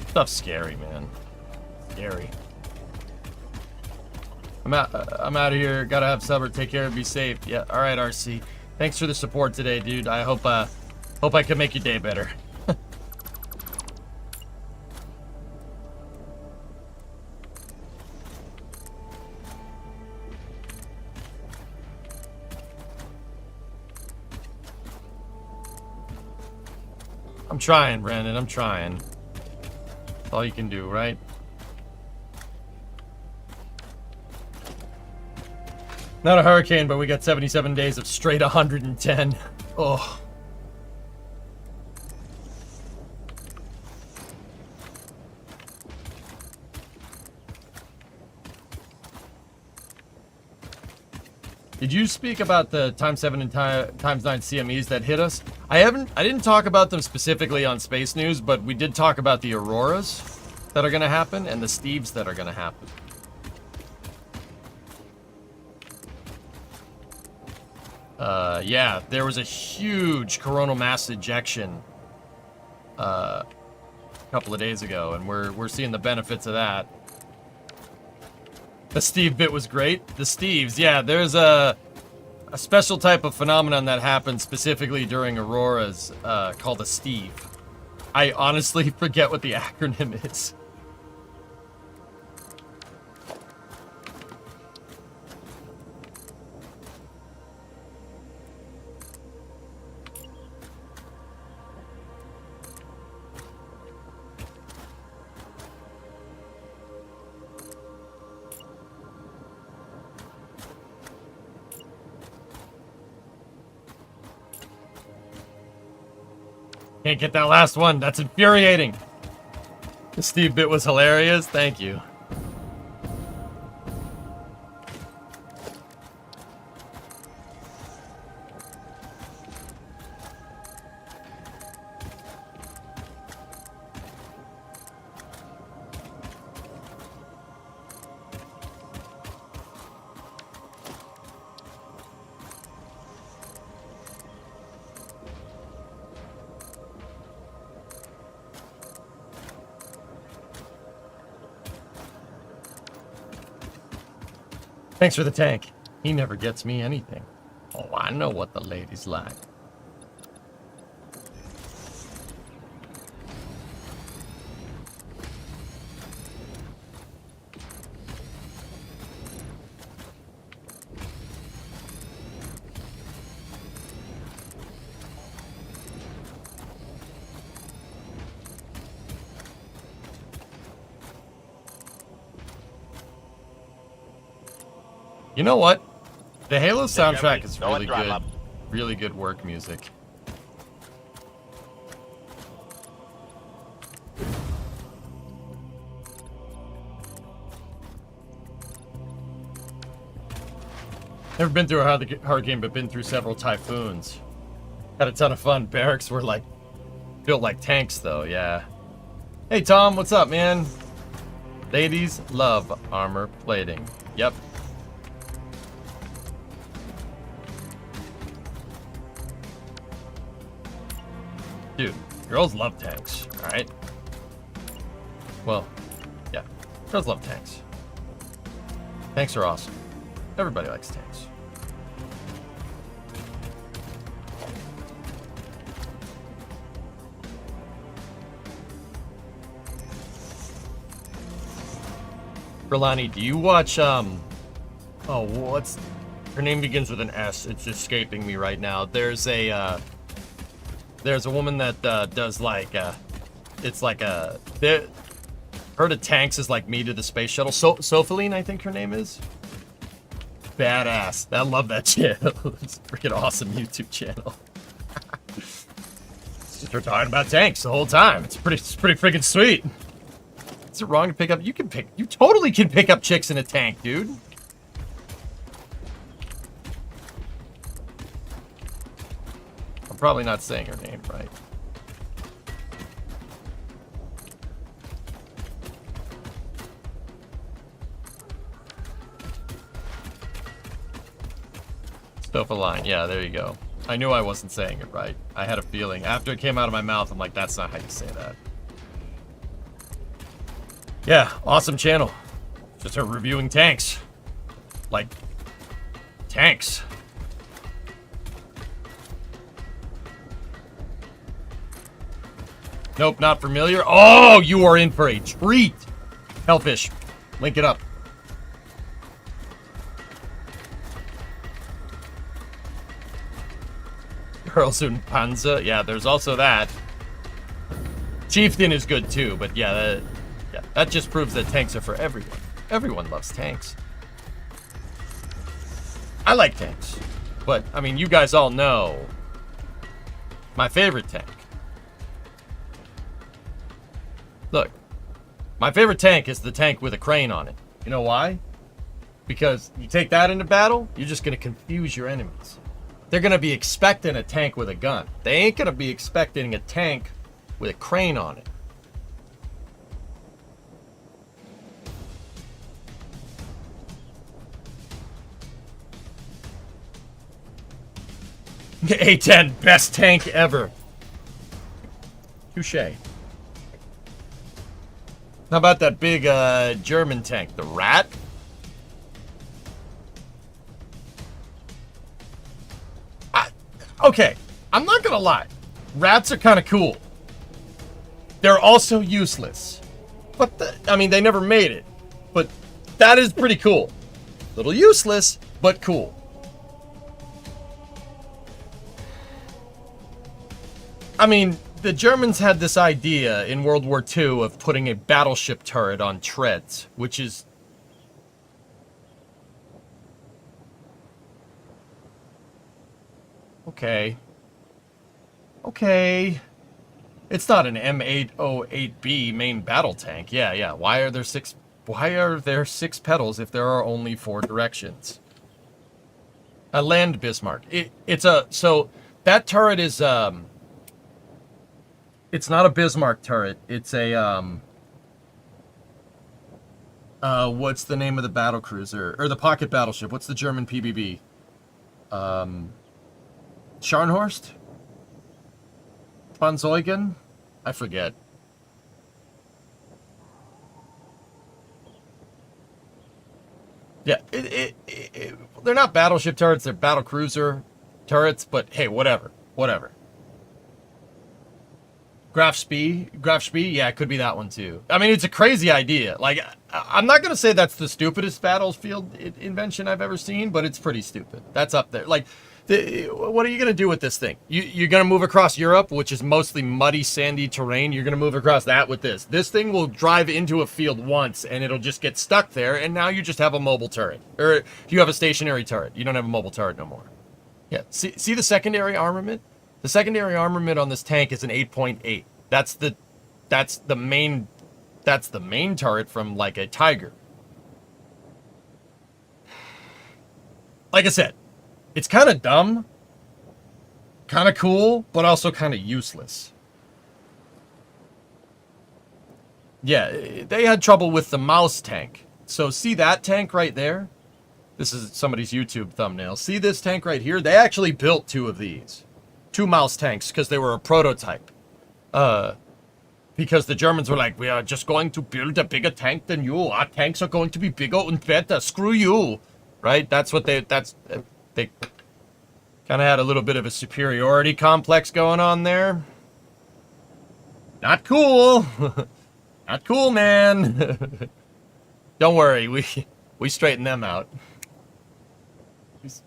Stuff's scary, man. Scary. I'm out of here. Gotta have supper. Take care. Be safe. Yeah. All right, RC. Thanks for the support today, dude. I hope I can make your day better. I'm trying, Brandon. I'm trying. That's all you can do, right? Not a hurricane, but we got 77 days of straight 110. Oh. Did you speak about the ×7 and ×9 CMEs that hit us? I didn't talk about them specifically on Space News, but we did talk about the auroras that are going to happen and the Steves that are going to happen. Yeah, there was a huge coronal mass ejection a couple of days ago, and we're seeing the benefits of that. The Steve bit was great. The Steves, yeah, there's a special type of phenomenon that happens specifically during auroras called a Steve. I honestly forget what the acronym is. Can't get that last one. That's infuriating. The Steve bit was hilarious. Thank you. Thanks for the tank. He never gets me anything. Oh, I know what the ladies like. You know what? The Halo soundtrack is really good. Really good work music. Never been through a hard game, but been through several typhoons. Had a ton of fun. Barracks were like built like tanks, though. Yeah. Hey Tom, what's up, man? Ladies love armor plating. Yep. Dude, girls love tanks, alright? Well, yeah. Girls love tanks. Tanks are awesome. Everybody likes tanks. Berlani, do you watch, oh, what's... Her name begins with an S. It's escaping me right now. There's a woman that does like it's like a her to tanks is like me to the space shuttle. Sophaline, I think her name is. Badass. I love that channel. It's a freaking awesome YouTube channel. It's just her talking about tanks the whole time. It's pretty freaking sweet. Is it wrong to pick up? You totally can pick up chicks in a tank, dude. Probably not saying her name right. Stophaline, yeah, there you go. I knew I wasn't saying it right. I had a feeling. After it came out of my mouth, I'm like, that's not how you say that. Yeah, awesome channel. Just her reviewing tanks. Like, tanks. Nope, not familiar. Oh, you are in for a treat. Hellfish, link it up. Girls in Panza. Yeah, there's also that. Chieftain is good too, but yeah, that just proves that tanks are for everyone. Everyone loves tanks. I like tanks, but I mean, you guys all know my favorite tank. Look, my favorite tank is the tank with a crane on it. You know why? Because you take that into battle, you're just going to confuse your enemies. They're going to be expecting a tank with a gun. They ain't going to be expecting a tank with a crane on it. A10, best tank ever. Touché. How about that big German tank, the Rat? Okay, I'm not gonna lie. Rats are kind of cool. They're also useless. But, I mean, they never made it. But that is pretty cool. Little useless, but cool. I mean, the Germans had this idea in World War II of putting a battleship turret on treads, which is... Okay. Okay. It's not an M808B main battle tank. Yeah. Why are there six pedals if there are only 4 directions? A land Bismarck. So that turret is it's not a Bismarck turret. It's a what's the name of the battle cruiser or the pocket battleship? What's the German PBB? Scharnhorst? Von Zeugen? I forget. Yeah, they're not battleship turrets, they're battle cruiser turrets, but hey, whatever. Graf Spee, yeah, it could be that one too. I mean, it's a crazy idea. Like, I'm not gonna say that's the stupidest battlefield invention I've ever seen, but it's pretty stupid. That's up there. Like, what are you gonna do with this thing? You're gonna move across Europe, which is mostly muddy, sandy terrain. You're gonna move across that with this. This thing will drive into a field once, and it'll just get stuck there, and now you just have a mobile turret. Or you have a stationary turret. You don't have a mobile turret no more. Yeah, see the secondary armament? The secondary armament on this tank is an 8.8. That's the main turret from like a Tiger. Like I said, it's kind of dumb, kind of cool, but also kind of useless. Yeah, they had trouble with the mouse tank. So see that tank right there? This is somebody's YouTube thumbnail. See this tank right here? They actually built 2 of these. 2 mouse tanks because they were a prototype. Because the Germans were like, we are just going to build a bigger tank than you. Our tanks are going to be bigger and better. Screw you. Right? They kind of had a little bit of a superiority complex going on there. Not cool. Not cool, man. Don't worry. We straighten them out.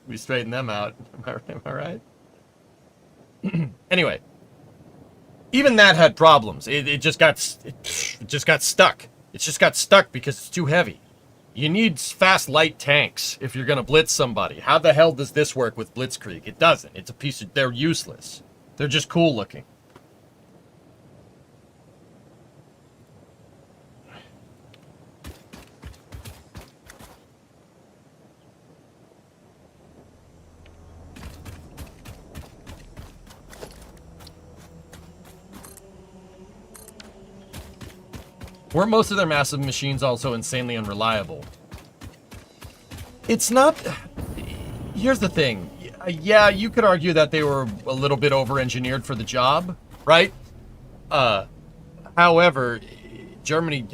We straighten them out. Am I right? Anyway, even that had problems. It just got stuck. It just got stuck because it's too heavy. You need fast, light tanks if you're gonna blitz somebody. How the hell does this work with Blitzkrieg? It doesn't. It's a piece of. They're useless. They're just cool looking. Were most of their massive machines also insanely unreliable? It's not... Here's the thing. Yeah, you could argue that they were a little bit over-engineered for the job, right? However, Germany...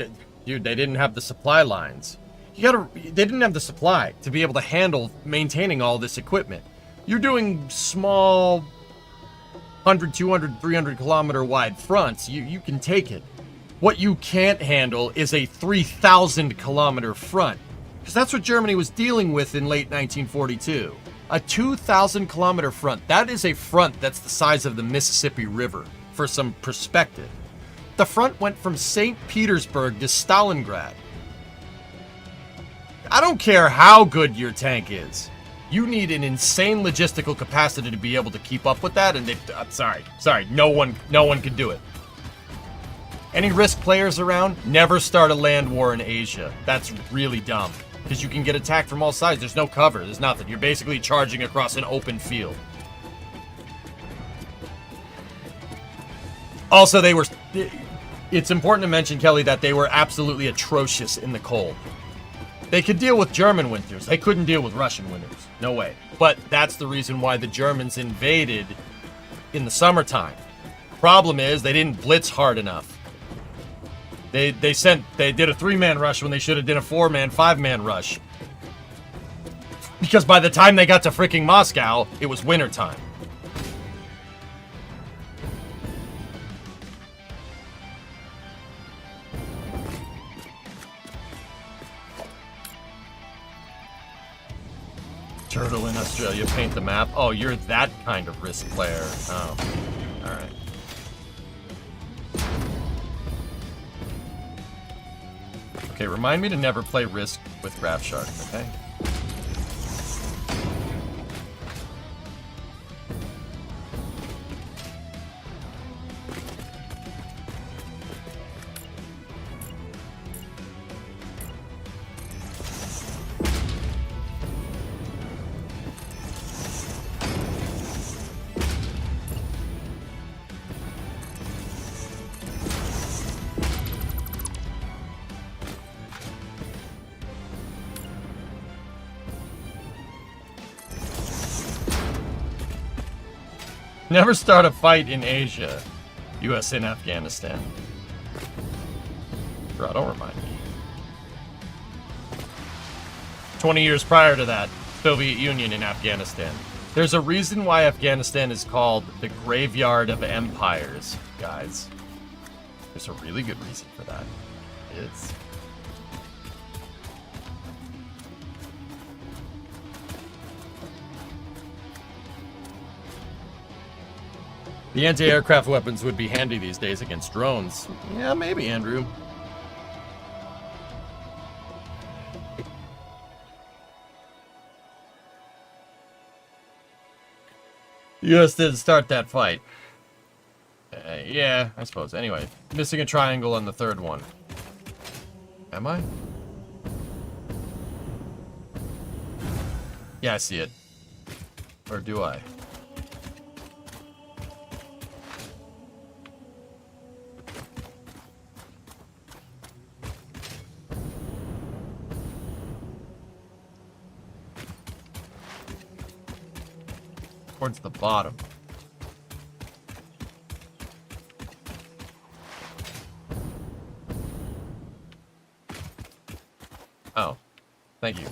Dude, they didn't have the supply lines. They didn't have the supply to be able to handle maintaining all this equipment. You're doing small 100, 200, 300 kilometer wide fronts. You can take it. What you can't handle is a 3,000 kilometer front. Because that's what Germany was dealing with in late 1942. A 2,000 kilometer front. That is a front that's the size of the Mississippi River, for some perspective. The front went from St. Petersburg to Stalingrad. I don't care how good your tank is. You need an insane logistical capacity to be able to keep up with that, and sorry, no one can do it. Any Risk players around? Never start a land war in Asia. That's really dumb. Because you can get attacked from all sides. There's no cover. There's nothing. You're basically charging across an open field. Also, it's important to mention, Kelly, that they were absolutely atrocious in the cold. They could deal with German winters. They couldn't deal with Russian winters. No way. But that's the reason why the Germans invaded in the summertime. Problem is, they didn't blitz hard enough. They did a 3-man rush when they should have done a 4-man, 5-man rush. Because by the time they got to freaking Moscow, it was wintertime. Turtle in Australia, paint the map. Oh, you're that kind of Risk player. Oh, alright. Okay, remind me to never play Risk with Graph Shark, okay? Never start a fight in Asia. US in Afghanistan. Bro, don't remind me. 20 years prior to that, Soviet Union in Afghanistan. There's a reason why Afghanistan is called the graveyard of empires, guys. There's a really good reason for that. It's... The anti-aircraft weapons would be handy these days against drones. Yeah, maybe, Andrew. US didn't start that fight. Yeah, I suppose. Anyway, missing a triangle on the third one. Am I? Yeah, I see it. Or do I? Towards the bottom. Oh, thank you.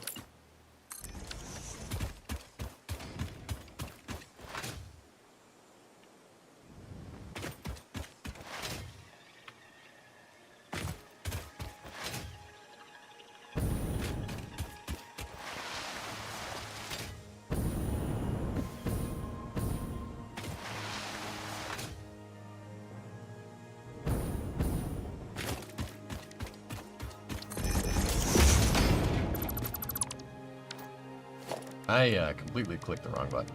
I completely clicked the wrong button.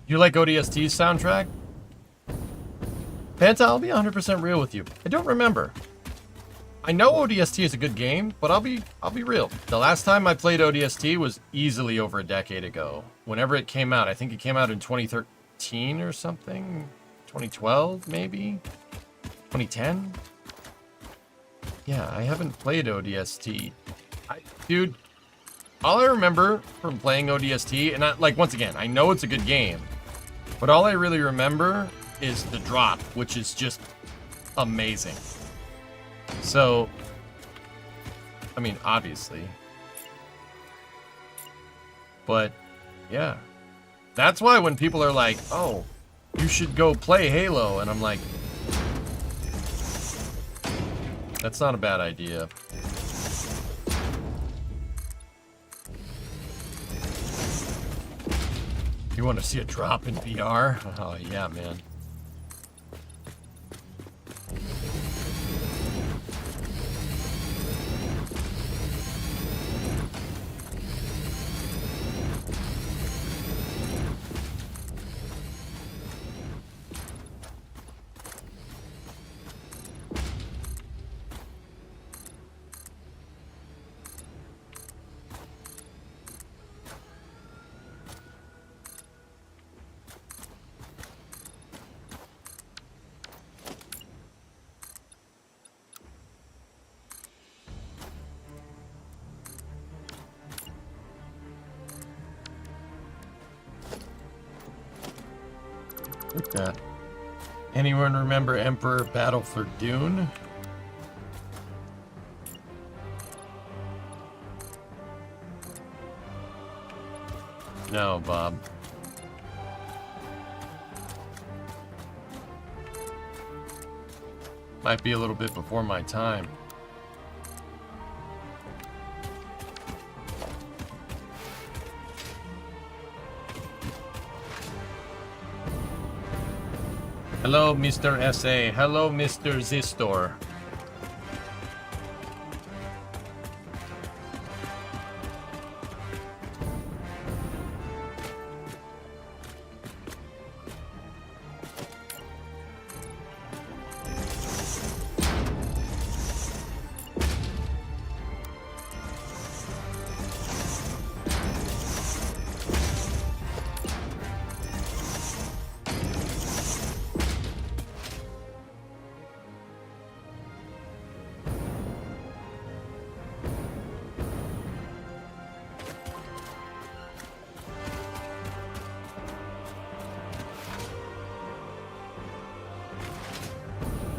You like ODST's soundtrack? Panta, I'll be 100% real with you. I don't remember. I know ODST is a good game, but I'll be real. The last time I played ODST was easily over a decade ago. Whenever it came out, I think it came out in 2013 or something. 2012, maybe? 2010? Yeah, I haven't played ODST. Dude, all I remember from playing ODST, and once again, I know it's a good game, but all I really remember is the drop, which is just amazing. So, I mean, obviously. But, yeah. That's why when people are like, oh, you should go play Halo, and I'm like, that's not a bad idea. You want to see a drop in VR? Oh, yeah, man. Look at that. Anyone remember Emperor Battle for Dune? No, Bob. Might be a little bit before my time. Hello, Mr. SA. Hello, Mr. Zistor.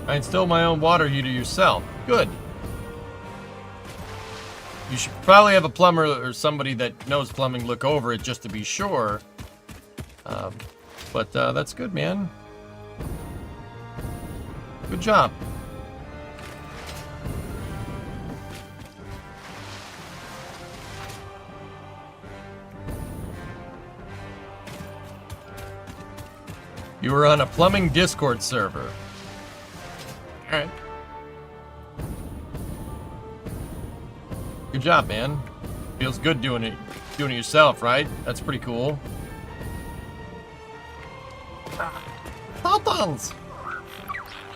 I installed my own water heater yourself. Good. You should probably have a plumber or somebody that knows plumbing look over it just to be sure. But that's good, man. Good job. You were on a plumbing Discord server. Alright. Good job, man. Feels good doing it yourself, right? That's pretty cool. Buttons!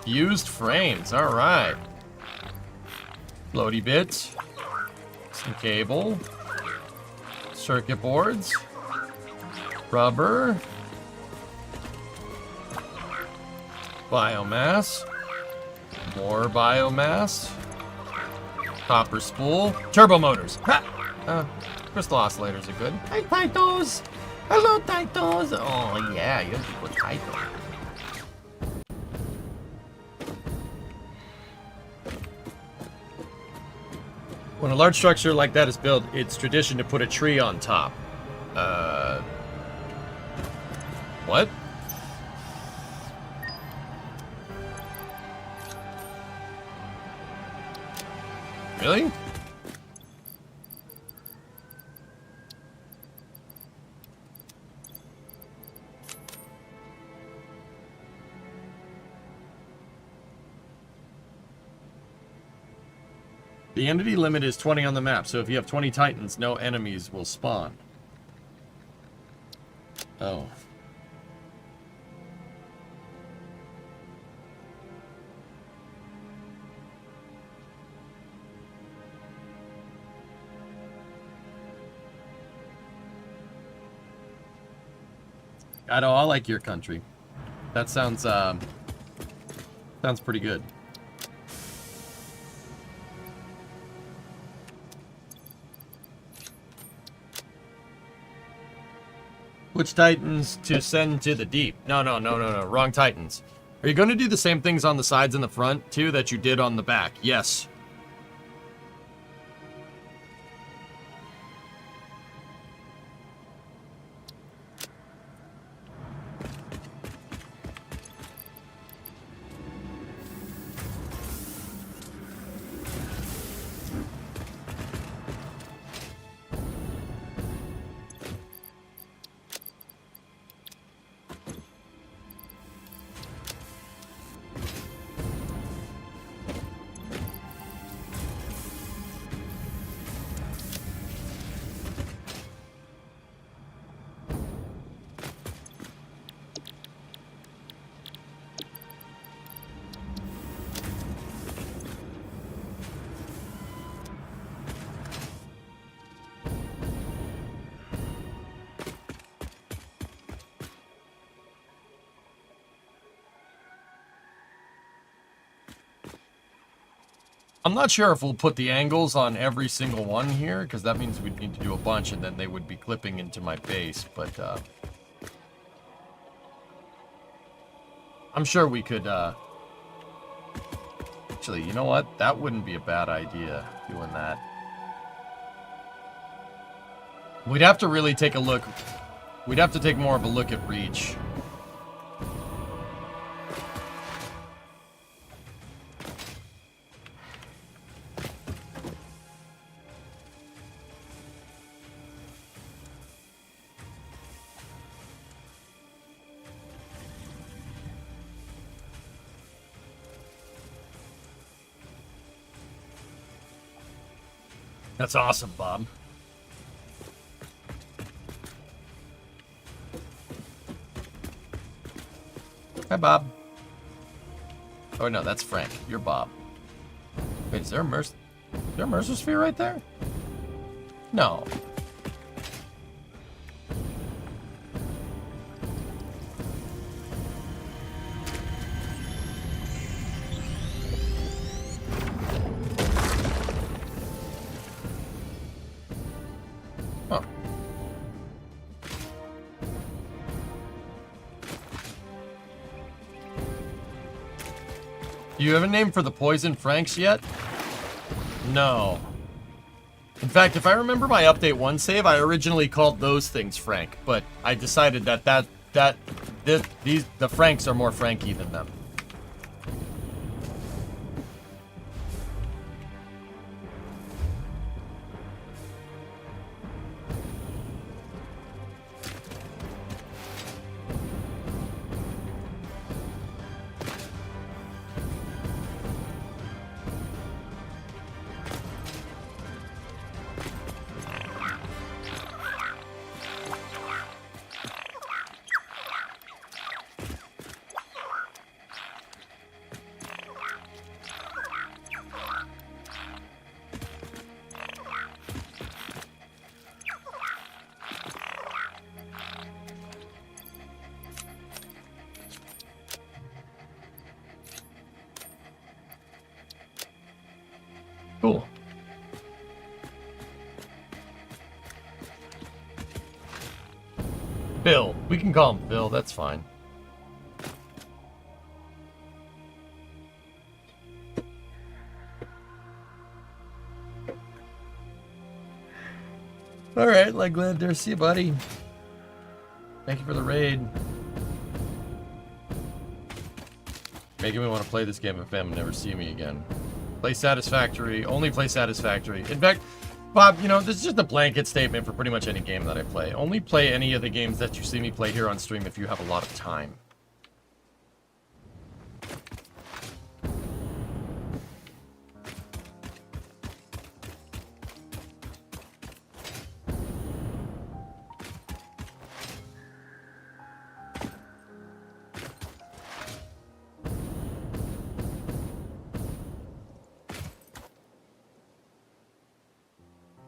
Used frames, alright. Floaty bits. Some cable. Circuit boards. Rubber. Biomass. More biomass. Copper spool. Turbo motors. Ha! Crystal oscillators are good. Hi, Titos! Hello, Titos! Oh, yeah, you're a good Tito. When a large structure like that is built, it's tradition to put a tree on top. What? Really? The entity limit is 20 on the map, so if you have 20 titans, no enemies will spawn. Oh. I know, I like your country. That sounds pretty good. Which titans to send to the deep? No, wrong titans. Are you going to do the same things on the sides and the front, too, that you did on the back? Yes. I'm not sure if we'll put the angles on every single one here, because that means we'd need to do a bunch, and then they would be clipping into my base, but, I'm sure we could, actually, you know what? That wouldn't be a bad idea, doing that. We'd have to really take a look. We'd have to take more of a look at reach. That's awesome, Bob. Hi, Bob. Oh, no, that's Frank. You're Bob. Wait, is there a Mercer sphere right there? No. Huh. Do you have a name for the poison Franks yet? No. In fact, if I remember my update 1 save, I originally called those things Frank, but I decided that the Franks are more Franky than them. Cool. Bill. We can call him Bill. That's fine. Alright, like glad to see you, buddy. Thank you for the raid. Making me want to play this game if Fam never see me again. Play Satisfactory. Only play Satisfactory. In fact, Bob, you know, this is just a blanket statement for pretty much any game that I play. Only play any of the games that you see me play here on stream if you have a lot of time.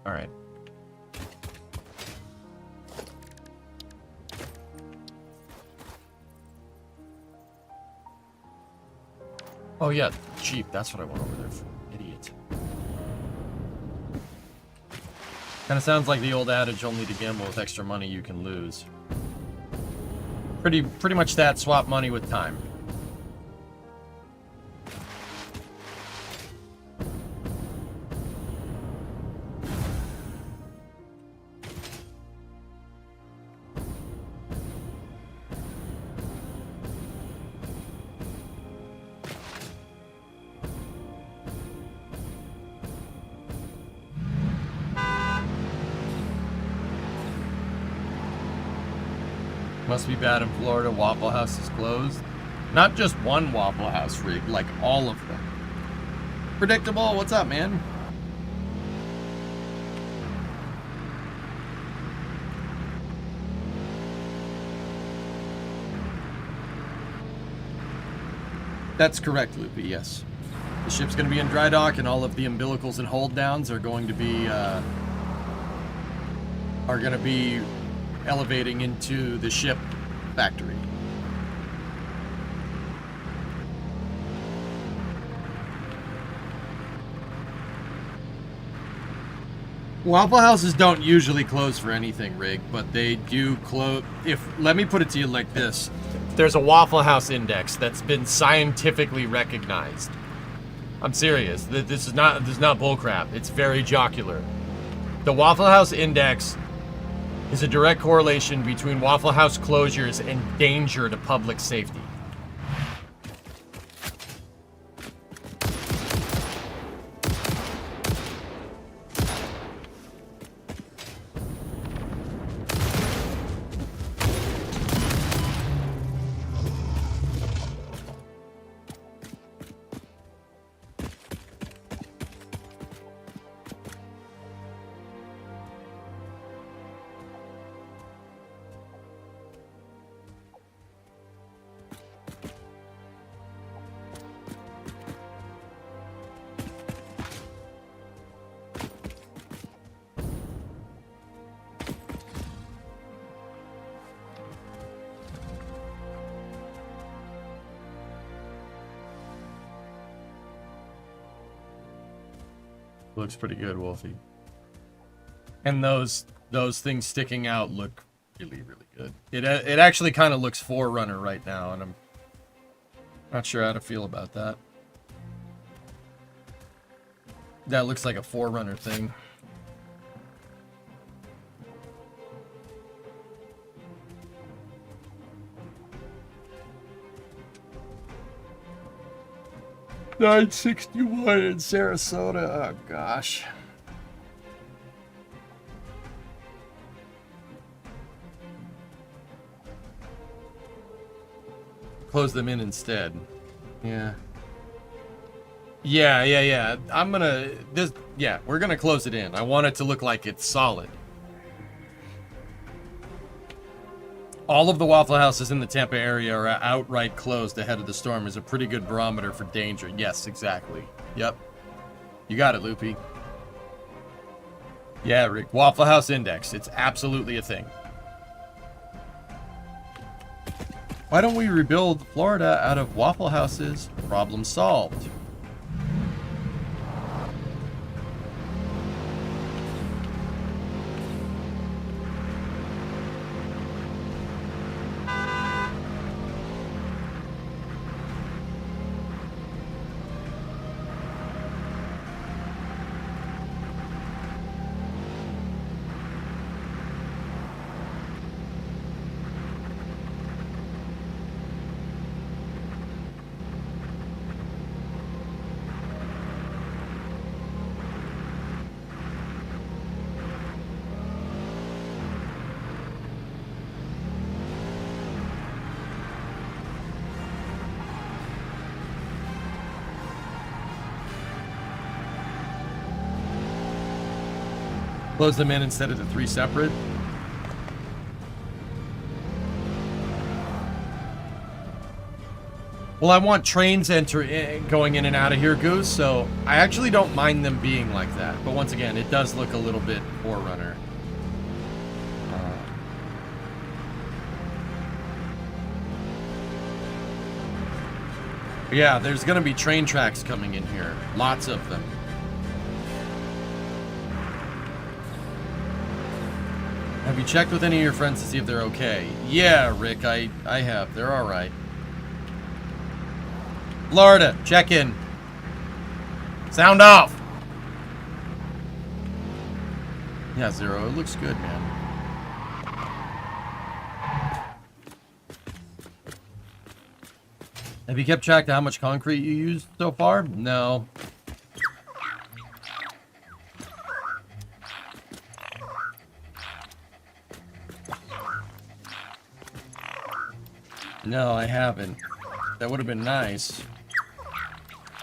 All right. Oh yeah, Jeep. That's what I went over there for. Idiot. Kind of sounds like the old adage: only to gamble with extra money you can lose. Pretty much that. Swap money with time. Must be bad in Florida. Waffle House is closed. Not just one Waffle House rig, like all of them. Predictable, what's up, man? That's correct, Loopy, yes. The ship's going to be in dry dock, and all of the umbilicals and hold downs are going to be elevating into the ship factory. Waffle houses don't usually close for anything, Rig, but they do close. Let me put it to you like this. There's a Waffle House index that's been scientifically recognized. I'm serious. This is not bullcrap. It's very jocular. The Waffle House index is a direct correlation between Waffle House closures and danger to public safety. Looks pretty good, Wolfie. And those things sticking out look really, really good. It actually kind of looks Forerunner right now, and I'm not sure how to feel about that. That looks like a Forerunner thing. $9.61 in Sarasota. Oh gosh. Close them in instead. Yeah. Yeah. I'm gonna we're gonna close it in. I want it to look like it's solid. All of the Waffle Houses in the Tampa area are outright closed ahead of the storm is a pretty good barometer for danger. Yes, exactly. Yep. You got it, Loopy. Yeah, Rick. Waffle House Index. It's absolutely a thing. Why don't we rebuild Florida out of Waffle Houses? Problem solved. Close them in instead of the 3 separate. Well, I want trains going in and out of here, Goose, so I actually don't mind them being like that. But once again, it does look a little bit Forerunner. Yeah, there's going to be train tracks coming in here. Lots of them. Have you checked with any of your friends to see if they're okay? Yeah, Rick, I have. They're all right. Florida, check in. Sound off. Yeah, Zero, it looks good, man. Have you kept track of how much concrete you used so far? No. No, I haven't. That would have been nice.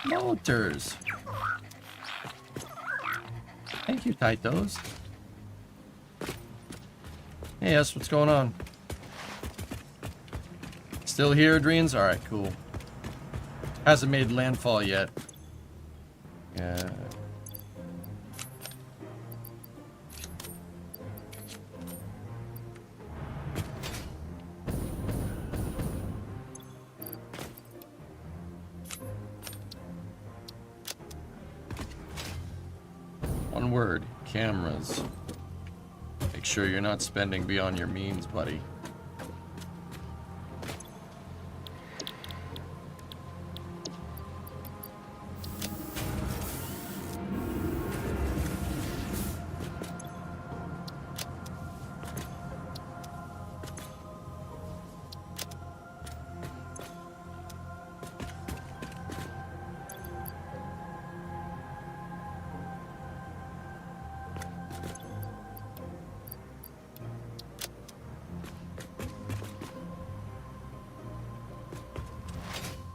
Motors. Thank you, Titos. Hey, yes, what's going on? Still here, Dreams? Alright, cool. Hasn't made landfall yet. Yeah. One word, cameras. Make sure you're not spending beyond your means, buddy.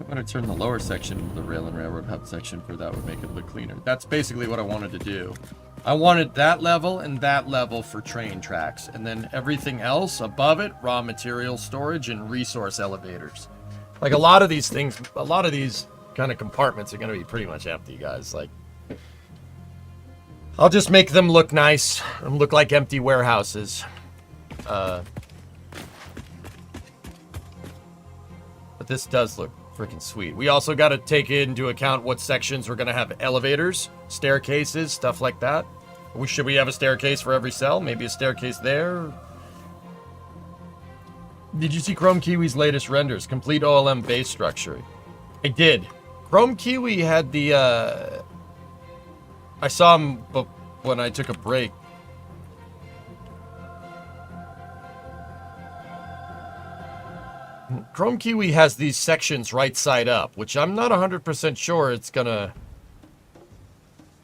I'm going to turn the lower section into the rail and railroad hub section for that would make it look cleaner. That's basically what I wanted to do. I wanted that level and that level for train tracks, and then everything else above it, raw material storage and resource elevators. Like a lot of these things, a lot of these kind of compartments are going to be pretty much empty, guys. Like, I'll just make them look nice and look like empty warehouses. But this does look Freaking sweet. We also got to take into account what sections we're going to have elevators, staircases, stuff like that. Should we have a staircase for every cell? Maybe a staircase there? Did you see Chrome Kiwi's latest renders? Complete OLM base structure. I did. Chrome Kiwi had the, I saw him when I took a break. Chrome Kiwi has these sections right side up, which I'm not 100% sure it's gonna...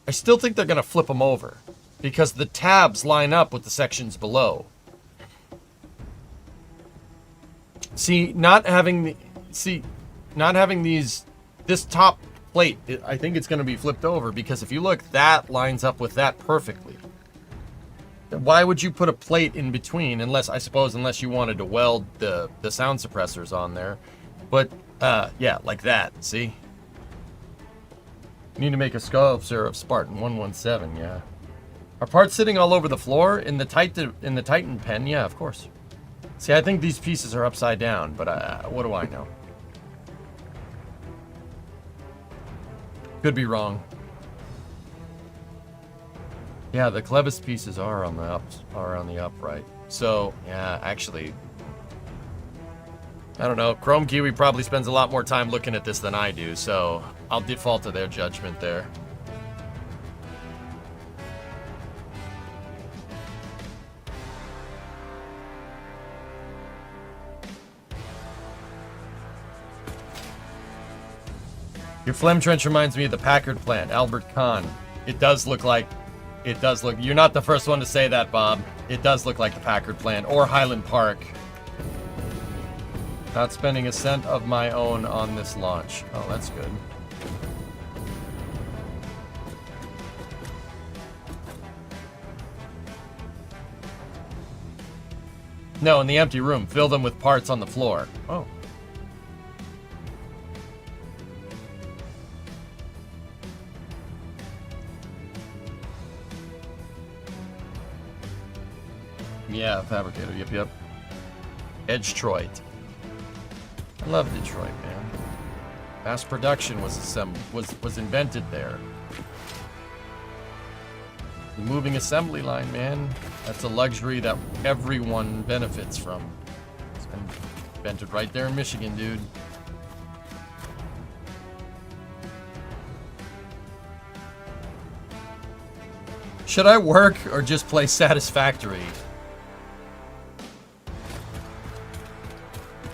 I still think they're gonna flip them over, because the tabs line up with the sections below. See, not having these, this top plate, I think it's gonna be flipped over, because if you look, that lines up with that perfectly. Why would you put a plate in between, unless you wanted to weld the sound suppressors on there? But, yeah, like that, see? You need to make a sculpture of Spartan 117, yeah. Are parts sitting all over the floor? In the Titan pen? Yeah, of course. See, I think these pieces are upside down, but what do I know? Could be wrong. Yeah, the clevis pieces are on the upright. So, yeah, actually, I don't know. Chrome Kiwi probably spends a lot more time looking at this than I do, so I'll default to their judgment there. Your phlegm trench reminds me of the Packard plant, Albert Kahn. It does look like... You're not the first one to say that, Bob. It does look like the Packard plant, or Highland Park. Not spending a cent of my own on this launch. Oh, that's good. No, in the empty room. Fill them with parts on the floor. Oh. Yeah, fabricator. Yep. Detroit. I love Detroit, man. Mass production was invented there. The moving assembly line, man. That's a luxury that everyone benefits from. It's been invented right there in Michigan, dude. Should I work or just play Satisfactory?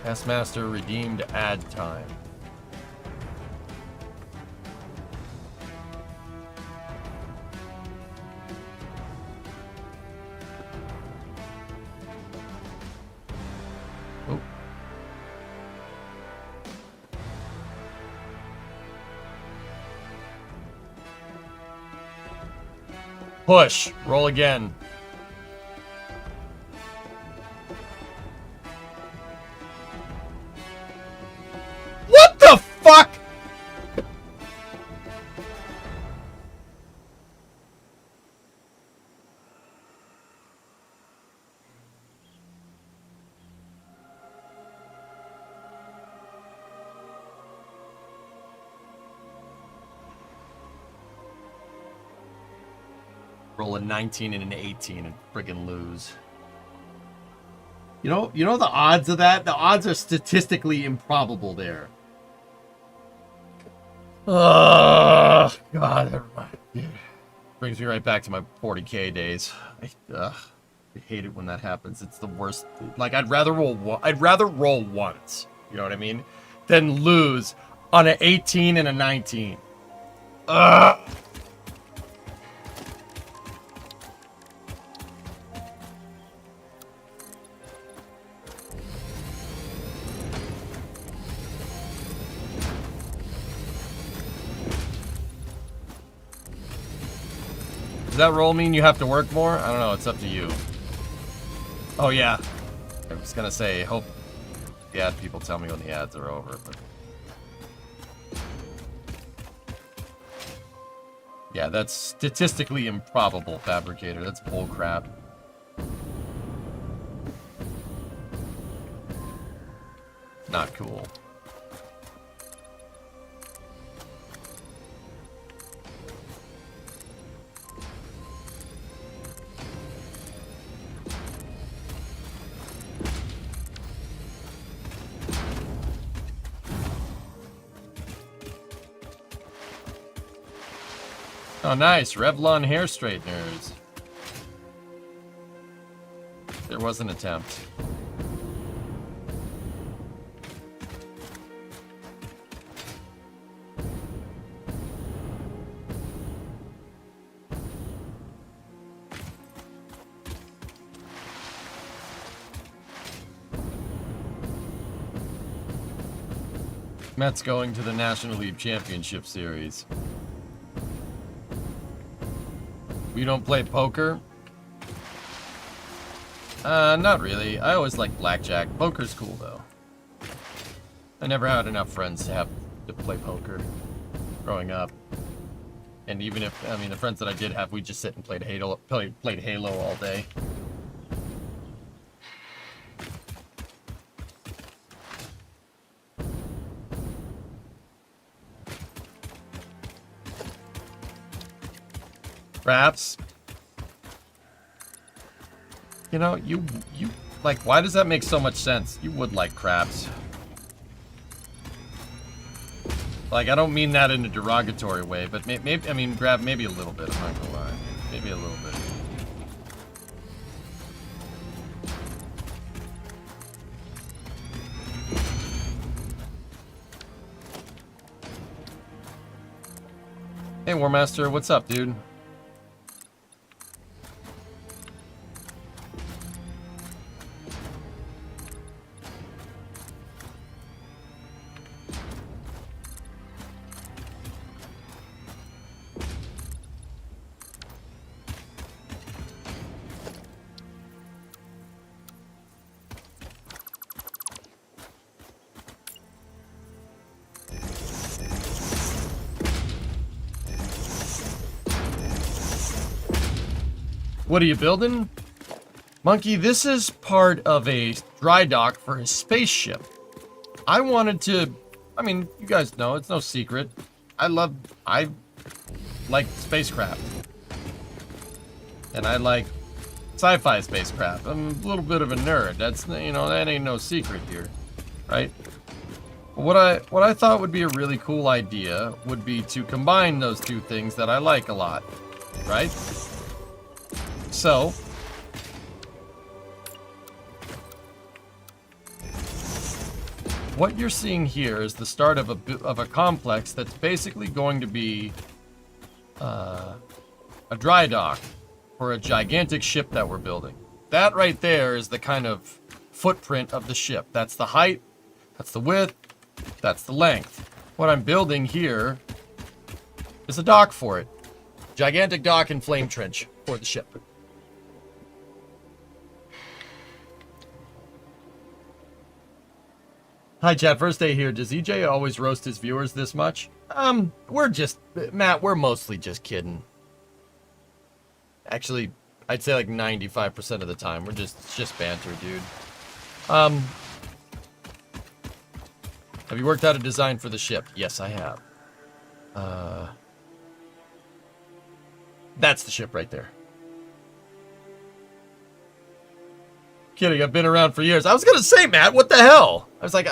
Taskmaster redeemed ad time. Oh. Push. Roll again. What the fuck? Roll a 19 and an 18 and friggin' lose. You know the odds of that? The odds are statistically improbable there. Oh, God. Brings me right back to my 40K days. I hate it when that happens. It's the worst. Like, I'd rather roll once, you know what I mean, than lose on an 18 and a 19. Ugh. Does that roll mean you have to work more? I don't know, it's up to you. Oh yeah. I was gonna say, hope the ad people tell me when the ads are over, but... Yeah, that's statistically improbable, Fabricator. That's bullcrap. Not cool. Oh, nice. Revlon hair straighteners. There was an attempt. Mets going to the National League Championship Series. We don't play poker? Not really. I always like blackjack. Poker's cool, though. I never had enough friends to play poker growing up. And even if, I mean, the friends that I did have, we just sit and played Halo all day. Craps. You know, you like, why does that make so much sense? You would like craps. Like, I don't mean that in a derogatory way, but maybe, I mean, grab maybe a little bit, I'm not gonna lie. Maybe a little bit. Hey, War Master, what's up, dude? What are you building? Monkey, this is part of a dry dock for a spaceship. I wanted to, I mean, you guys know, it's no secret. I like spacecraft. And I like sci-fi spacecraft. I'm a little bit of a nerd. That's, you know, that ain't no secret here, right? What I thought would be a really cool idea would be to combine those two things that I like a lot, right? So, what you're seeing here is the start of a complex that's basically going to be a dry dock for a gigantic ship that we're building. That right there is the kind of footprint of the ship. That's the height, that's the width, that's the length. What I'm building here is a dock for it. Gigantic dock and flame trench for the ship. Hi, chat. First day here. Does EJ always roast his viewers this much? We're just, Matt, we're mostly just kidding. Actually, I'd say like 95% of the time. We're just banter, dude. Have you worked out a design for the ship? Yes, I have. That's the ship right there. Kidding, I've been around for years. I was gonna say, Matt, what the hell? I was like,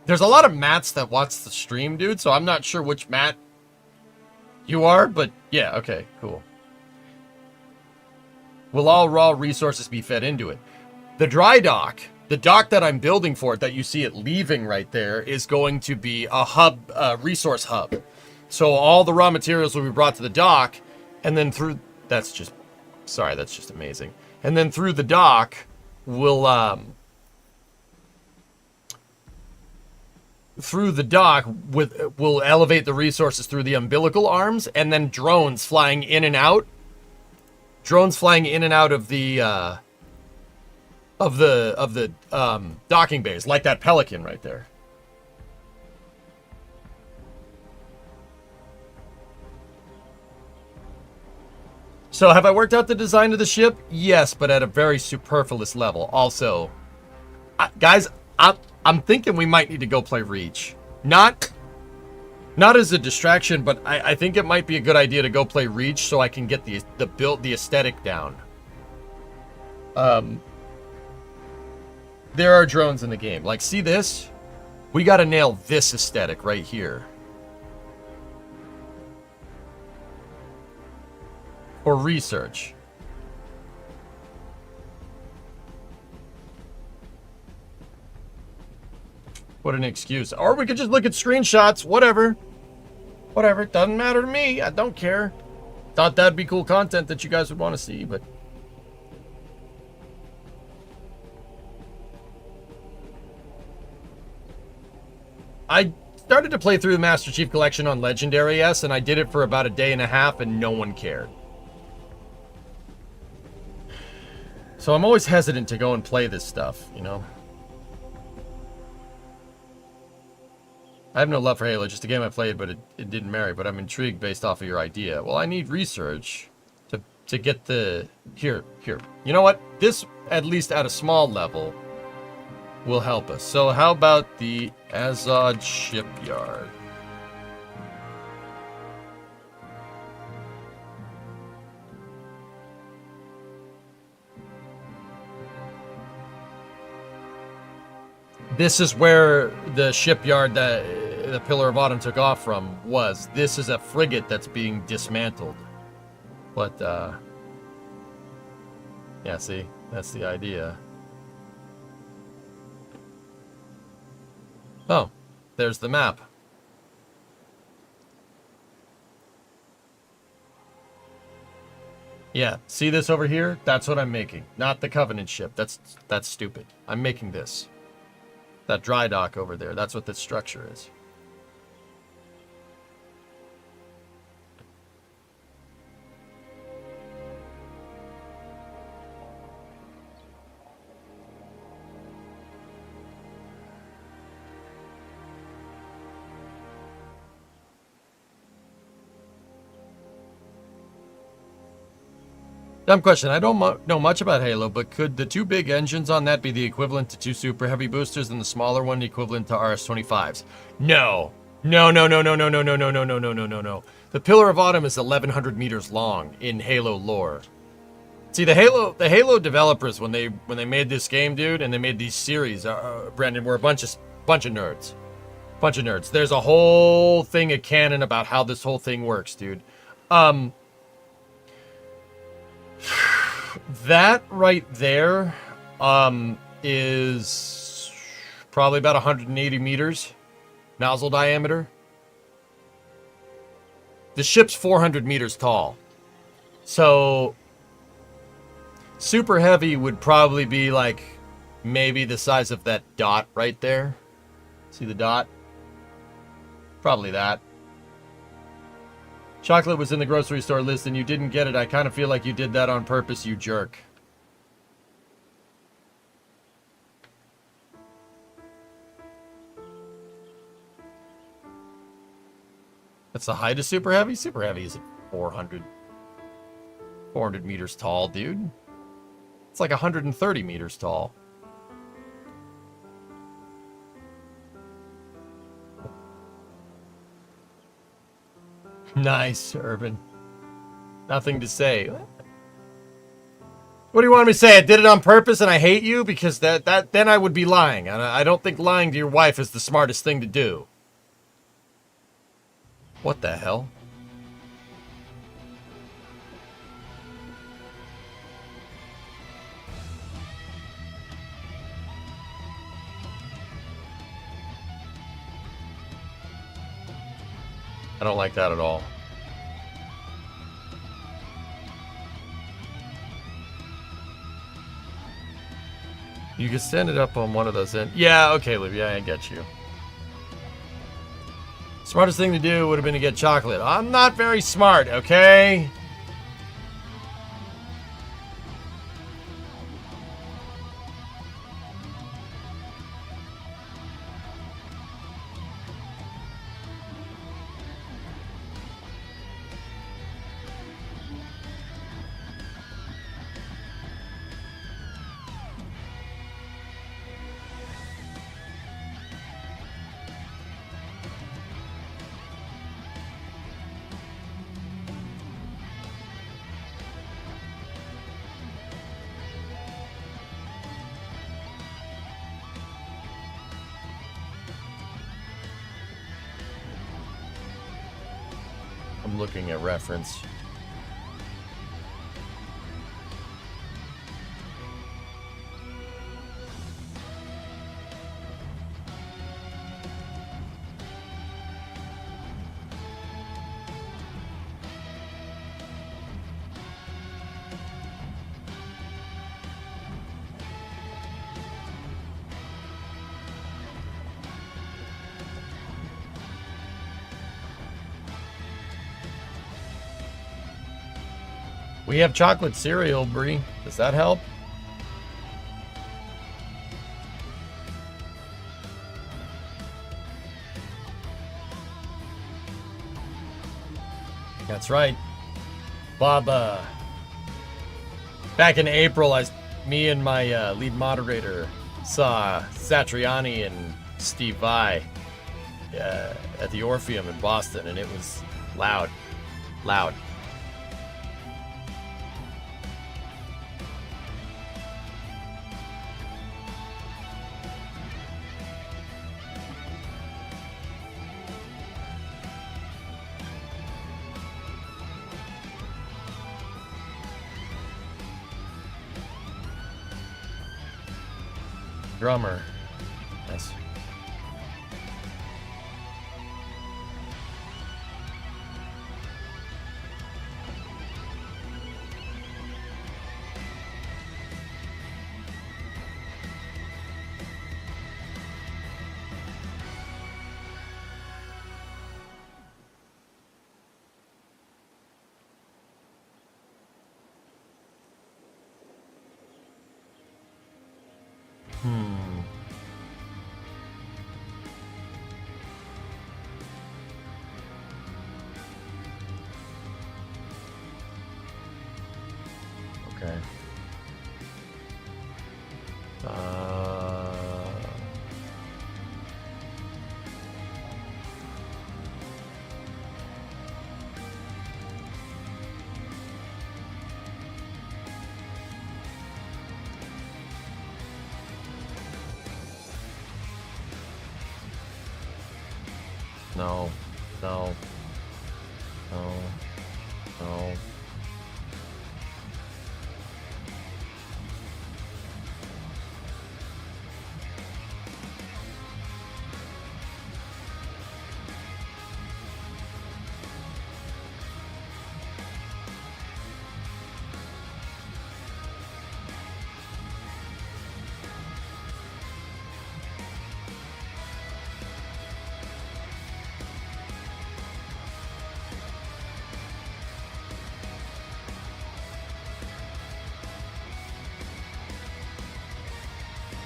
there's a lot of Matts that watch the stream, dude, so I'm not sure which Matt you are, but yeah, okay, cool. Will all raw resources be fed into it? The dry dock, the dock that I'm building for it, that you see it leaving right there, is going to be a hub, resource hub. So all the raw materials will be brought to the dock, and then through, that's just amazing. And then through the dock, we'll elevate the resources through the umbilical arms, and then drones flying in and out. Drones flying in and out of the docking bays, like that Pelican right there. So have I worked out the design of the ship? Yes, but at a very superfluous level. Also, guys, I'm thinking we might need to go play Reach. Not as a distraction, but I think it might be a good idea to go play Reach so I can get the aesthetic down. There are drones in the game. Like, see this? We got to nail this aesthetic right here. or research. What an excuse. Or we could just look at screenshots. Whatever. Whatever. Doesn't matter to me. I don't care. Thought that'd be cool content that you guys would want to see, but... I started to play through the Master Chief Collection on Legendary S, and I did it for about a day and a half, and no one cared. So I'm always hesitant to go and play this stuff, you know? I have no love for Halo, just a game I played, but it didn't marry. But I'm intrigued based off of your idea. Well, I need research to get the... Here. You know what? This, at least at a small level, will help us. So how about the Azad Shipyard? This is where the shipyard that the Pillar of Autumn took off from was. This is a frigate that's being dismantled. But, yeah, see? That's the idea. Oh, there's the map. Yeah, see this over here? That's what I'm making. Not the Covenant ship. That's stupid. I'm making this. That dry dock over there. That's what this structure is. Dumb question. I don't know much about Halo, but could the two big engines on that be the equivalent to two super heavy boosters and the smaller one equivalent to RS-25s? No. No. The Pillar of Autumn is 1,100 meters long in Halo lore. See, the Halo developers, when they made this game, dude, and they made these series, Brandon, were a bunch of nerds. Bunch of nerds. There's a whole thing of canon about how this whole thing works, dude. That right there is probably about 180 meters nozzle diameter. The ship's 400 meters tall. So super heavy would probably be like maybe the size of that dot right there. See the dot? Probably that. Chocolate was in the grocery store list and you didn't get it. I kind of feel like you did that on purpose, you jerk. That's the height of Super Heavy? Super Heavy is 400 meters tall, dude. It's like 130 meters tall. Nice, Urban. Nothing to say. What do you want me to say? I did it on purpose and I hate you? Because then I would be lying. And I don't think lying to your wife is the smartest thing to do. What the hell? I don't like that at all. You can stand it up on one of those ends. Yeah, okay, Livia, I get you. Smartest thing to do would have been to get chocolate. I'm not very smart, okay? I'm looking at reference. We have chocolate cereal, Brie. Does that help? That's right. Bob, back in April, me and my lead moderator saw Satriani and Steve Vai at the Orpheum in Boston, and it was loud. Loud. Drummer. Nice. Okay. No. No. No. No.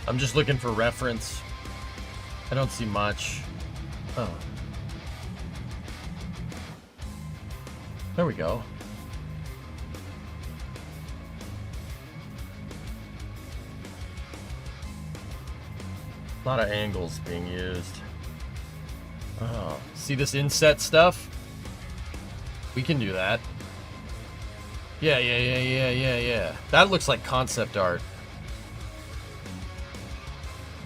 I'm just looking for reference. I don't see much. Oh. There we go. A lot of angles being used. Oh, see this inset stuff? We can do that. Yeah. That looks like concept art.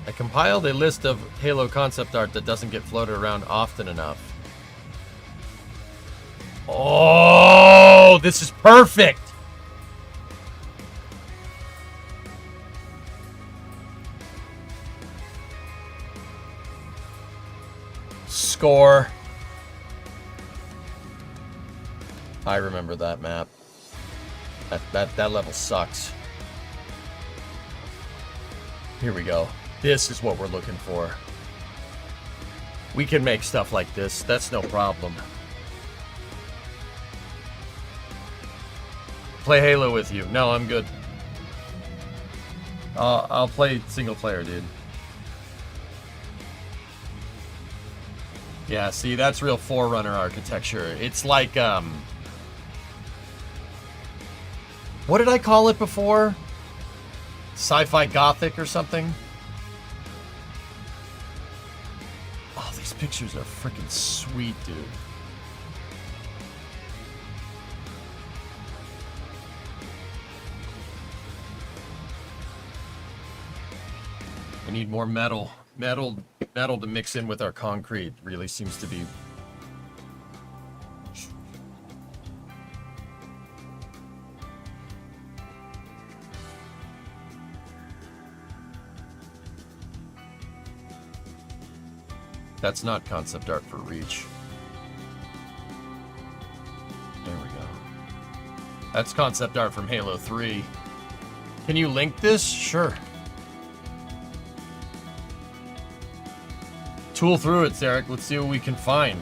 I compiled a list of Halo concept art that doesn't get floated around often enough. Oh, this is perfect! Score. I remember that map. That level sucks. Here we go. This is what we're looking for. We can make stuff like this. That's no problem. Play Halo with you. No, I'm good. I'll play single player, dude. Yeah, see, that's real Forerunner architecture. It's like, what did I call it before? Sci-fi Gothic or something? Oh, these pictures are freaking sweet, dude. We need more metal. Metal to mix in with our concrete really seems to be... That's not concept art for Reach. There we go. That's concept art from Halo 3. Can you link this? Sure. Tool through it, Zarek. Let's see what we can find.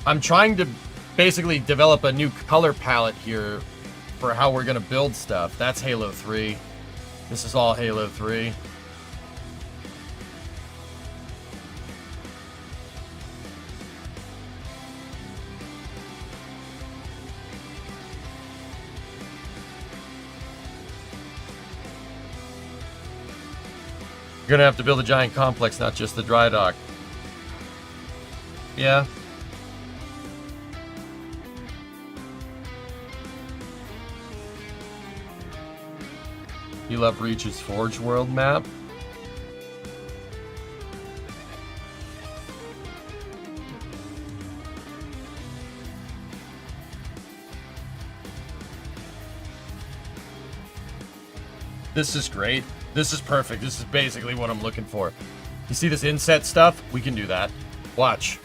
I'm trying to basically develop a new color palette here for how we're gonna build stuff. That's Halo 3. This is all Halo 3. You're gonna have to build a giant complex, not just the dry dock. Yeah. You love Reach's Forge World map? This is great. This is perfect. This is basically what I'm looking for. You see this inset stuff? We can do that. Watch.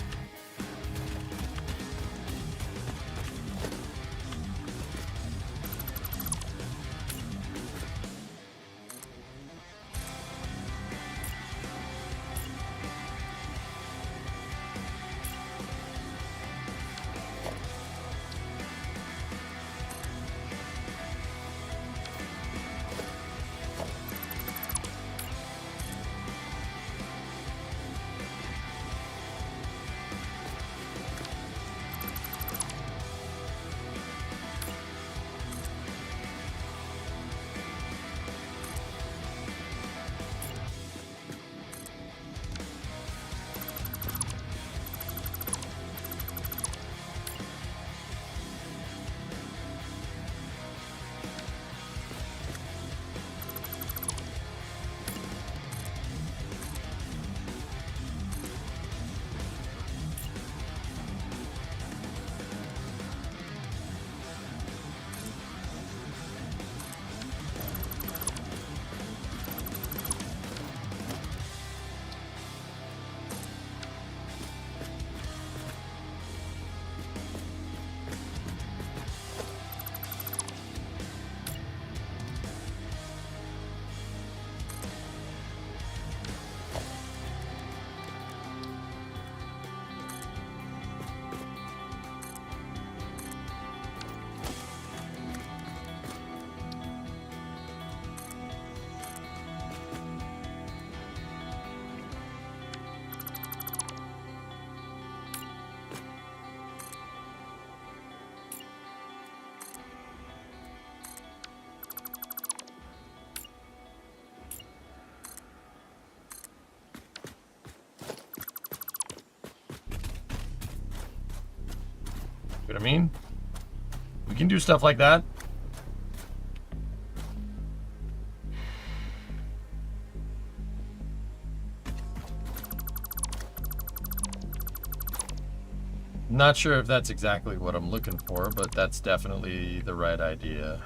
You know what I mean? We can do stuff like that. Not sure if that's exactly what I'm looking for, but that's definitely the right idea.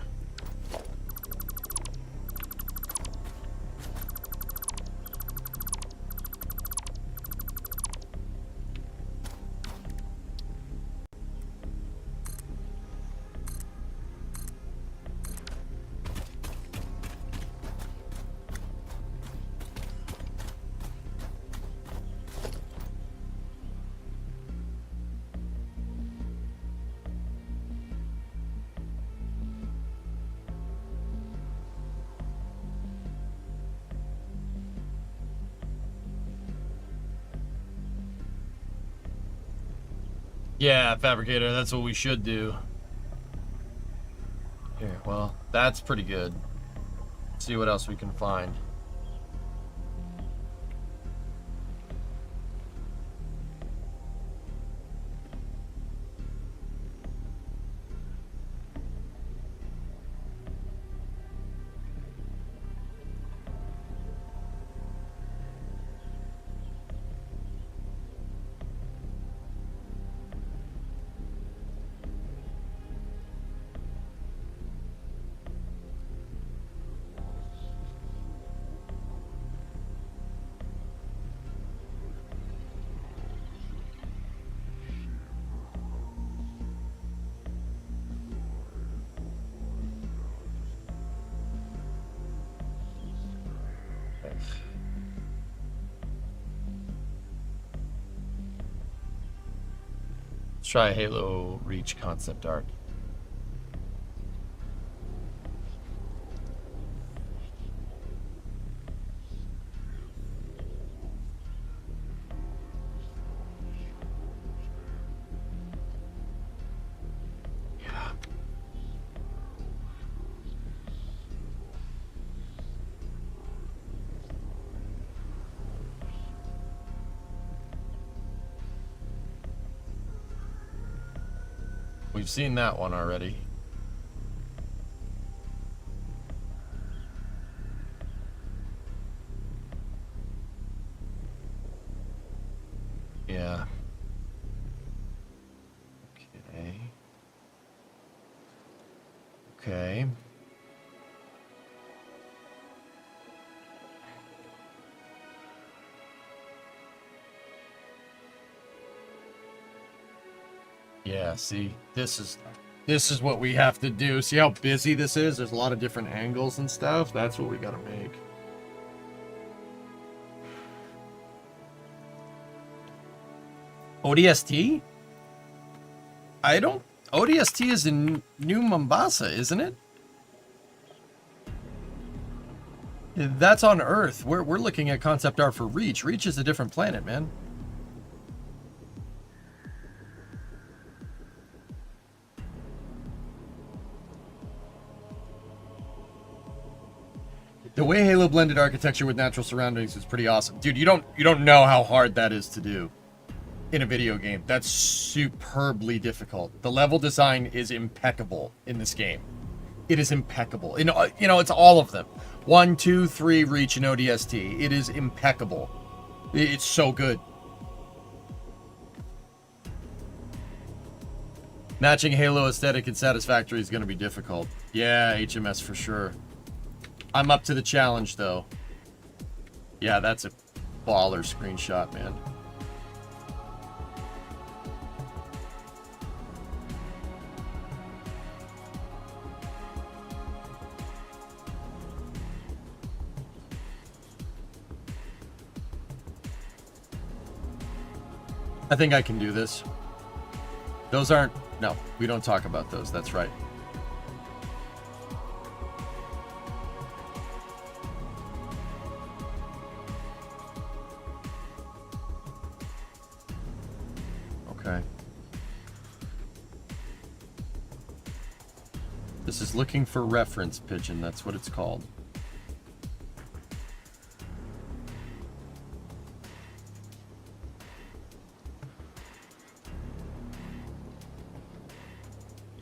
Yeah, Fabricator, that's what we should do. Here, well, that's pretty good. Let's see what else we can find. Let's try Halo Reach concept art. We've seen that one already. Yeah. Okay. Okay. Yeah, see, this is what we have to do. See how busy this is? There's a lot of different angles and stuff. That's what we gotta make. ODST? I don't... ODST is in New Mombasa, isn't it? That's on Earth. We're looking at concept art for Reach. Reach is a different planet, man. The way Halo blended architecture with natural surroundings is pretty awesome. Dude, you don't know how hard that is to do in a video game. That's superbly difficult. The level design is impeccable in this game. It is impeccable. You know, it's all of them. 1, 2, 3, Reach, and ODST. It is impeccable. It's so good. Matching Halo aesthetic and Satisfactory is going to be difficult. Yeah, HMS for sure. I'm up to the challenge, though. Yeah, that's a baller screenshot, man. I think I can do this. Those aren't... No, we don't talk about those. That's right. Okay. This is looking for reference, Pigeon. That's what it's called.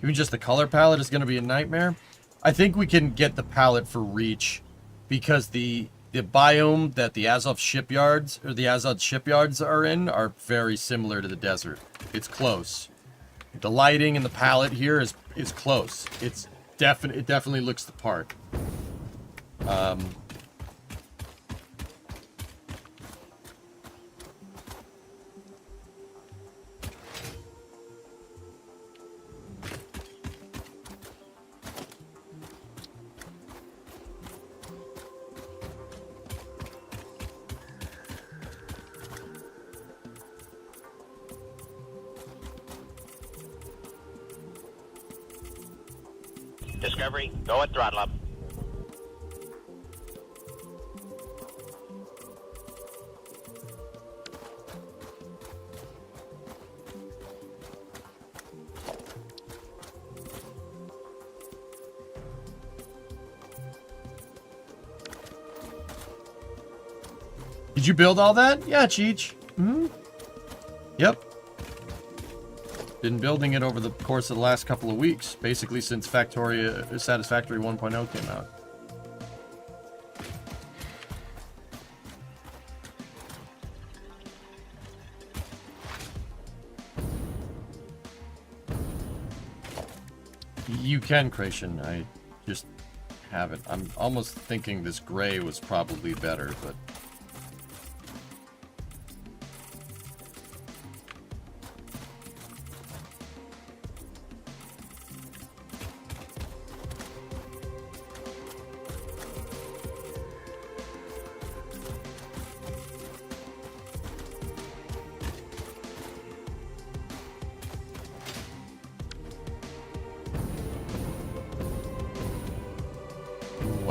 Even just the color palette is going to be a nightmare. I think we can get the palette for Reach because the biome that the Azov shipyards or the Azov shipyards are in are very similar to the desert. It's close. The lighting and the palette here is close. It definitely looks the part. Discovery, go at throttle up. Did you build all that? Yeah, Cheech. Mm-hmm. Yep. Been building it over the course of the last couple of weeks, basically since Satisfactory 1.0 came out. You can, Creation. I just haven't. I'm almost thinking this gray was probably better, but...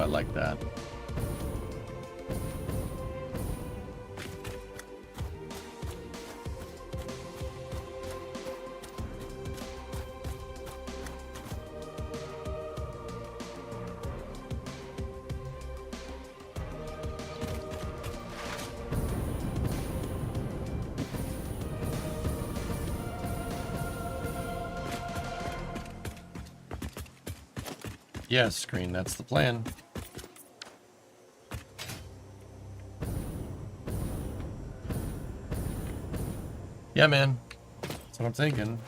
I like that. Yeah, screen, that's the plan. Yeah, man. That's what I'm thinking.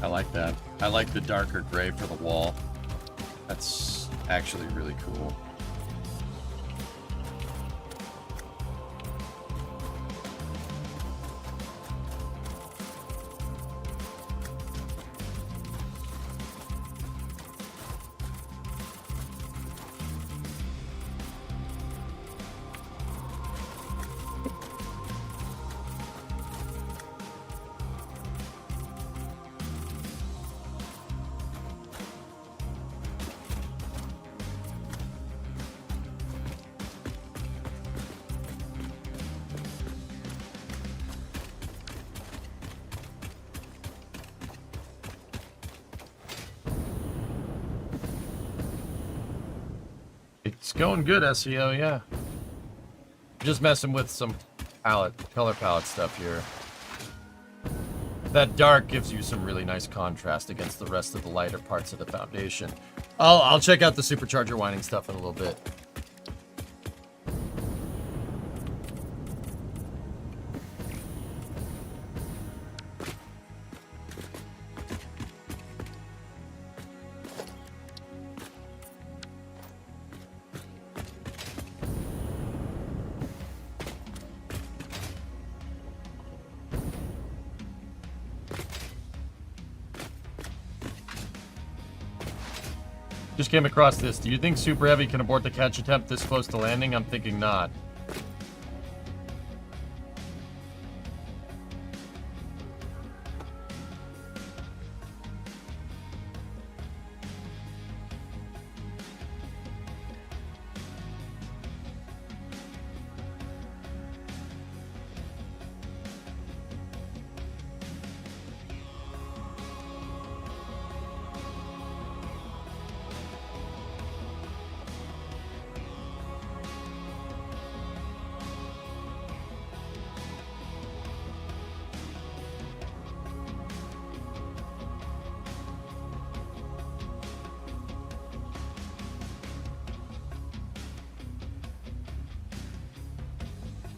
I like that. I like the darker gray for the wall. That's actually really cool. It's going good, SEO, yeah. Just messing with some color palette stuff here. That dark gives you some really nice contrast against the rest of the lighter parts of the foundation. I'll check out the supercharger winding stuff in a little bit. Just came across this. Do you think Super Heavy can abort the catch attempt this close to landing? I'm thinking not.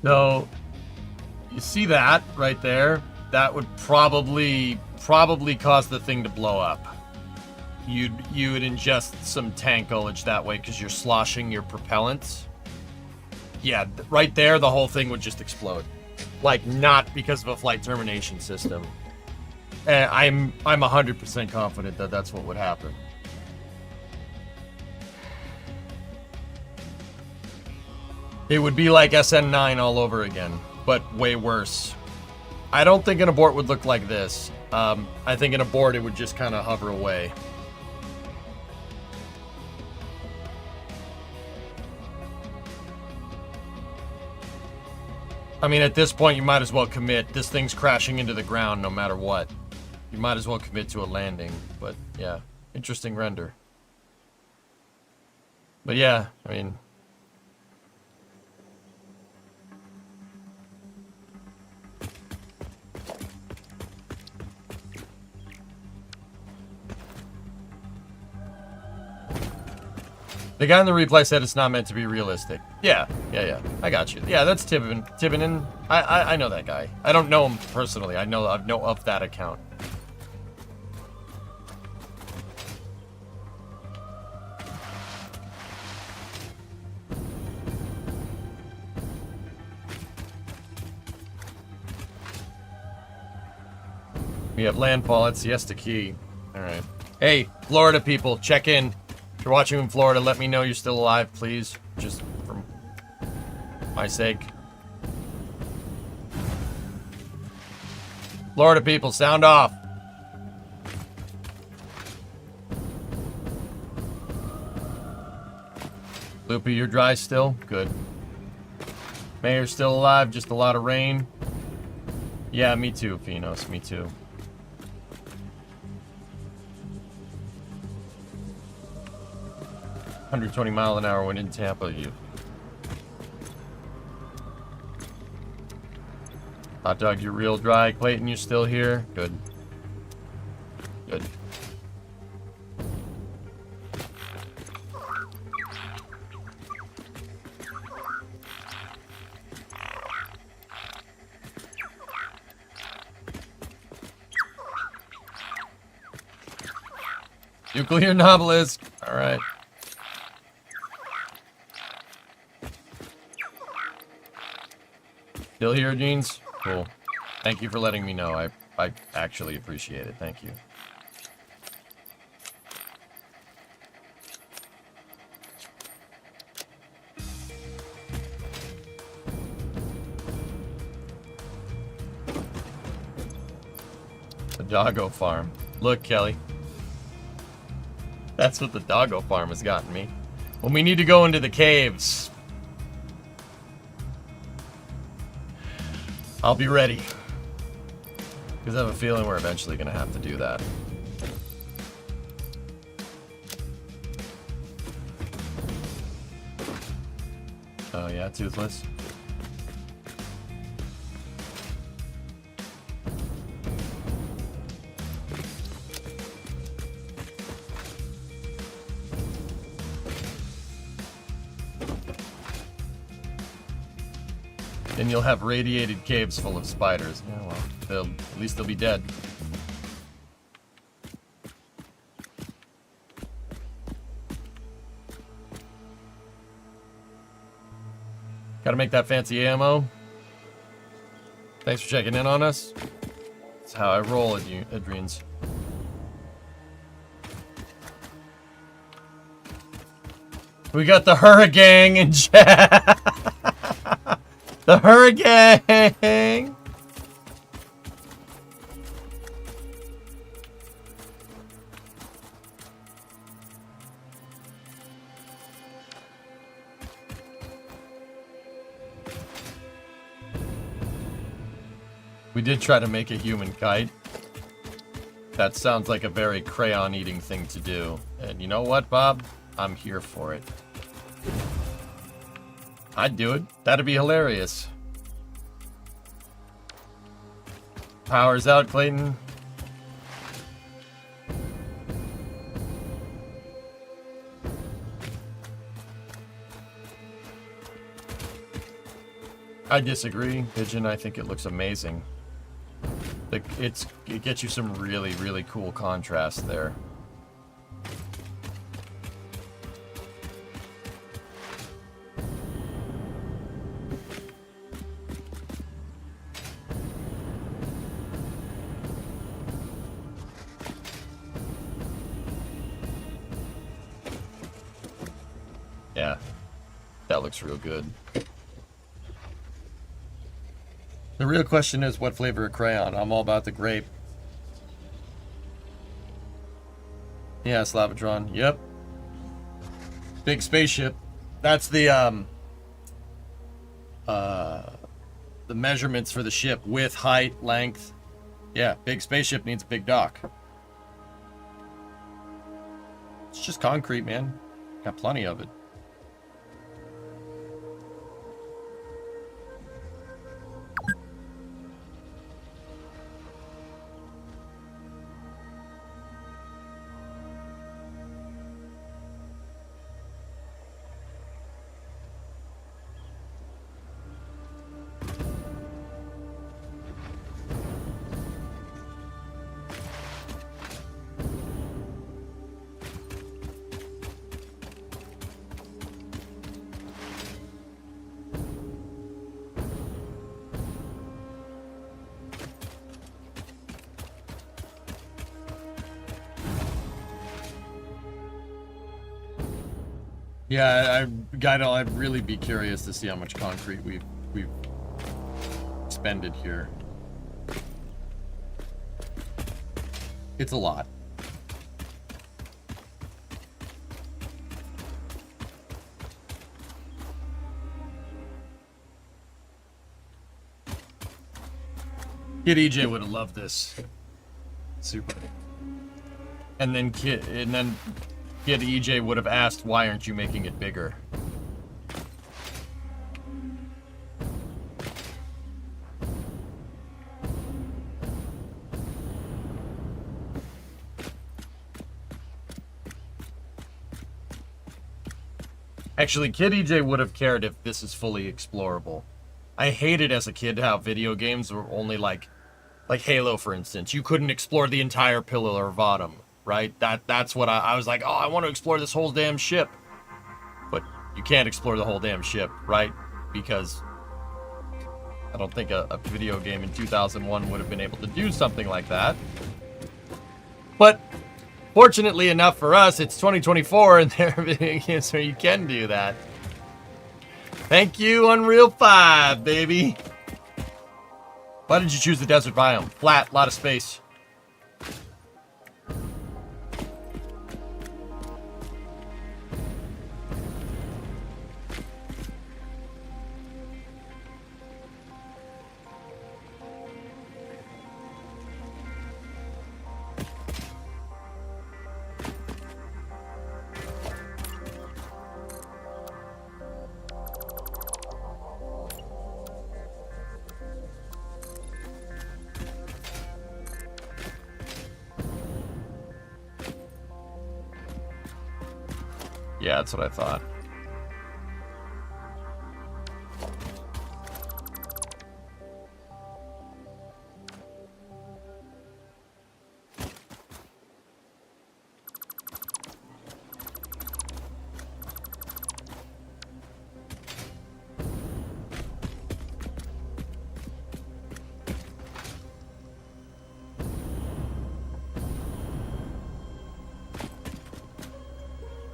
So, you see that right there? That would probably cause the thing to blow up. You would ingest some tank ullage that way because you're sloshing your propellants. Yeah, right there, the whole thing would just explode. Like, not because of a flight termination system. I'm 100% confident that that's what would happen. It would be like SN9 all over again, but way worse. I don't think an abort would look like this. I think an abort, it would just kind of hover away. I mean, at this point, you might as well commit. This thing's crashing into the ground no matter what. You might as well commit to a landing. But, yeah, interesting render. But, yeah, I mean... The guy in the replay said it's not meant to be realistic. Yeah. I got you. Yeah, that's Tibbinen. I know that guy. I don't know him personally. I know of that account. We have landfall at Siesta Key. Alright. Hey, Florida people, check in. If you're watching in Florida, let me know you're still alive, please. Just for my sake. Florida people, sound off. Loopy, you're dry still? Good. Mayor's still alive, just a lot of rain. Yeah, me too, Finos, me too. $120-mile-an-hour wind in Tampa. You. Hot dog, you're real dry. Clayton, you're still here. Good. Good. Nuclear novelist. All right. Still here, Jeans? Cool. Thank you for letting me know. I actually appreciate it. Thank you. The doggo farm. Look, Kelly. That's what the doggo farm has gotten me. When we need to go into the caves, I'll be ready. Because I have a feeling we're eventually going to have to do that. Oh yeah, Toothless. Then you'll have radiated caves full of spiders. Yeah, well, at least they'll be dead. Gotta make that fancy ammo. Thanks for checking in on us. That's how I roll, Adrians. We got the Hurricane in chat. The Hurricane! We did try to make a human kite. That sounds like a very crayon-eating thing to do. And you know what, Bob? I'm here for it. I'd do it. That'd be hilarious. Power's out, Clayton. I disagree, Pigeon. I think it looks amazing. It gets you some really, really cool contrast there. Yeah, that looks real good. The real question is what flavor of crayon? I'm all about the grape. Yeah, Slavatron. Yep. Big spaceship. That's the measurements for the ship. Width, height, length. Yeah, big spaceship needs a big dock. It's just concrete, man. Got plenty of it. Yeah, I'd really be curious to see how much concrete we've expended here. It's a lot. Kid EJ would have loved this. Super. And then Kid EJ would have asked, why aren't you making it bigger? Actually, Kid EJ would have cared if this is fully explorable. I hated as a kid how video games were only like Halo, for instance. You couldn't explore the entire pillar or bottom, right? That's what I was like, oh, I want to explore this whole damn ship. But you can't explore the whole damn ship, right? Because I don't think a video game in 2001 would have been able to do something like that. But fortunately enough for us, it's 2024 and there are video games where you can do that. Thank you, Unreal 5, baby. Why did you choose the desert biome? Flat, lot of space. Yeah, that's what I thought.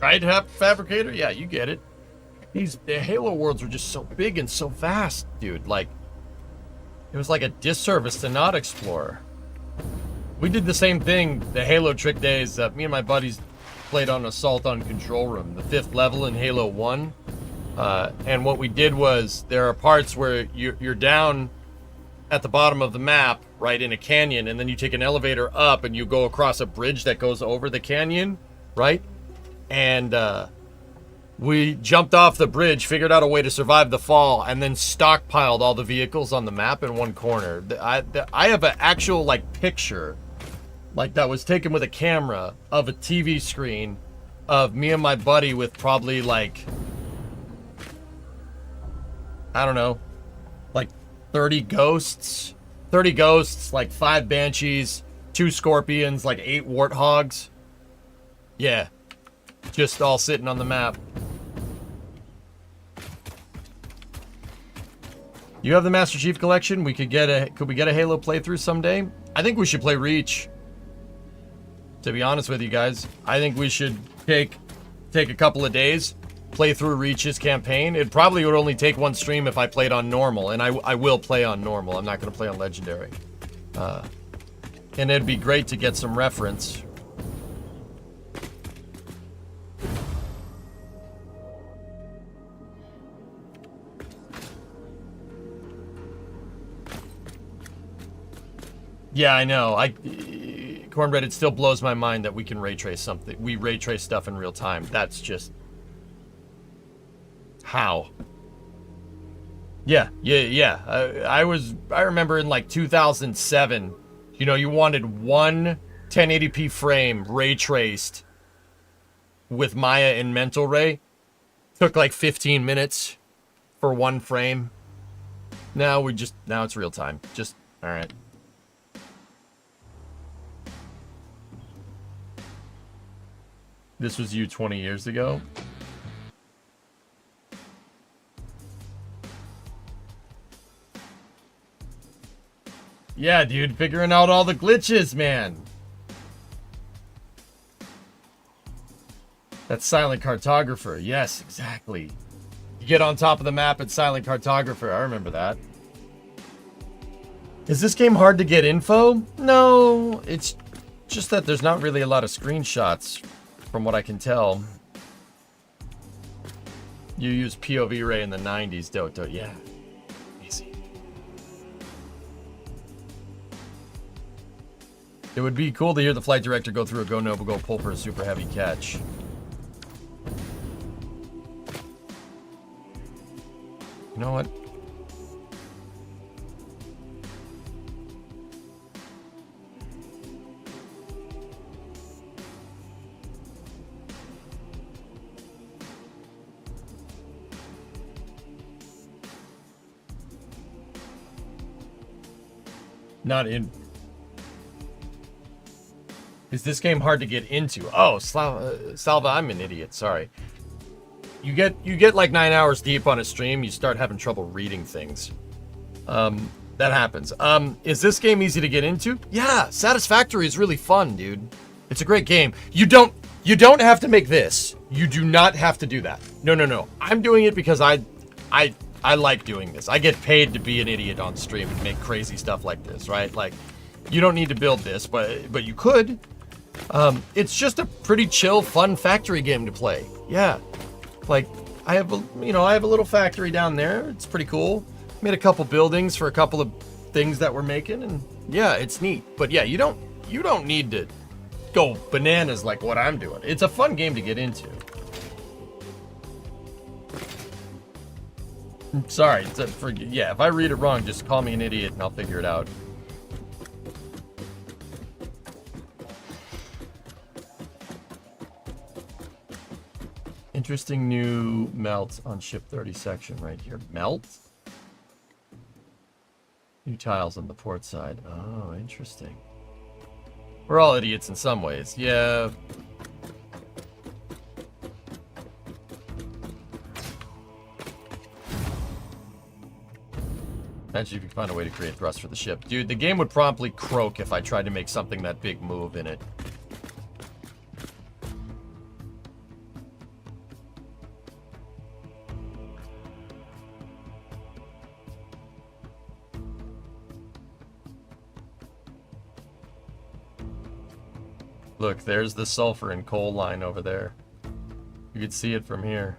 Right, Fabricator? Yeah, you get it. The Halo worlds were just so big and so vast, dude. Like, it was like a disservice to not explore. We did the same thing the Halo trick days. Me and my buddies played on Assault on Control Room, the 5th level in Halo 1. And what we did was, there are parts where you're down at the bottom of the map, right, in a canyon, and then you take an elevator up and you go across a bridge that goes over the canyon, right? And we jumped off the bridge, figured out a way to survive the fall, and then stockpiled all the vehicles on the map in one corner. I have an actual, like, picture, like, that was taken with a camera of a TV screen of me and my buddy with probably, like, I don't know, like 30 ghosts, like 5 banshees, 2 scorpions, like 8 warthogs. Yeah. Just all sitting on the map. You have the Master Chief Collection? Could we get a Halo playthrough someday? I think we should play Reach. To be honest with you guys, I think we should take a couple of days, play through Reach's campaign. It probably would only take one stream if I played on normal, and I will play on normal. I'm not going to play on Legendary. And it'd be great to get some reference. Yeah, I know. Cornbread, it still blows my mind that we can ray trace something. We ray trace stuff in real time. That's just... How? Yeah. I remember in like 2007, you know, you wanted one 1080p frame ray traced with Maya and Mental Ray. Took like 15 minutes for one frame. Now it's real time. Just, all right. This was you 20 years ago? Yeah, dude, figuring out all the glitches, man. That's Silent Cartographer. Yes, exactly. You get on top of the map at Silent Cartographer. I remember that. Is this game hard to get info? No, it's just that there's not really a lot of screenshots from what I can tell. You use POV Ray in the 90s, Doto. Yeah, easy. It would be cool to hear the flight director go through a Go Noble Go pull for a super heavy catch. You know what? Not in. Is this game hard to get into? Oh, Salva, I'm an idiot. Sorry. You get like 9 hours deep on a stream, you start having trouble reading things. That happens. Is this game easy to get into? Yeah, Satisfactory is really fun, dude. It's a great game. You don't have to make this. You do not have to do that. No. I'm doing it because I like doing this. I get paid to be an idiot on stream and make crazy stuff like this, right? Like, you don't need to build this, but you could. It's just a pretty chill, fun factory game to play. Yeah. Like, I have a little factory down there. It's pretty cool. Made a couple buildings for a couple of things that we're making, and yeah, it's neat. But yeah, you don't need to go bananas like what I'm doing. It's a fun game to get into. Sorry, if I read it wrong, just call me an idiot and I'll figure it out. Interesting new melt on ship 30 section right here. Melt? New tiles on the port side. Oh, interesting. We're all idiots in some ways. Yeah. Imagine if you could find a way to create thrust for the ship. Dude, the game would promptly croak if I tried to make something that big move in it. Look, there's the sulfur and coal line over there. You could see it from here.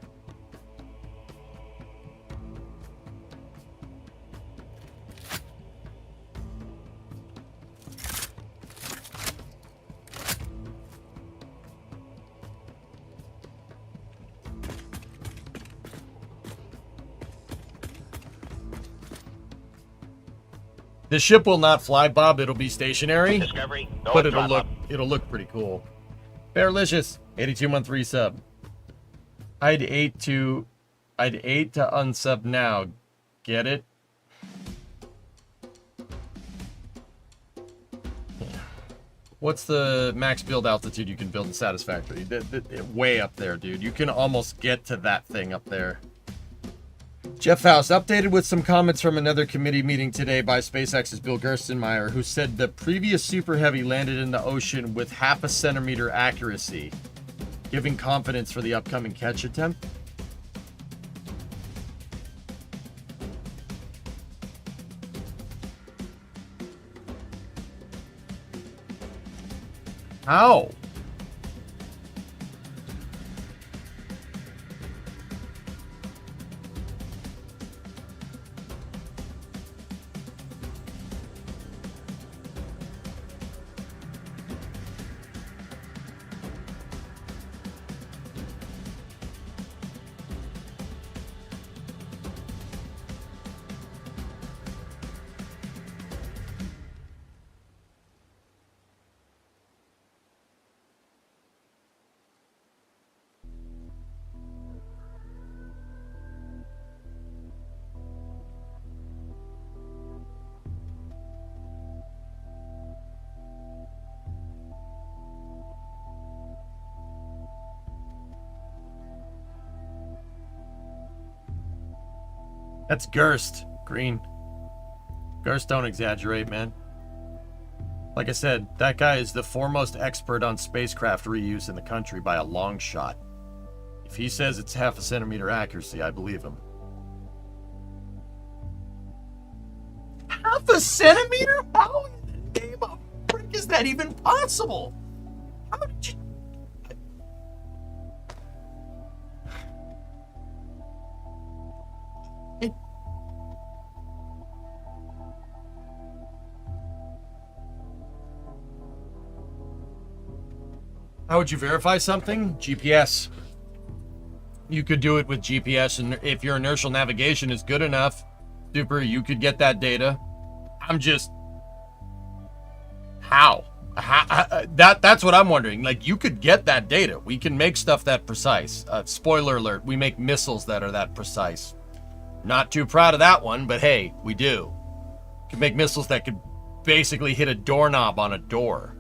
The ship will not fly, Bob. It'll be stationary. Discovery, but it'll look pretty cool. Bearlicious, 82-month resub. I'd hate to unsub now. Get it? What's the max build altitude you can build in Satisfactory? Way up there, dude. You can almost get to that thing up there. Jeff House, updated with some comments from another committee meeting today by SpaceX's Bill Gerstenmaier, who said the previous Super Heavy landed in the ocean with 0.5 centimeter accuracy, giving confidence for the upcoming catch attempt. How? That's Gerst, Green. Gerst don't exaggerate, man. Like I said, that guy is the foremost expert on spacecraft reuse in the country by a long shot. If he says it's 0.5 centimeter accuracy, I believe him. 0.5 centimeter? How in the name of frick is that even possible? How did you... How would you verify something? GPS. You could do it with GPS, and if your inertial navigation is good enough, super, you could get that data. I'm just... How? That's what I'm wondering. Like, you could get that data. We can make stuff that precise. Spoiler alert, we make missiles that are that precise. Not too proud of that one, but hey, we do. Can make missiles that could basically hit a doorknob on a door.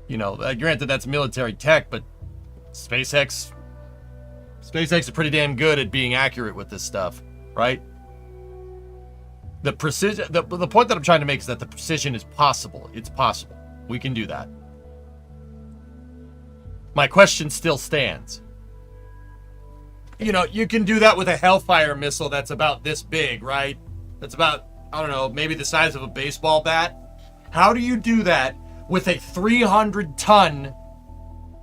You know, granted that's military tech, but SpaceX is pretty damn good at being accurate with this stuff, right? The precision, the point that I'm trying to make is that the precision is possible. It's possible. We can do that. My question still stands. You know, you can do that with a Hellfire missile that's about this big, right? That's about, I don't know, maybe the size of a baseball bat. How do you do that with a 300-ton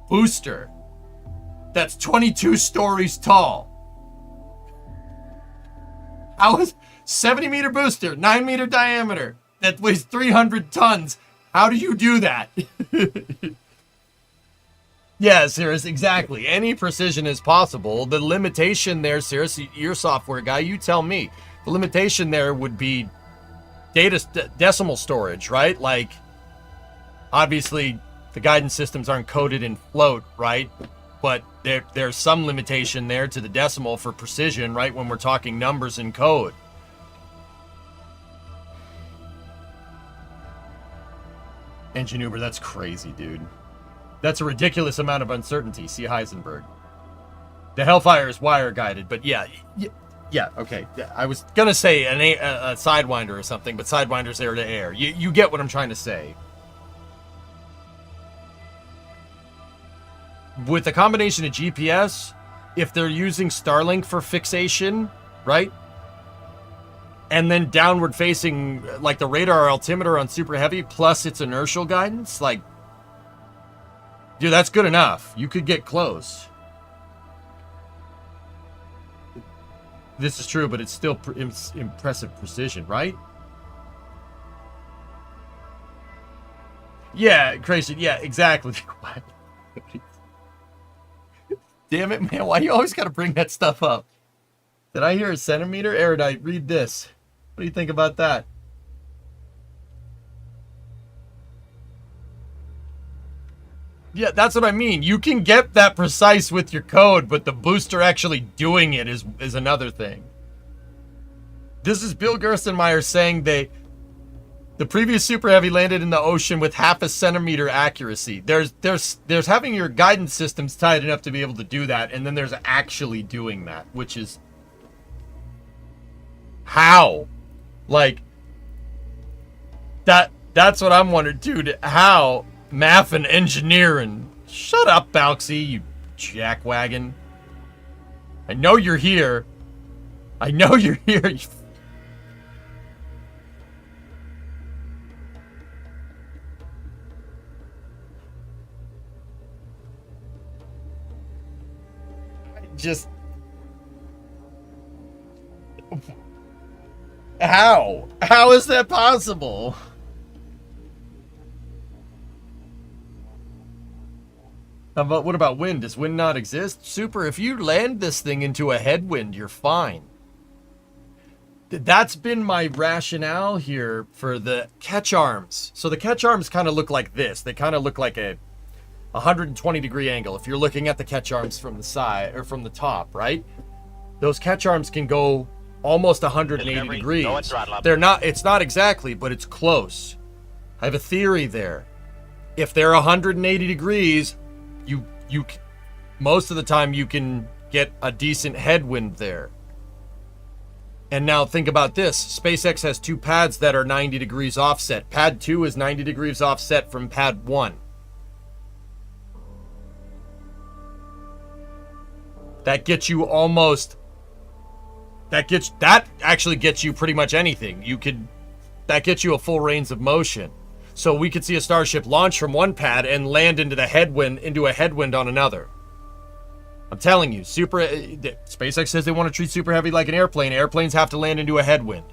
booster that's 22 stories tall? How is 70-meter booster, 9-meter diameter, that weighs 300 tons? How do you do that? Yeah, Cirrus, exactly. Any precision is possible. The limitation there, Cirrus, you're a software guy, you tell me. The limitation there would be decimal storage, right? Like, obviously, the guidance systems aren't coded in float, right? But there's some limitation there to the decimal for precision, right? When we're talking numbers in code. Engine Uber, that's crazy, dude. That's a ridiculous amount of uncertainty. See Heisenberg. The Hellfire is wire guided, but yeah, okay. I was gonna say a Sidewinder or something, but Sidewinder's air to air. You get what I'm trying to say. With a combination of GPS, if they're using Starlink for fixation, right? And then downward facing, like the radar altimeter on Super Heavy, plus its inertial guidance, like, dude, that's good enough. You could get close. This is true, but it's still impressive precision, right? Yeah, crazy. Yeah, exactly. Damn it, man. Why you always got to bring that stuff up? Did I hear a centimeter? Erudite, read this. What do you think about that? Yeah, that's what I mean. You can get that precise with your code, but the booster actually doing it is another thing. This is Bill Gerstenmaier saying the previous Super Heavy landed in the ocean with 0.5 centimeter accuracy. There's having your guidance systems tight enough to be able to do that, and then there's actually doing that, which is how? Like, that's what I'm wondering, dude. How? Math and engineering. Shut up, Bauxy, you jackwagon. I know you're here. I know you're here. Just... How? How is that possible? What about wind? Does wind not exist? Super, if you land this thing into a headwind, you're fine. That's been my rationale here for the catch arms. So the catch arms kind of look like this. They kind of look like a 120-degree angle. If you're looking at the catch arms from the side or from the top, right? Those catch arms can go almost 180 degrees. They're not, it's not exactly, but it's close. I have a theory there. If they're 180 degrees, you most of the time you can get a decent headwind there. And now think about this. SpaceX has 2 pads that are 90 degrees offset. Pad 2 is 90 degrees offset from pad 1. That gets you almost... That actually gets you pretty much anything. That gets you a full range of motion. So we could see a starship launch from one pad and land into a headwind on another. I'm telling you, SpaceX says they want to treat Super Heavy like an airplane. Airplanes have to land into a headwind.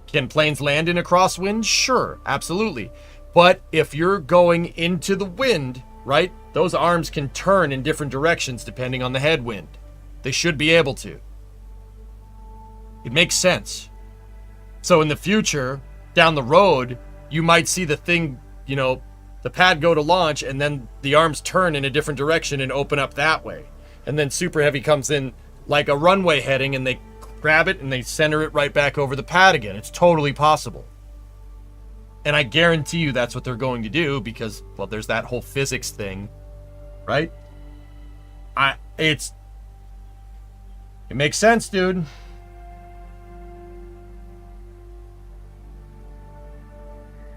Can planes land in a crosswind? Sure, absolutely. But if you're going into the wind, right, those arms can turn in different directions depending on the headwind. They should be able to. It makes sense. So in the future, down the road, you might see the thing, you know, the pad go to launch, and then the arms turn in a different direction and open up that way. And then Super Heavy comes in like a runway heading, and they grab it and they center it right back over the pad again. It's totally possible. And I guarantee you that's what they're going to do because, well, there's that whole physics thing, right? It makes sense, dude.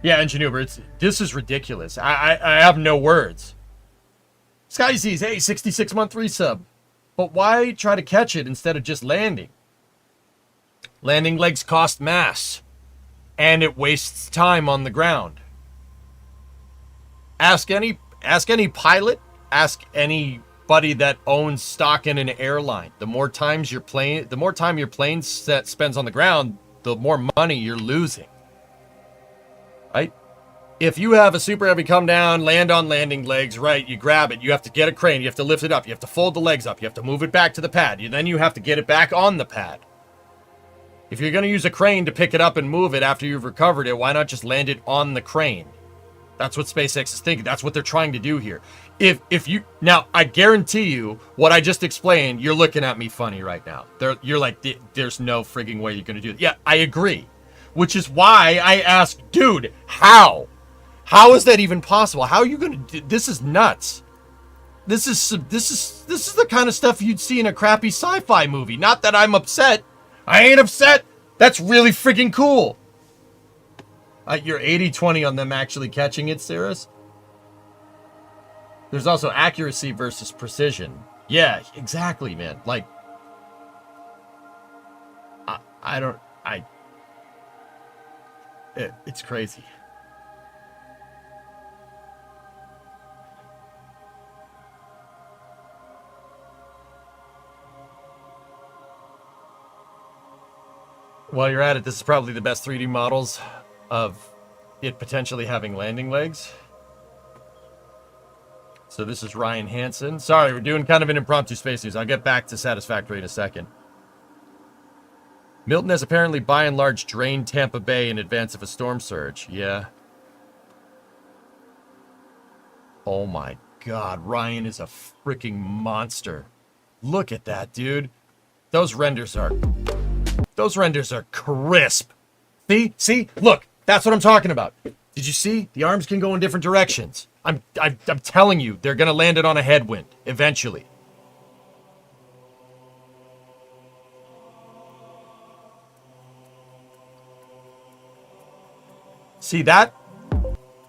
Yeah, Ingenuber, this is ridiculous. I have no words. Sky sees, hey, 66-month resub. But why try to catch it instead of just landing? Landing legs cost mass. And it wastes time on the ground. Ask any pilot, ask anybody that owns stock in an airline. The more time your plane spends on the ground, the more money you're losing. Right? If you have a Super Heavy come down, land on landing legs, right, you grab it, you have to get a crane, you have to lift it up, you have to fold the legs up, you have to move it back to the pad, then you have to get it back on the pad. If you're going to use a crane to pick it up and move it after you've recovered it, why not just land it on the crane? That's what SpaceX is thinking. That's what they're trying to do here. Now, I guarantee you, what I just explained, you're looking at me funny right now. You're like, there's no frigging way you're going to do it. Yeah, I agree. Which is why I asked, dude, how? How is that even possible? How are you going to do this? Is nuts. This is the kind of stuff you'd see in a crappy sci-fi movie. Not that I'm upset. I ain't upset. That's really freaking cool. You're 80-20 on them actually catching it, Cirrus. There's also accuracy versus precision. Yeah, exactly, man. Like, it's crazy. While you're at it, this is probably the best 3D models of it potentially having landing legs. So this is Ryan Hansen. Sorry, we're doing kind of an impromptu space news. I'll get back to Satisfactory in a second. Milton has apparently by and large drained Tampa Bay in advance of a storm surge. Yeah. Oh my God, Ryan is a freaking monster. Look at that, dude. Those renders are crisp. See? Look, that's what I'm talking about. Did you see? The arms can go in different directions. I'm telling you, they're gonna land it on a headwind eventually. See that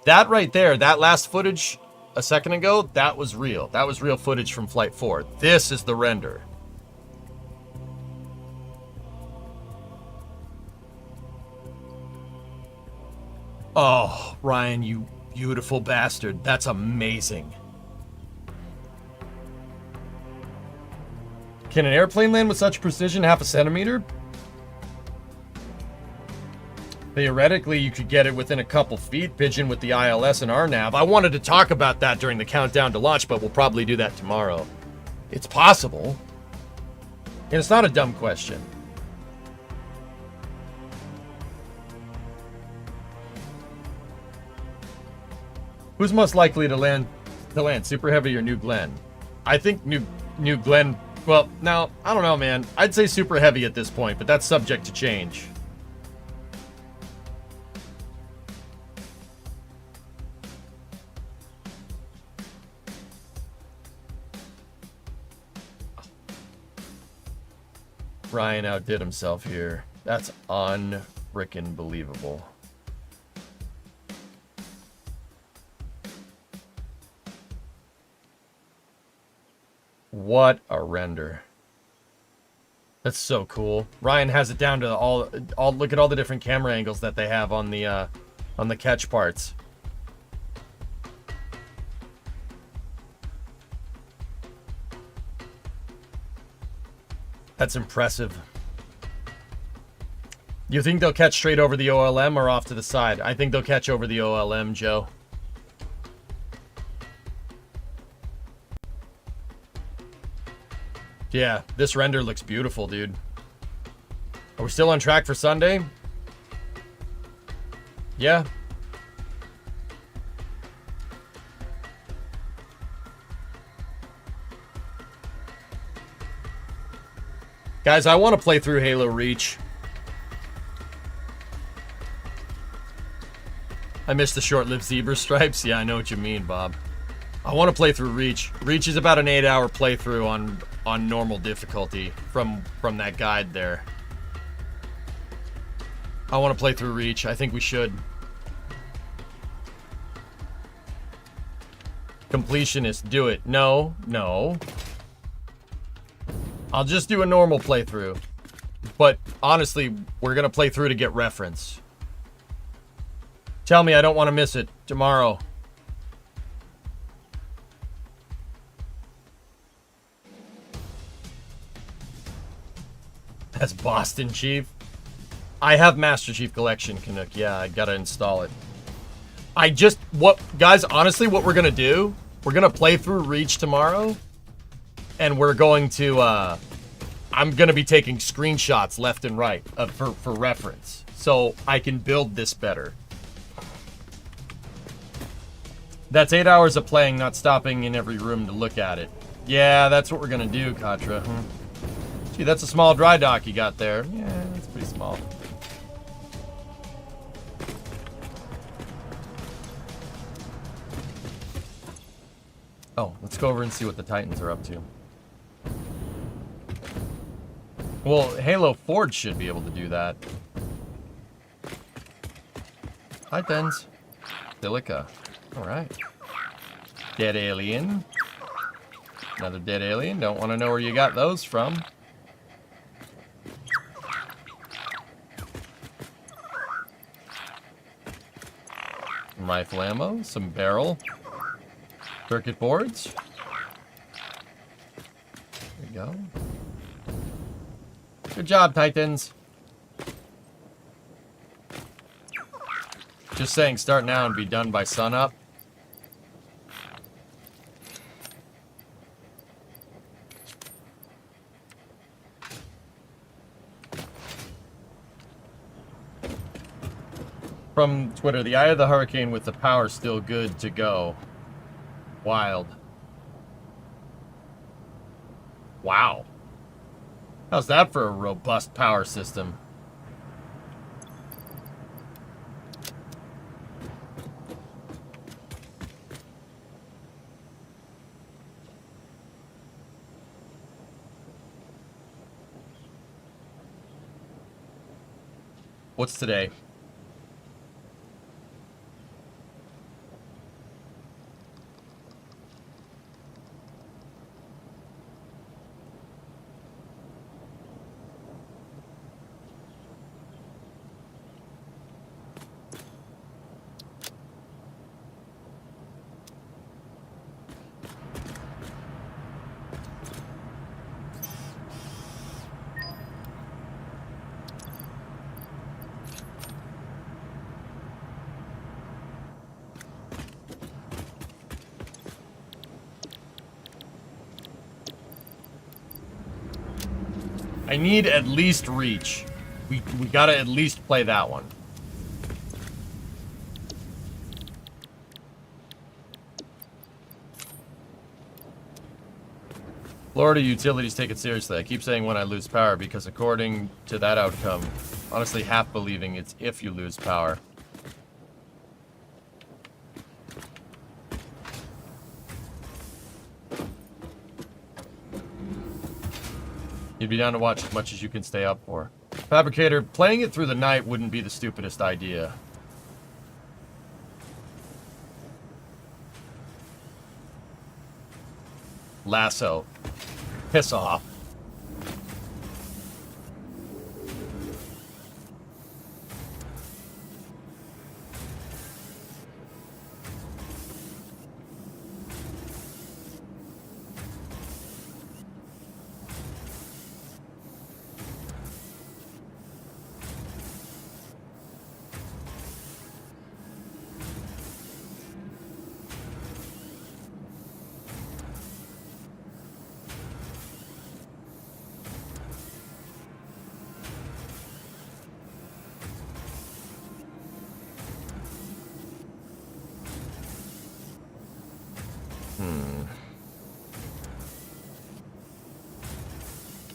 right there, that last footage a second ago, that was real. That was real footage from Flight 4. This is the render. Oh, Ryan, you beautiful bastard. That's amazing. Can an airplane land with such precision 0.5 centimeter? Theoretically, you could get it within a couple feet, Pigeon, with the ILS and RNAV. I wanted to talk about that during the countdown to launch, but we'll probably do that tomorrow. It's possible. And it's not a dumb question. Who's most likely to land Super Heavy or New Glenn? I think New Glenn. Well, now I don't know, man. I'd say Super Heavy at this point, but that's subject to change. Ryan outdid himself here. That's unfrickin' believable. What a render. That's so cool. Ryan has it down to all look at all the different camera angles that they have on the catch parts. That's impressive. You think they'll catch straight over the OLM or off to the side? I think they'll catch over the OLM, Joe. Yeah, this render looks beautiful, dude. Are we still on track for Sunday? Yeah. Guys, I want to play through Halo Reach. I missed the short-lived zebra stripes. Yeah, I know what you mean, Bob. I want to play through Reach. Reach is about an 8-hour playthrough on normal difficulty from that guide there. I want to play through Reach. I think we should. Completionist, do it. No. I'll just do a normal playthrough. But honestly, we're going to play through to get reference. Tell me I don't want to miss it tomorrow. That's Boston Chief. I have Master Chief Collection, Canuck. Yeah, I gotta install it. Guys, honestly, what we're gonna do, we're gonna play through Reach tomorrow, and we're going to, I'm gonna be taking screenshots left and right for reference, so I can build this better. That's 8 hours of playing, not stopping in every room to look at it. Yeah, that's what we're gonna do, Katra. Gee, that's a small dry dock you got there. Yeah, that's pretty small. Oh, let's go over and see what the Titans are up to. Well, Halo Forge should be able to do that. Titans. Silica. Alright. Dead alien. Another dead alien. Don't want to know where you got those from. Some rifle ammo. Some barrel. Circuit boards. There you go. Good job, Titans. Just saying, start now and be done by sunup. From Twitter, the Eye of the Hurricane with the power still good to go. Wild. Wow. How's that for a robust power system? What's today? I need at least Reach. We gotta at least play that one. Florida utilities take it seriously. I keep saying when I lose power because according to that outcome, honestly half believing it's if you lose power. You'd be down to watch as much as you can stay up for. Fabricator, playing it through the night wouldn't be the stupidest idea. Lasso. Piss off.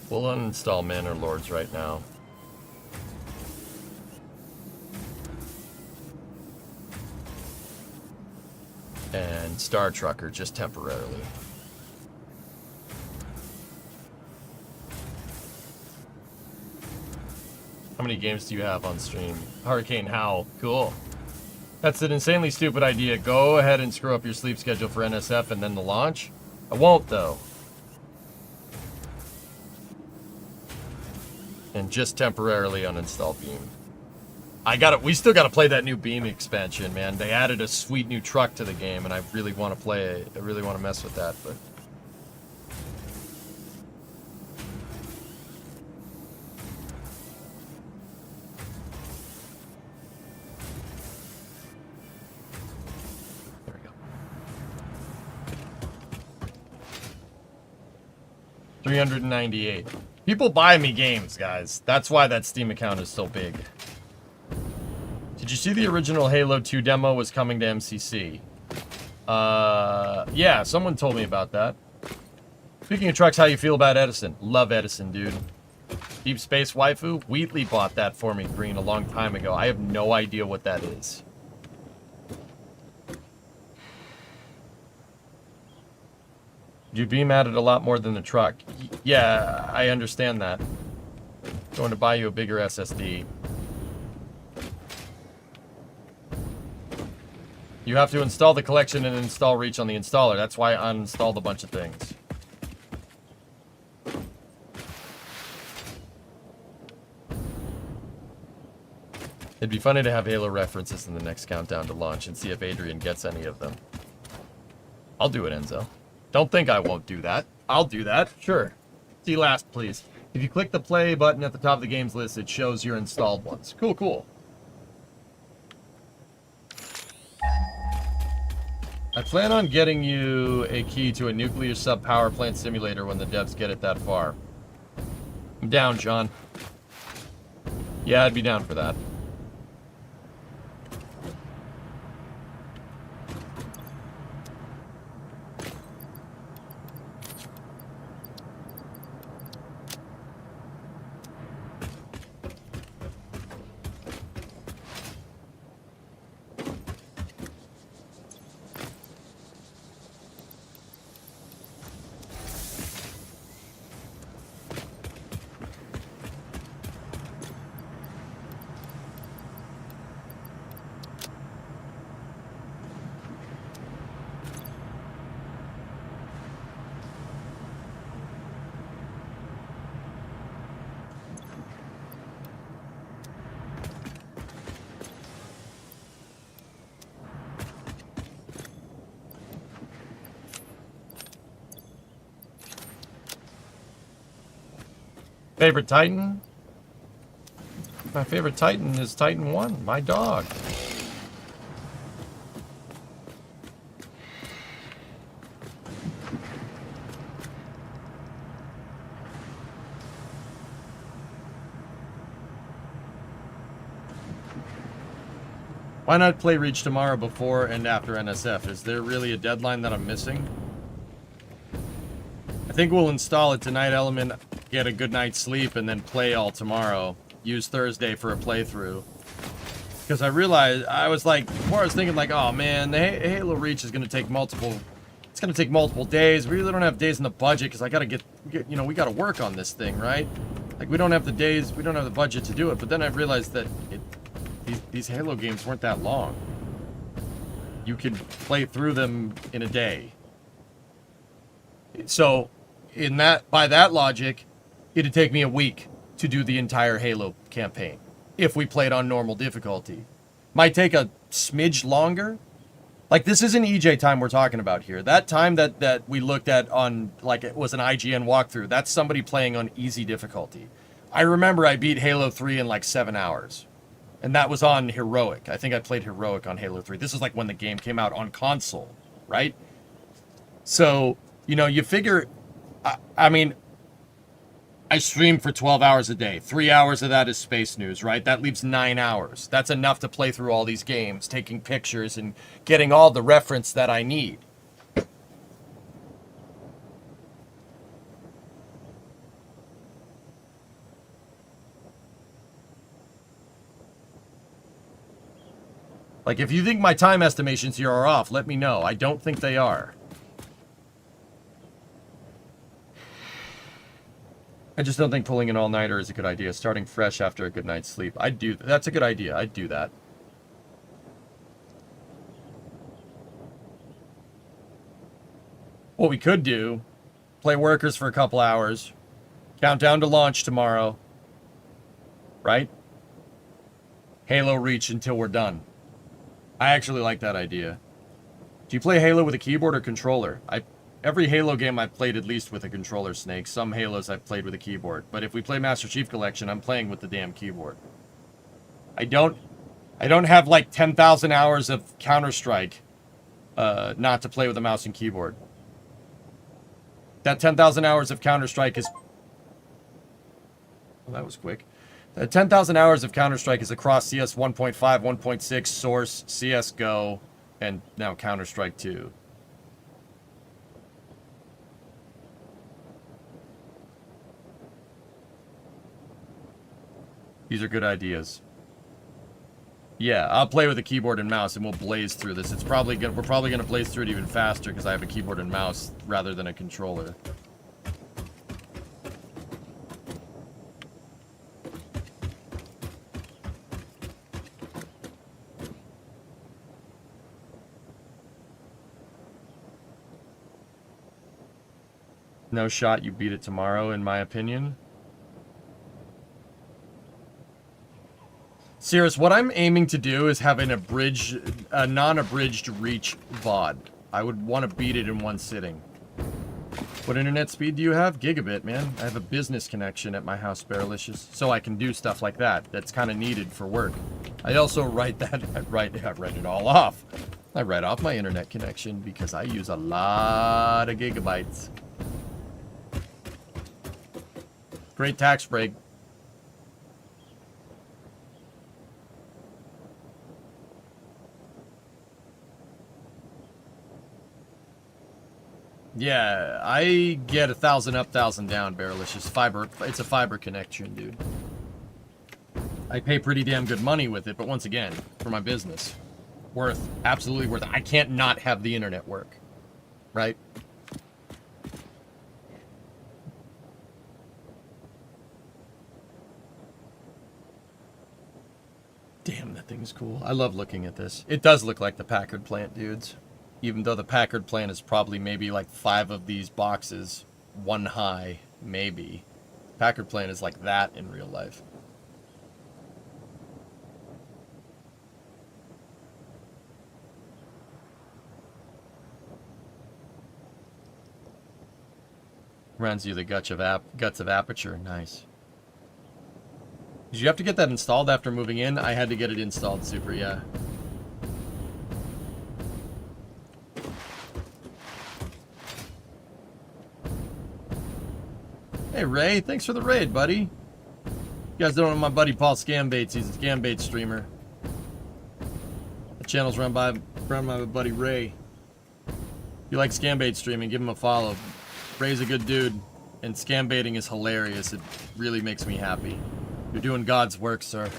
We'll uninstall Manor Lords right now. And Star Trucker just temporarily. How many games do you have on stream? Hurricane Howl. Cool. That's an insanely stupid idea. Go ahead and screw up your sleep schedule for NSF and then the launch. I won't, though. And just temporarily uninstall Beam. We still gotta play that new Beam expansion, man. They added a sweet new truck to the game, and I really want to play it. I really want to mess with that, but... There we go. 398. People buy me games, guys. That's why that Steam account is so big. Did you see the original Halo 2 demo was coming to MCC? Yeah, someone told me about that. Speaking of trucks, how you feel about Edison? Love Edison, dude. Deep Space Waifu? Wheatley bought that for me, Green, a long time ago. I have no idea what that is. You beam at it a lot more than the truck. Yeah, I understand that. Going to buy you a bigger SSD. You have to install the collection and install Reach on the installer. That's why I uninstalled a bunch of things. It'd be funny to have Halo references in the next countdown to launch and see if Adrian gets any of them. I'll do it, Enzo. Don't think I won't do that. I'll do that, sure. See last, please. If you click the play button at the top of the games list, it shows your installed ones. Cool, cool. I plan on getting you a key to a nuclear sub-power plant simulator when the devs get it that far. I'm down, John. Yeah, I'd be down for that. Favorite Titan? My favorite Titan is Titan 1, my dog. Why not play Reach tomorrow before and after NSF? Is there really a deadline that I'm missing? I think we'll install it tonight, Element, get a good night's sleep, and then play all tomorrow. Use Thursday for a playthrough. Because I realized, I was thinking like, oh man, the Halo Reach is going to take multiple days. We really don't have days in the budget because I got to get, you know, we got to work on this thing, right? Like, we don't have the days, we don't have the budget to do it. But then I realized that these Halo games weren't that long. You could play through them in a day. So, by that logic, it'd take me a week to do the entire Halo campaign if we played on normal difficulty. Might take a smidge longer. Like, this isn't EJ time we're talking about here. That time that we looked at on, like, it was an IGN walkthrough, that's somebody playing on easy difficulty. I remember I beat Halo 3 in like 7 hours. And that was on Heroic. I think I played Heroic on Halo 3. This is like when the game came out on console, right? So, you know, you figure, I mean, I stream for 12 hours a day. 3 hours of that is space news, right? That leaves 9 hours. That's enough to play through all these games, taking pictures and getting all the reference that I need. Like, if you think my time estimations here are off, let me know. I don't think they are. I just don't think pulling an all-nighter is a good idea. Starting fresh after a good night's sleep. That's a good idea. I'd do that. What we could do, play Workers for a couple hours, count down to launch tomorrow, right? Halo Reach until we're done. I actually like that idea. Do you play Halo with a keyboard or controller? Every Halo game I've played at least with a controller, Snake. Some Halos I've played with a keyboard. But if we play Master Chief Collection, I'm playing with the damn keyboard. I don't have like 10,000 hours of Counter-Strike not to play with a mouse and keyboard. That 10,000 hours of Counter-Strike is... Well, that was quick. 10,000 hours of Counter-Strike is across CS 1.5, 1.6, Source, CSGO, and now Counter-Strike 2. These are good ideas. Yeah, I'll play with a keyboard and mouse and we'll blaze through this. We're probably gonna blaze through it even faster because I have a keyboard and mouse rather than a controller. No shot you beat it tomorrow, in my opinion. Cirrus, what I'm aiming to do is have a non-abridged Reach VOD. I would want to beat it in one sitting. What internet speed do you have? Gigabit, man. I have a business connection at my house, Barrelicious, so I can do stuff like that. That's kind of needed for work. I also write it all off. I write off my internet connection because I use a lot of gigabytes. Great tax break. Yeah, I get 1,000 up, 1,000 down, Barrelicious. Fiber, it's a fiber connection, dude. I pay pretty damn good money with it, but once again, for my business. Absolutely worth it. I can't not have the internet work, right? Damn, that thing's cool. I love looking at this. It does look like the Packard plant, dudes. Even though the Packard plant is probably maybe like 5 of these boxes, one high, maybe. Packard plant is like that in real life. Runs you the guts of Aperture. Nice. Did you have to get that installed after moving in? I had to get it installed, Super, yeah. Hey, Ray, thanks for the raid, buddy. You guys don't know my buddy Paul Scambaits. He's a Scambait streamer. The channel's run by my buddy Ray. If you like Scambait streaming, give him a follow. Ray's a good dude, and Scambaiting is hilarious. It really makes me happy. You're doing God's work, sir.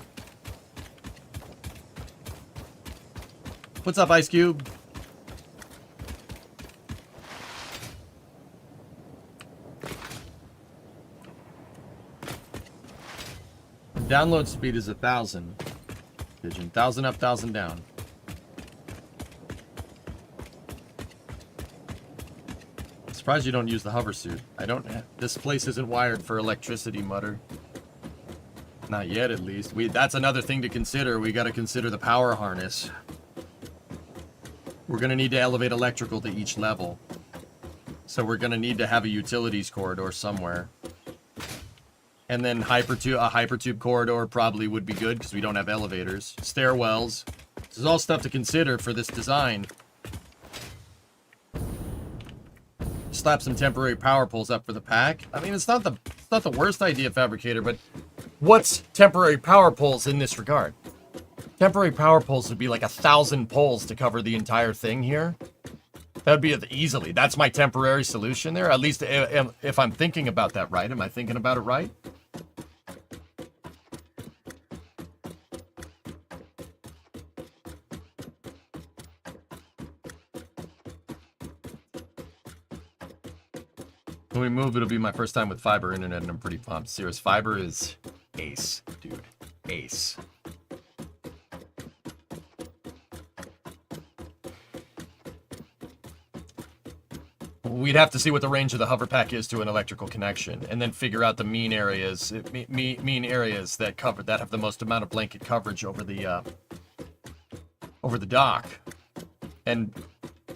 What's up, Ice Cube? Download speed is 1,000. Pigeon. 1,000 up, 1,000 down. Surprised you don't use the hover suit. I don't. This place isn't wired for electricity, Mutter. Not yet, at least. That's another thing to consider. We got to consider the power harness. We're going to need to elevate electrical to each level. So we're going to need to have a utilities corridor somewhere. And then a hypertube corridor probably would be good because we don't have elevators. Stairwells. This is all stuff to consider for this design. Slap some temporary power poles up for the pack. I mean, it's not the worst idea, Fabricator, but what's temporary power poles in this regard? Temporary power poles would be like 1,000 poles to cover the entire thing here. That would be easily. That's my temporary solution there. At least if I'm thinking about that right. Am I thinking about it right? When we move, it'll be my first time with fiber internet, and I'm pretty pumped. Serious, fiber is ace, dude. Ace. We'd have to see what the range of the hover pack is to an electrical connection, and then figure out the mean areas that have the most amount of blanket coverage over the dock. And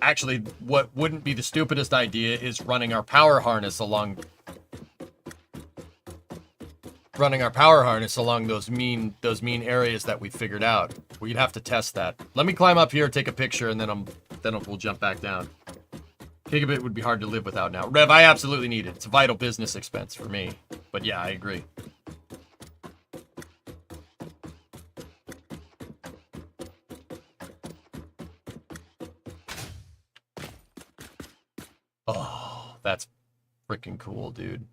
actually, what wouldn't be the stupidest idea is running our power harness along those mean areas that we figured out. We'd have to test that. Let me climb up here, take a picture, and then we'll jump back down. Gigabit would be hard to live without now. Rev, I absolutely need it. It's a vital business expense for me. But yeah, I agree. Oh, that's freaking cool, dude.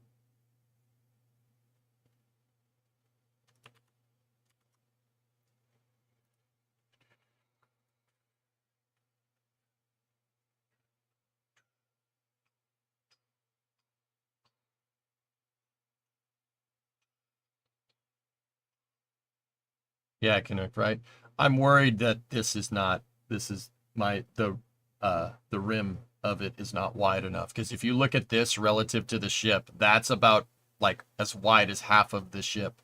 Yeah, Canuck, right? I'm worried that the rim of it is not wide enough. Because if you look at this relative to the ship, that's about like as wide as half of the ship,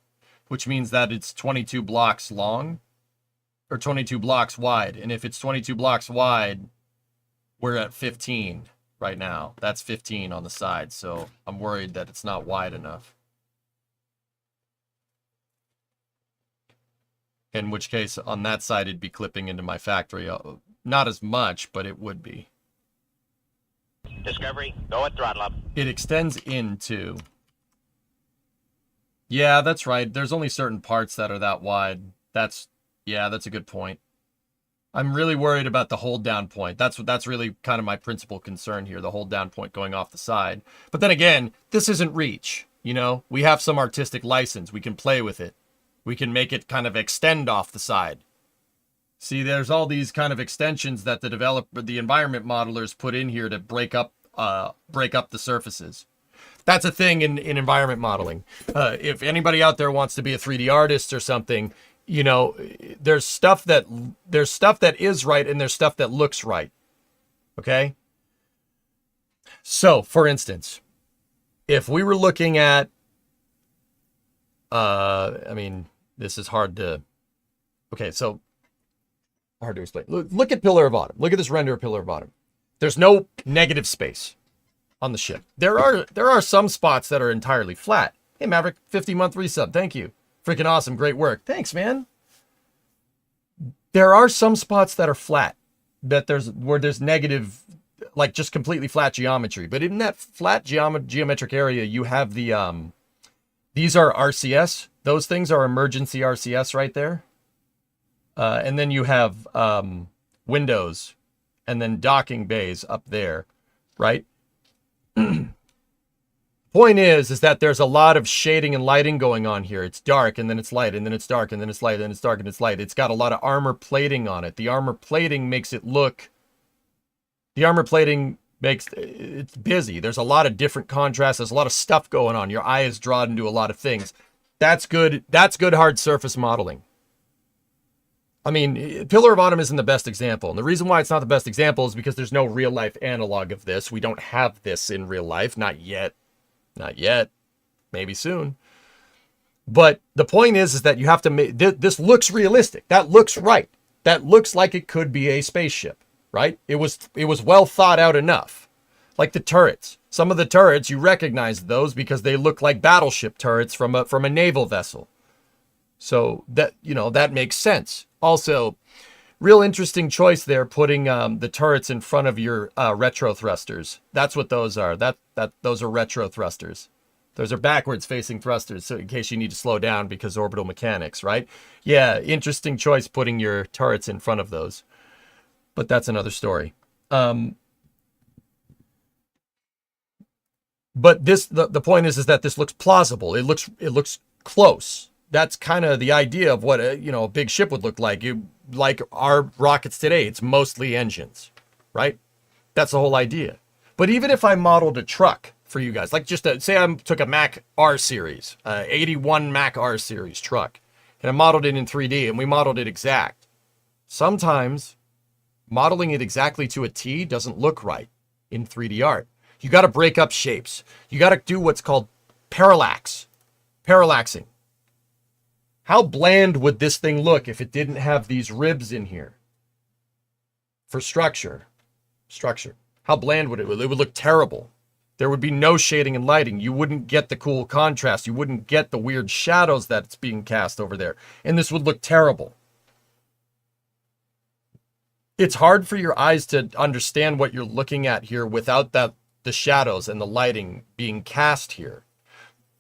which means that it's 22 blocks long or 22 blocks wide. And if it's 22 blocks wide, we're at 15 right now. That's 15 on the side. So I'm worried that it's not wide enough. In which case, on that side, it'd be clipping into my factory. Not as much, but it would be. Discovery, go at throttle up. It extends into... Yeah, that's right. There's only certain parts that are that wide. That's a good point. I'm really worried about the hold down point. That's really kind of my principal concern here, the hold down point going off the side. But then again, this isn't Reach, you know? We have some artistic license. We can play with it. We can make it kind of extend off the side. See, there's all these kind of extensions that the environment modelers put in here to break up the surfaces. That's a thing in environment modeling. If anybody out there wants to be a 3D artist or something, you know, there's stuff that is right and there's stuff that looks right. Okay? So, for instance, if we were looking at I mean, this is hard to... Okay, so... Hard to explain. Look at Pillar of Autumn. Look at this render of Pillar of Autumn. There's no negative space on the ship. There are some spots that are entirely flat. Hey, Maverick, 50-month resub. Thank you. Freaking awesome. Great work. Thanks, man. There are some spots that are flat. Where there's negative... Like, just completely flat geometry. But in that flat geometric area, you have the... These are RCS. Those things are emergency RCS right there. And then you have windows and then docking bays up there, right? Point is that there's a lot of shading and lighting going on here. It's dark and then it's light and then it's dark and then it's light and then it's dark and it's light. It's got a lot of armor plating on it. The armor plating makes it look... The armor plating makes it's busy. There's a lot of different contrasts. There's a lot of stuff going on. Your eye is drawn into a lot of things. That's good. That's good hard surface modeling. I mean, Pillar of Autumn isn't the best example. And the reason why it's not the best example is because there's no real life analog of this. We don't have this in real life. Not yet. Not yet. Maybe soon. But the point is that you have to make this looks realistic. That looks right. That looks like it could be a spaceship, right? It was well thought out enough. Like the turrets. Some of the turrets, you recognize those because they look like battleship turrets from a naval vessel. So that, you know, that makes sense. Also, real interesting choice there, putting the turrets in front of your retro thrusters. That's what those are. Those are retro thrusters. Those are backwards facing thrusters, so in case you need to slow down because orbital mechanics, right? Yeah, interesting choice putting your turrets in front of those. But that's another story. But the point is that this looks plausible. It looks close. That's kind of the idea of what a big ship would look like. Like our rockets today, it's mostly engines, right? That's the whole idea. But even if I modeled a truck for you guys, like say I took a Mac R series, 81 Mac R series truck, and I modeled it in 3D, and we modeled it exact. Sometimes modeling it exactly to a T doesn't look right in 3D art. You got to break up shapes. You got to do what's called parallaxing. How bland would this thing look if it didn't have these ribs in here? For structure. How bland would it look? It would look terrible. There would be no shading and lighting. You wouldn't get the cool contrast. You wouldn't get the weird shadows that's being cast over there. And this would look terrible. It's hard for your eyes to understand what you're looking at here without the shadows and the lighting being cast here.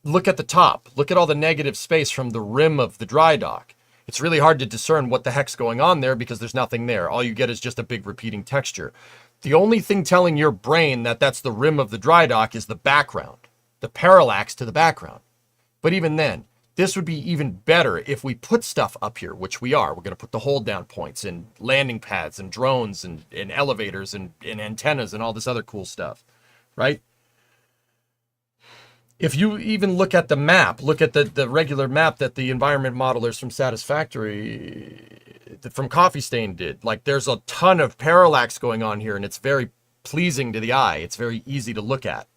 Look at the top. Look at all the negative space from the rim of the dry dock. It's really hard to discern what the heck's going on there because there's nothing there. All you get is just a big repeating texture. The only thing telling your brain that that's the rim of the dry dock is the background, the parallax to the background. But even then, this would be even better if we put stuff up here, which we are. We're going to put the hold down points and landing pads and drones and elevators and antennas and all this other cool stuff, right? If you even look at the map, look at the regular map that the environment modelers from Satisfactory, from Coffee Stain did. Like, there's a ton of parallax going on here, and it's very pleasing to the eye. It's very easy to look at.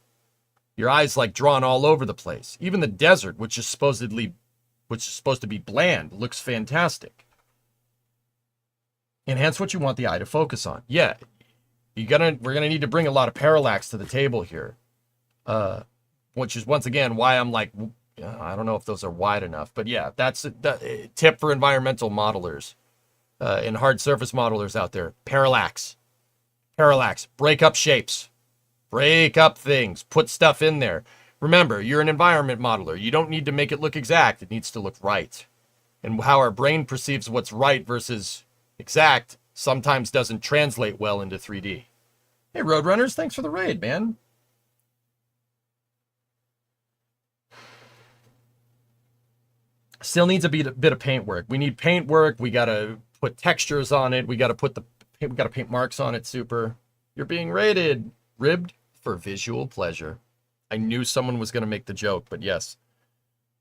Your eye's like drawn all over the place. Even the desert, which is supposed to be bland, looks fantastic. Enhance what you want the eye to focus on. Yeah, we're gonna need to bring a lot of parallax to the table here. Which is, once again, why I'm like, I don't know if those are wide enough. But yeah, that's a tip for environmental modelers and hard surface modelers out there. Parallax. Break up shapes. Break up things. Put stuff in there. Remember, you're an environment modeler. You don't need to make it look exact. It needs to look right. And how our brain perceives what's right versus exact sometimes doesn't translate well into 3D. Hey, Roadrunners, thanks for the raid, man. Still needs a bit of paint work. We need paint work. We got to put textures on it. We got to paint marks on it. Super. You're being rated. Ribbed for visual pleasure. I knew someone was going to make the joke, but yes.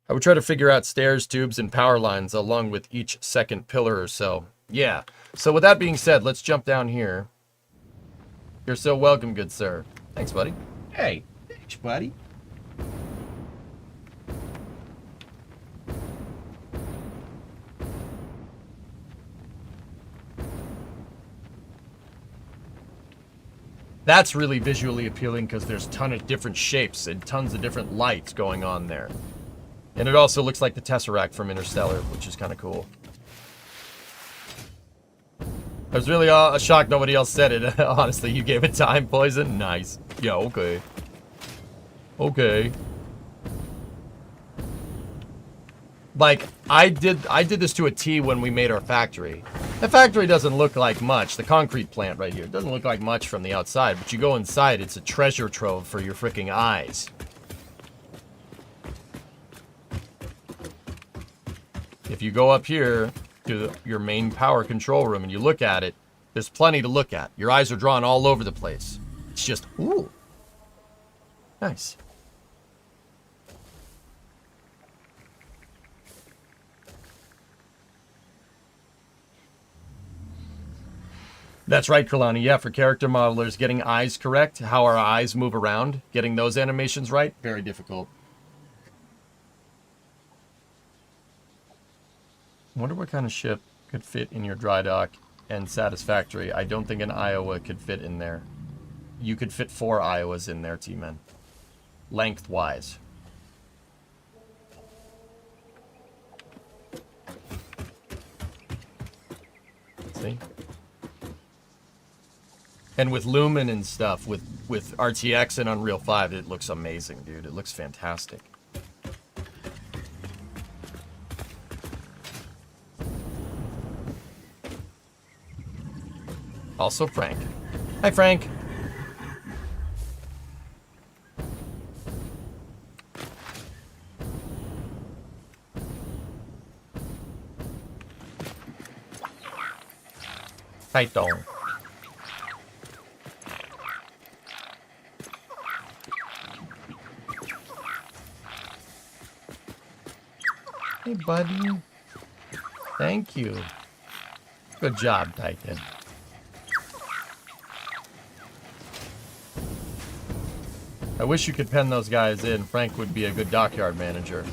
I would try to figure out stairs, tubes, and power lines along with each second pillar or so. Yeah. So with that being said, let's jump down here. You're so welcome, good sir. Thanks, buddy. Hey. Thanks, buddy. That's really visually appealing because there's a ton of different shapes and tons of different lights going on there. And it also looks like the Tesseract from Interstellar, which is kind of cool. I was really shocked nobody else said it. Honestly, you gave it time, Poison. Nice. Yeah, okay. Okay. Like, I did this to a T when we made our factory. The factory doesn't look like much. The concrete plant right here doesn't look like much from the outside, but you go inside, it's a treasure trove for your freaking eyes. If you go up here to your main power control room and you look at it, there's plenty to look at. Your eyes are drawn all over the place. It's just, ooh. Nice. That's right, Kalani. Yeah, for character modelers, getting eyes correct, how our eyes move around, getting those animations right, very difficult. I wonder what kind of ship could fit in your dry dock and satisfactory. I don't think an Iowa could fit in there. You could fit 4 Iowas in there, T-Men. Lengthwise. See? And with Lumen and stuff, with RTX and Unreal 5, it looks amazing, dude. It looks fantastic. Also Frank. Hi, Frank. Hi, Dong. Hey, buddy. Thank you. Good job, Titan. I wish you could pen those guys in. Frank would be a good dockyard manager.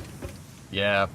Yeah.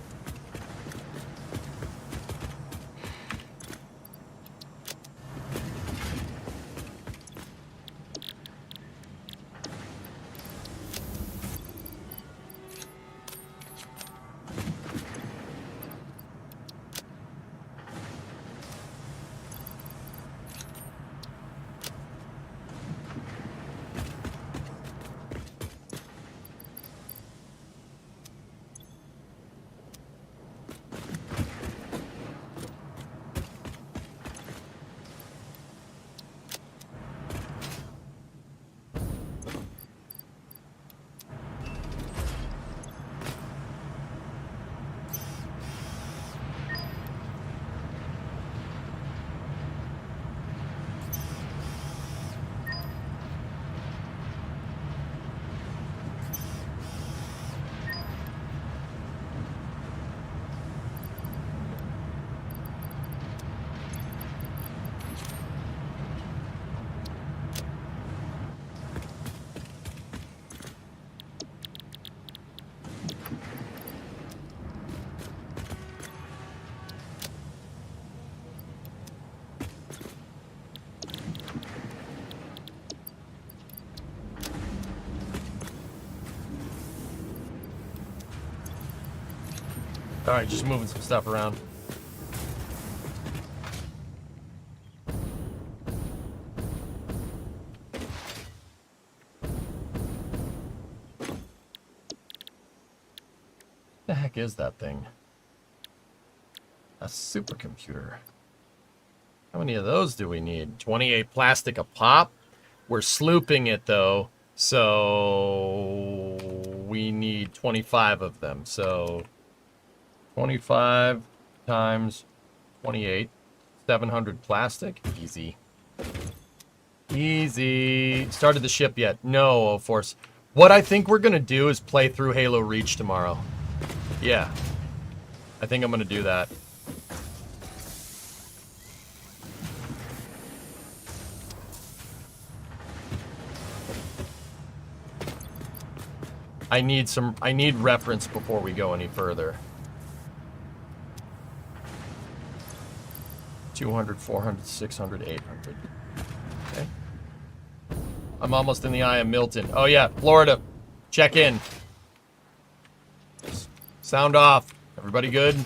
Alright, just moving some stuff around. The heck is that thing? A supercomputer. How many of those do we need? 28 plastic a pop? We're slooping it though, so we need 25 of them. So 25 times 28, 700 plastic. Easy. Easy. Started the ship yet? No, Force. What I think we're gonna do is play through Halo Reach tomorrow. Yeah. I think I'm gonna do that. I need reference before we go any further. 200, 400, 600, 800. Okay. I'm almost in the eye of Milton. Oh yeah, Florida. Check in. Sound off. Everybody good? You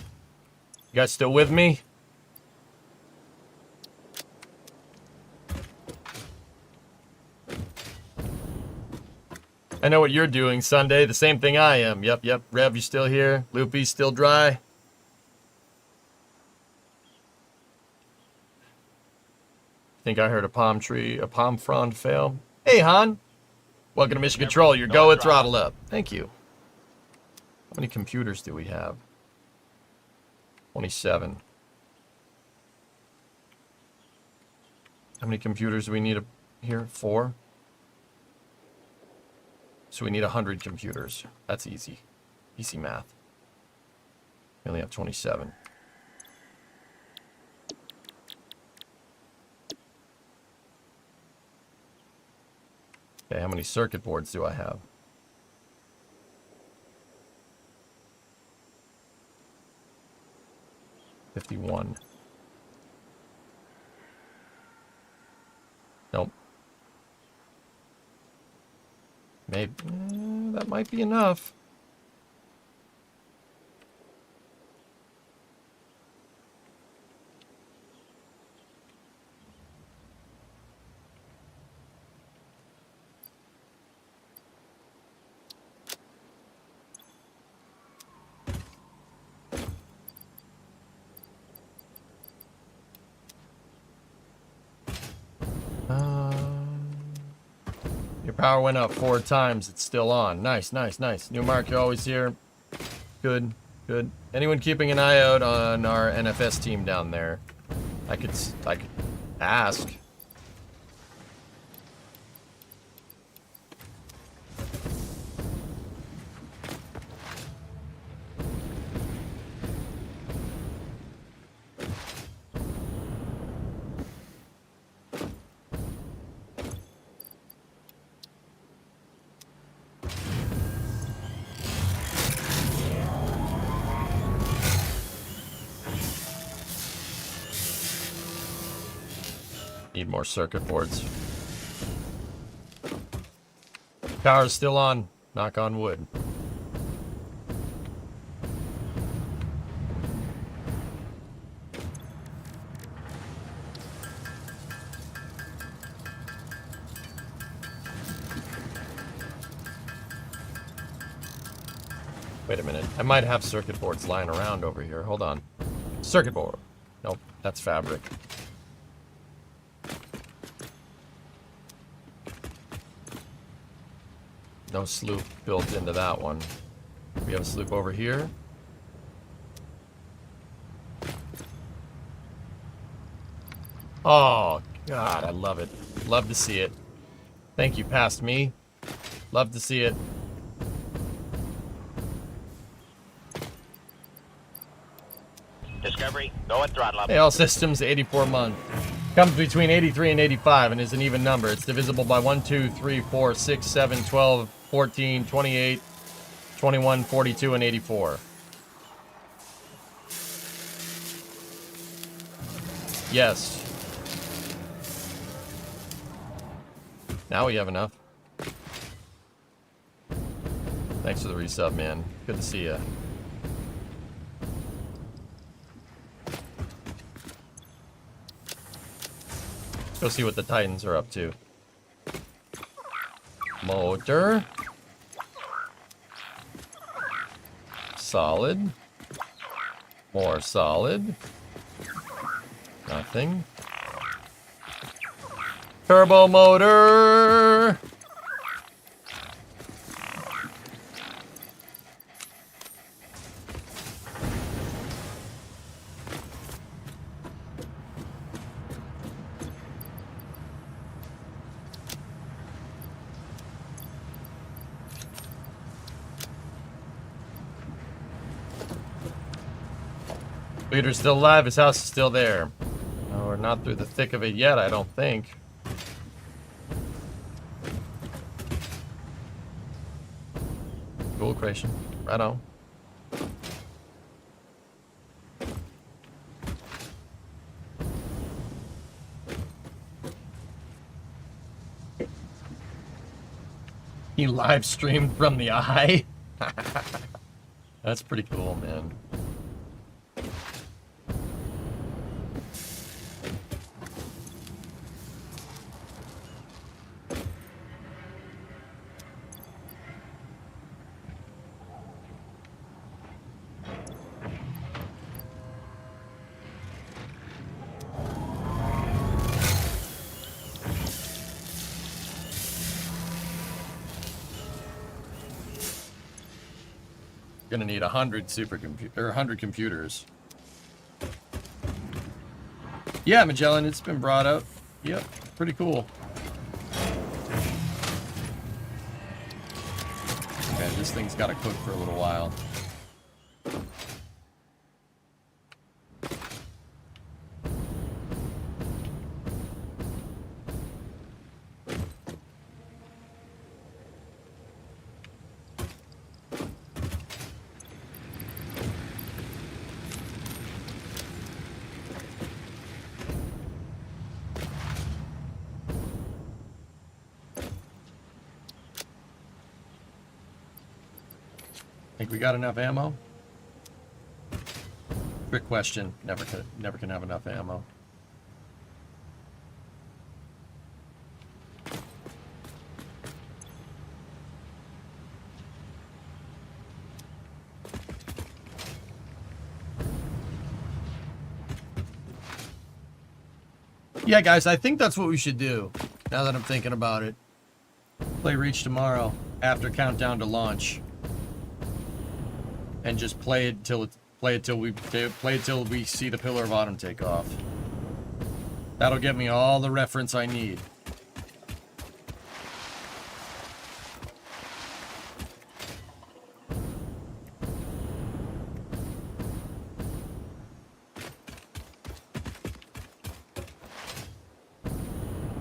guys still with me? I know what you're doing, Sunday. The same thing I am. Yep. Rev, you still here? Loopy, still dry? Think I heard a palm frond fail. Hey, Han. Welcome to Mission Control. Your go at throttle up. Thank you. How many computers do we have? 27. How many computers do we need here? 4. So we need 100 computers. That's easy. Easy math. We only have 27. Okay, how many circuit boards do I have? $51. Nope. Maybe that might be enough. Your power went up 4 times. It's still on. Nice, nice, nice. New Mark, you're always here. Good, good. Anyone keeping an eye out on our NFS team down there? I could ask. Need more circuit boards. Power's still on. Knock on wood. Wait a minute. I might have circuit boards lying around over here. Hold on. Circuit board. Nope, that's fabric. No sloop built into that one. We have a sloop over here. Oh, God, I love it. Love to see it. Thank you, past me. Love to see it. Discovery, go at throttle up. Hey, all systems, 84 month. Comes between 83 and 85 and is an even number. It's divisible by 1, 2, 3, 4, 6, 7, 12, 14, 28, 21, 42, and 84. Yes. Now we have enough. Thanks for the resub, man. Good to see ya. Let's go see what the Titans are up to. Motor. Solid. More solid. Nothing. Turbo motor. Leader's still alive, his house is still there. No, we're not through the thick of it yet, I don't think. Cool creation. Right on. He live streamed from the eye. That's pretty cool, man. Gonna need 100 supercomputer or 100 computers. Yeah, Magellan, it's been brought up. Yep, pretty cool. Okay, this thing's gotta cook for a little while. Think we got enough ammo? Trick question. Never can have enough ammo. Yeah, guys, I think that's what we should do. Now that I'm thinking about it, play Reach tomorrow after countdown to launch, and just play it till we see the Pillar of Autumn take off. That'll get me all the reference I need.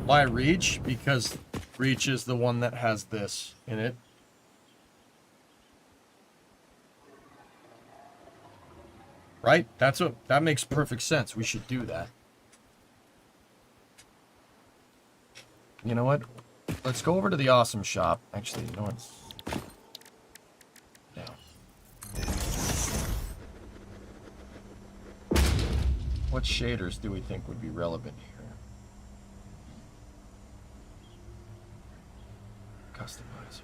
Why Reach? Because Reach is the one that has this in it. Right? That makes perfect sense. We should do that. You know what? Let's go over to the awesome shop. Actually, you know what? Yeah. What shaders do we think would be relevant here? Customizer.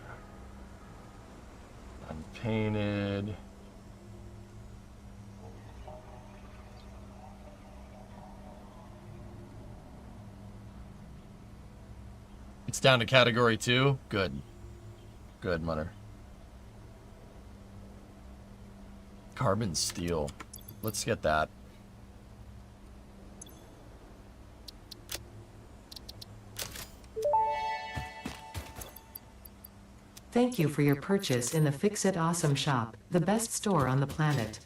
Unpainted. It's down to category 2. Good. Good, Munner. Carbon steel. Let's get that. Thank you for your purchase in the Fix-It Awesome shop, the best store on the planet.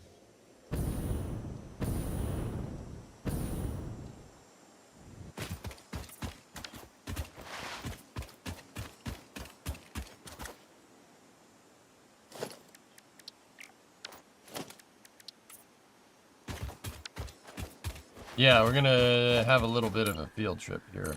Yeah, we're gonna have a little bit of a field trip here.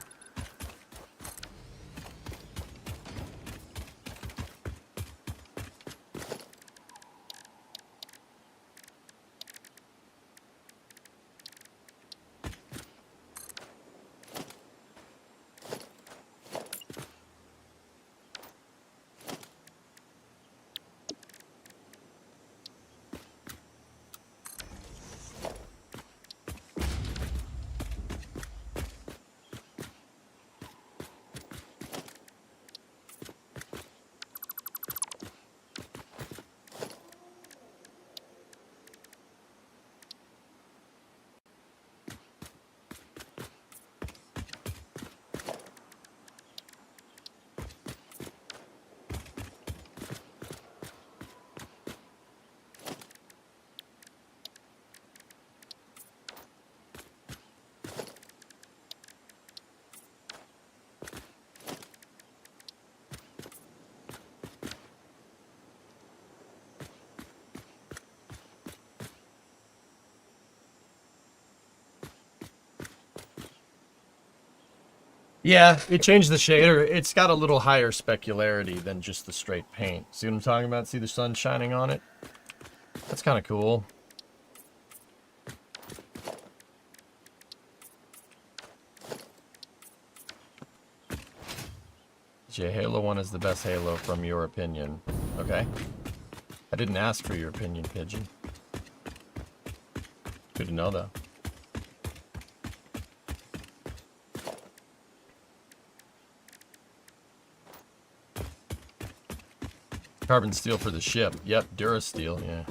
Yeah, it changed the shader. It's got a little higher specularity than just the straight paint. See what I'm talking about? See the sun shining on it? That's kind of cool. J Halo 1 is the best Halo from your opinion. Okay. I didn't ask for your opinion, Pigeon. Good to know, though. Carbon steel for the ship. Yep, Durasteel, yeah.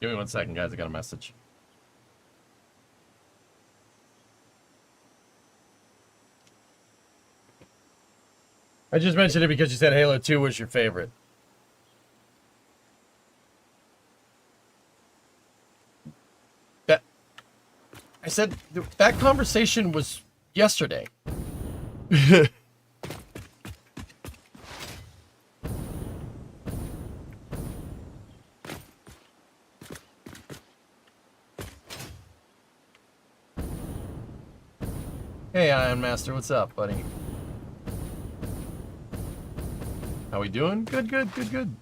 Give me 1 second, guys. I got a message. I just mentioned it because you said Halo 2 was your favorite. I said that conversation was yesterday. Hey, Iron Master, what's up, buddy? How we doing? Good, good, good, good.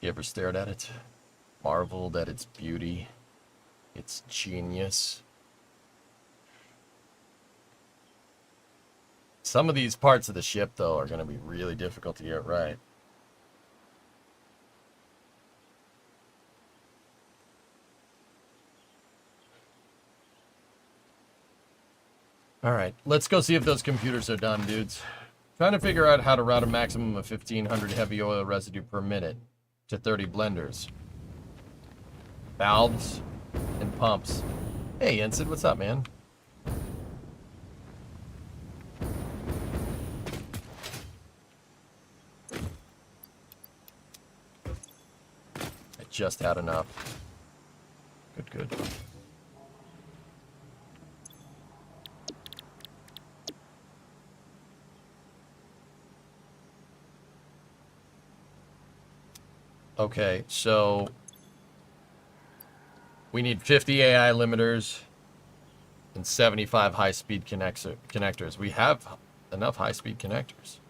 You ever stared at it? Marveled at its beauty? Its genius? Some of these parts of the ship, though, are going to be really difficult to get right. Alright, let's go see if those computers are done, dudes. Trying to figure out how to route a maximum of 1,500 heavy oil residue per minute to 30 blenders. Valves and pumps. Hey, Ensign, what's up, man? I just had enough. Good, good. Okay, so we need 50 AI limiters and 75 high-speed connectors. We have enough high-speed connectors.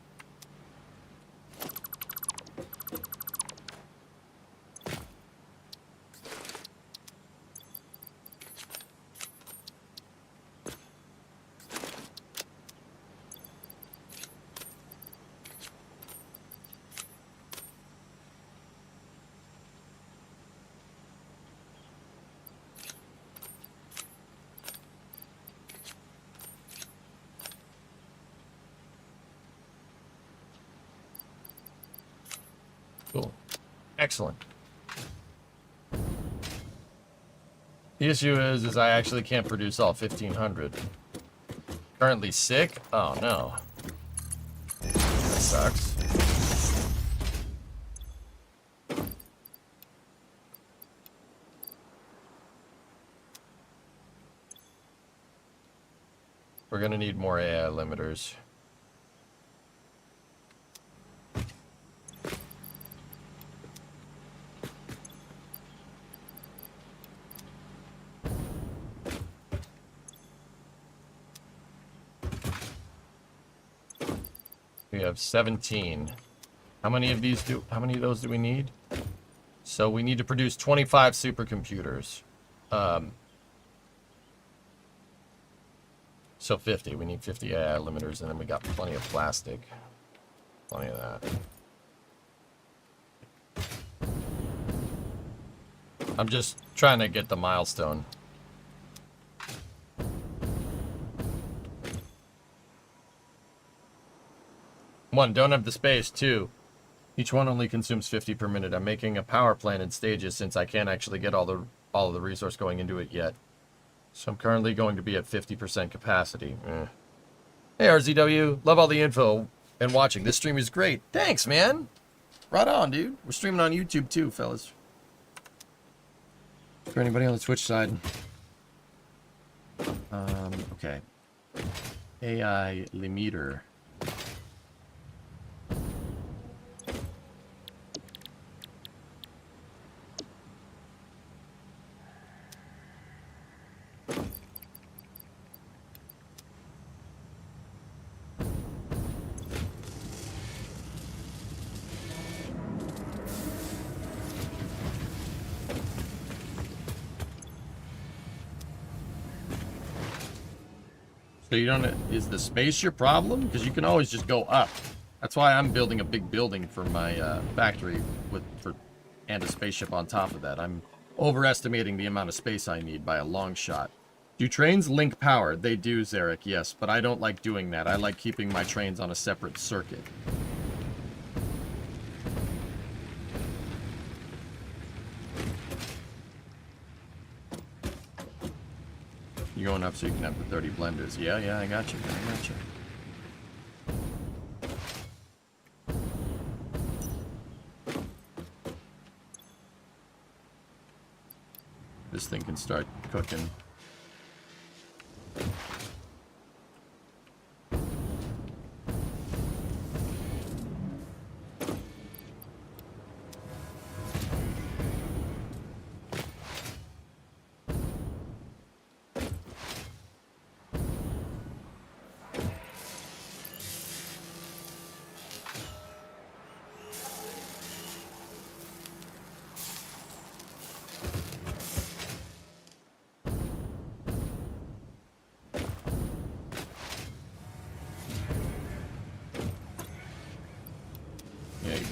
Cool. Excellent. The issue is I actually can't produce all 1,500. Currently sick? Oh no. That sucks. We're gonna need more AI limiters. We have 17. How many of those do we need? So we need to produce 25 supercomputers. So 50. We need 50 AI limiters, and then we got plenty of plastic. Plenty of that. I'm just trying to get the milestone. One, don't have the space. Two, each one only consumes 50 per minute. I'm making a power plant in stages since I can't actually get all of the resource going into it yet. So I'm currently going to be at 50% capacity. Hey RZW, love all the info and watching. This stream is great. Thanks, man. Right on, dude. We're streaming on YouTube too, fellas. For anybody on the Twitch side. Okay. AI limiter. So you don't, is the space your problem? Because you can always just go up. That's why I'm building a big building for my factory and a spaceship on top of that. I'm overestimating the amount of space I need by a long shot. Do trains link power? They do, Zarek, yes, but I don't like doing that. I like keeping my trains on a separate circuit. You're going up so you can have the 30 blenders. Yeah, yeah, I got you. I got you. This thing can start cooking.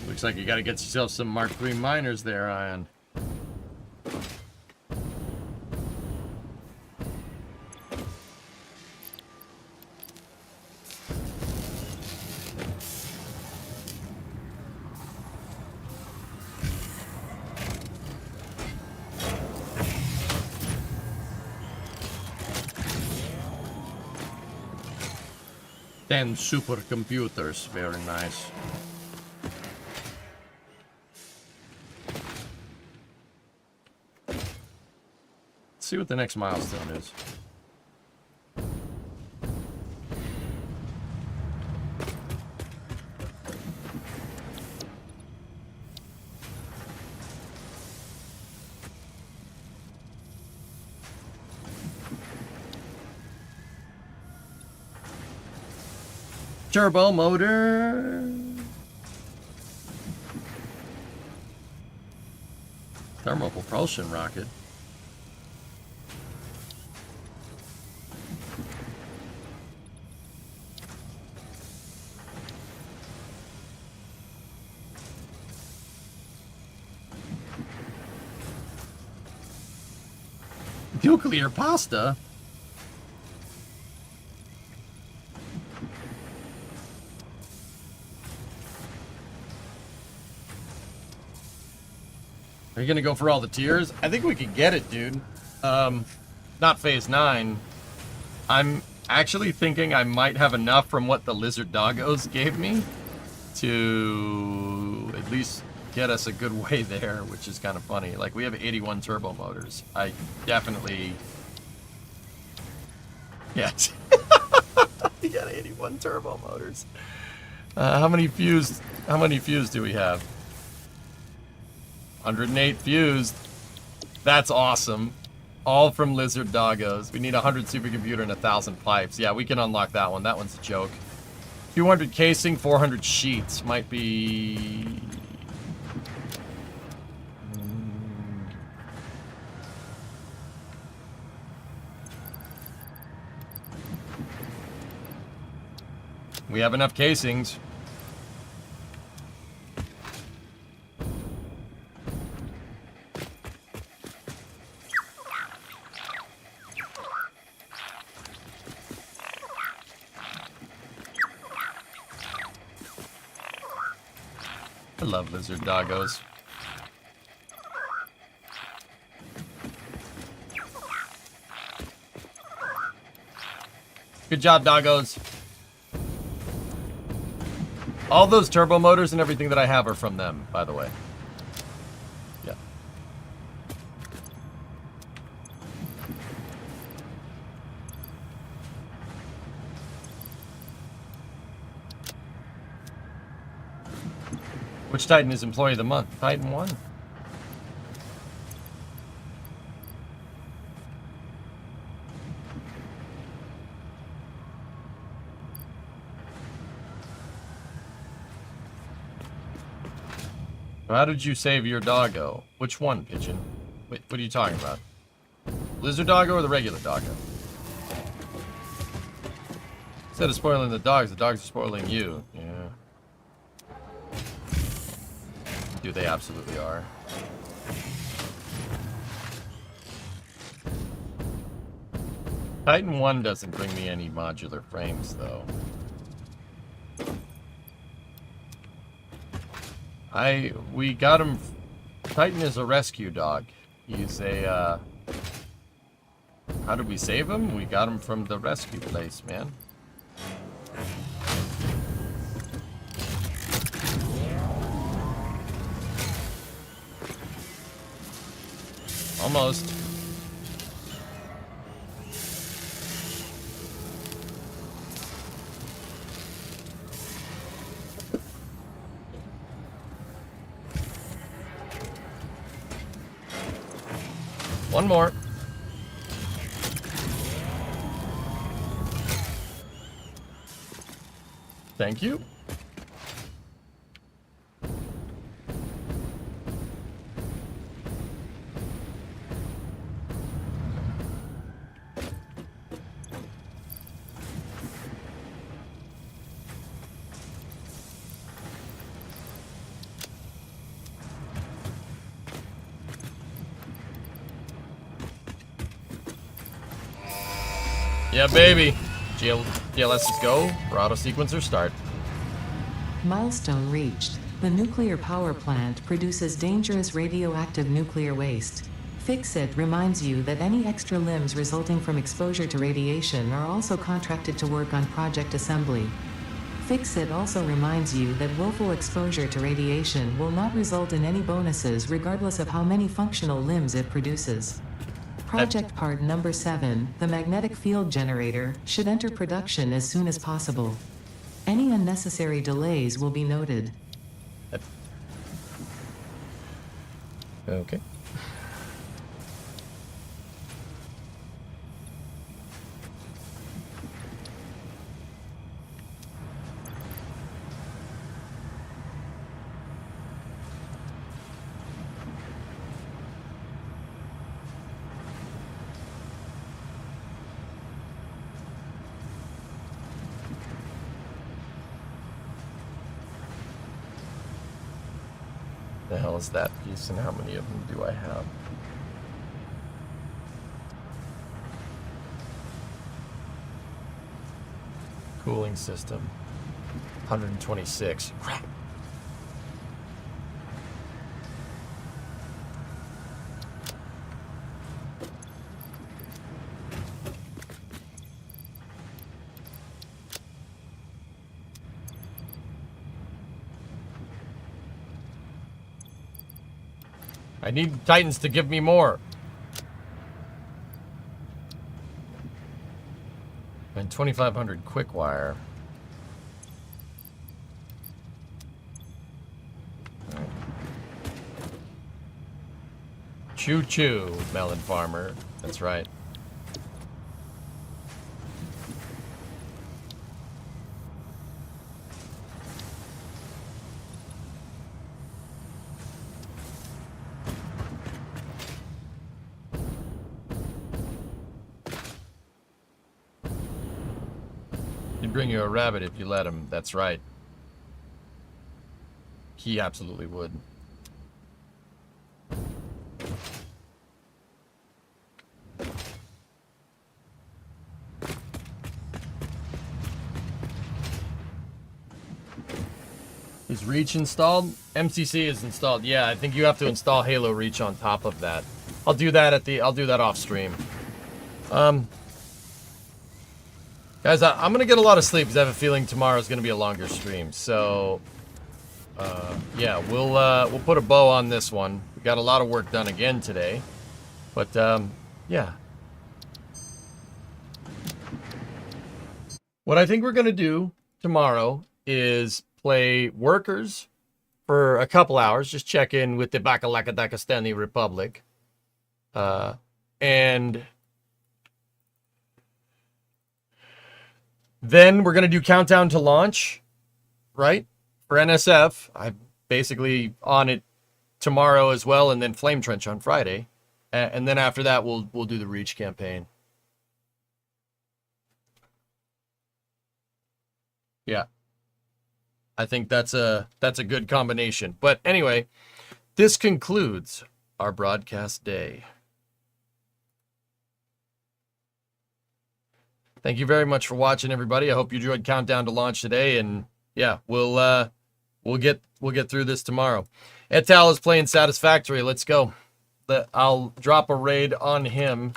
Looks like you got to get yourself some Mark III miners there, Ion. Ten supercomputers, very nice. See what the next milestone is. Turbo motor. Thermal propulsion rocket. Nuclear pasta? Are you gonna go for all the tiers? I think we could get it, dude. Not phase 9. I'm actually thinking I might have enough from what the lizard doggos gave me to at least get us a good way there, which is kind of funny. Like, we have 81 turbo motors. I definitely... Yes. We got 81 turbo motors. How many fused do we have? 108 fused. That's awesome. All from lizard doggos. We need 100 supercomputer and 1,000 pipes. Yeah, we can unlock that one. That one's a joke. 200 casing, 400 sheets. Might be... We have enough casings. I love lizard doggos. Good job, doggos. All those turbo motors and everything that I have are from them, by the way. Yeah. Which Titan is Employee of the Month? Titan 1? How did you save your doggo? Which one, Pigeon? Wait, what are you talking about? Lizard doggo or the regular doggo? Instead of spoiling the dogs are spoiling you. Yeah. Dude, they absolutely are. Titan 1 doesn't bring me any modular frames, though. We got him. Titan is a rescue dog. He's a How did we save him? We got him from the rescue place, man. Almost. One more. Thank you. Yeah, baby. GLS's go. For auto sequencer start. Milestone reached. The nuclear power plant produces dangerous radioactive nuclear waste. Fix-It reminds you that any extra limbs resulting from exposure to radiation are also contracted to work on project assembly. Fix-It also reminds you that willful exposure to radiation will not result in any bonuses regardless of how many functional limbs it produces. Project part number 7, the magnetic field generator, should enter production as soon as possible. Any unnecessary delays will be noted. Okay. The hell is that piece and how many of them do I have? Cooling system. 126. Crap. I need Titans to give me more. And 2,500 quick wire. Right. Choo choo, melon farmer. That's right. He'd bring you a rabbit if you let him. That's right. He absolutely would. Is Reach installed? MCC is installed. Yeah, I think you have to install Halo Reach on top of that. I'll do that off stream. Guys, I'm gonna get a lot of sleep because I have a feeling tomorrow's gonna be a longer stream. So, yeah, we'll put a bow on this one. We got a lot of work done again today, but yeah. What I think we're gonna do tomorrow is play Workers for a couple hours, just check in with the Bakalakadakastani Republic, and then we're going to do Countdown to Launch, right? For NSF. I'm basically on it tomorrow as well, and then Flame Trench on Friday. And then after that, we'll do the Reach campaign. Yeah. I think that's a good combination. But anyway, this concludes our broadcast day. Thank you very much for watching, everybody. I hope you enjoyed Countdown to Launch today, and yeah, we'll get through this tomorrow. Etal is playing Satisfactory. Let's go. I'll drop a raid on him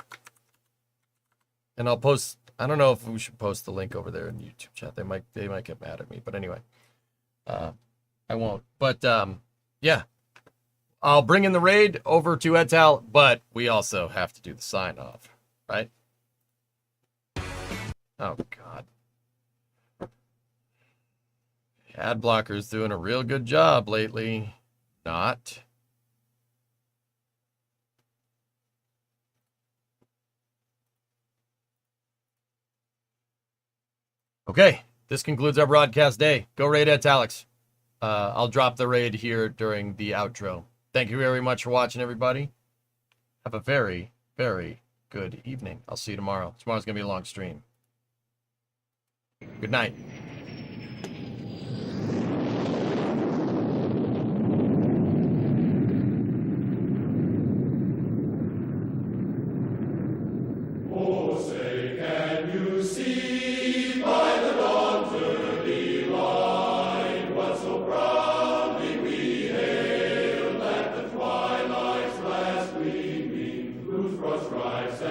And I'll post, I don't know if we should post the link over there in YouTube chat. They might get mad at me, but anyway. I won't. But yeah. I'll bring in the raid over to Etal, but we also have to do the sign off, right? Oh god. Ad blocker's doing a real good job lately. Not. Okay, this concludes our broadcast day. Go raid Alex. I'll drop the raid here during the outro. Thank you very much for watching, everybody. Have a very, very good evening. I'll see you tomorrow. Tomorrow's going to be a long stream. Good night. Stripes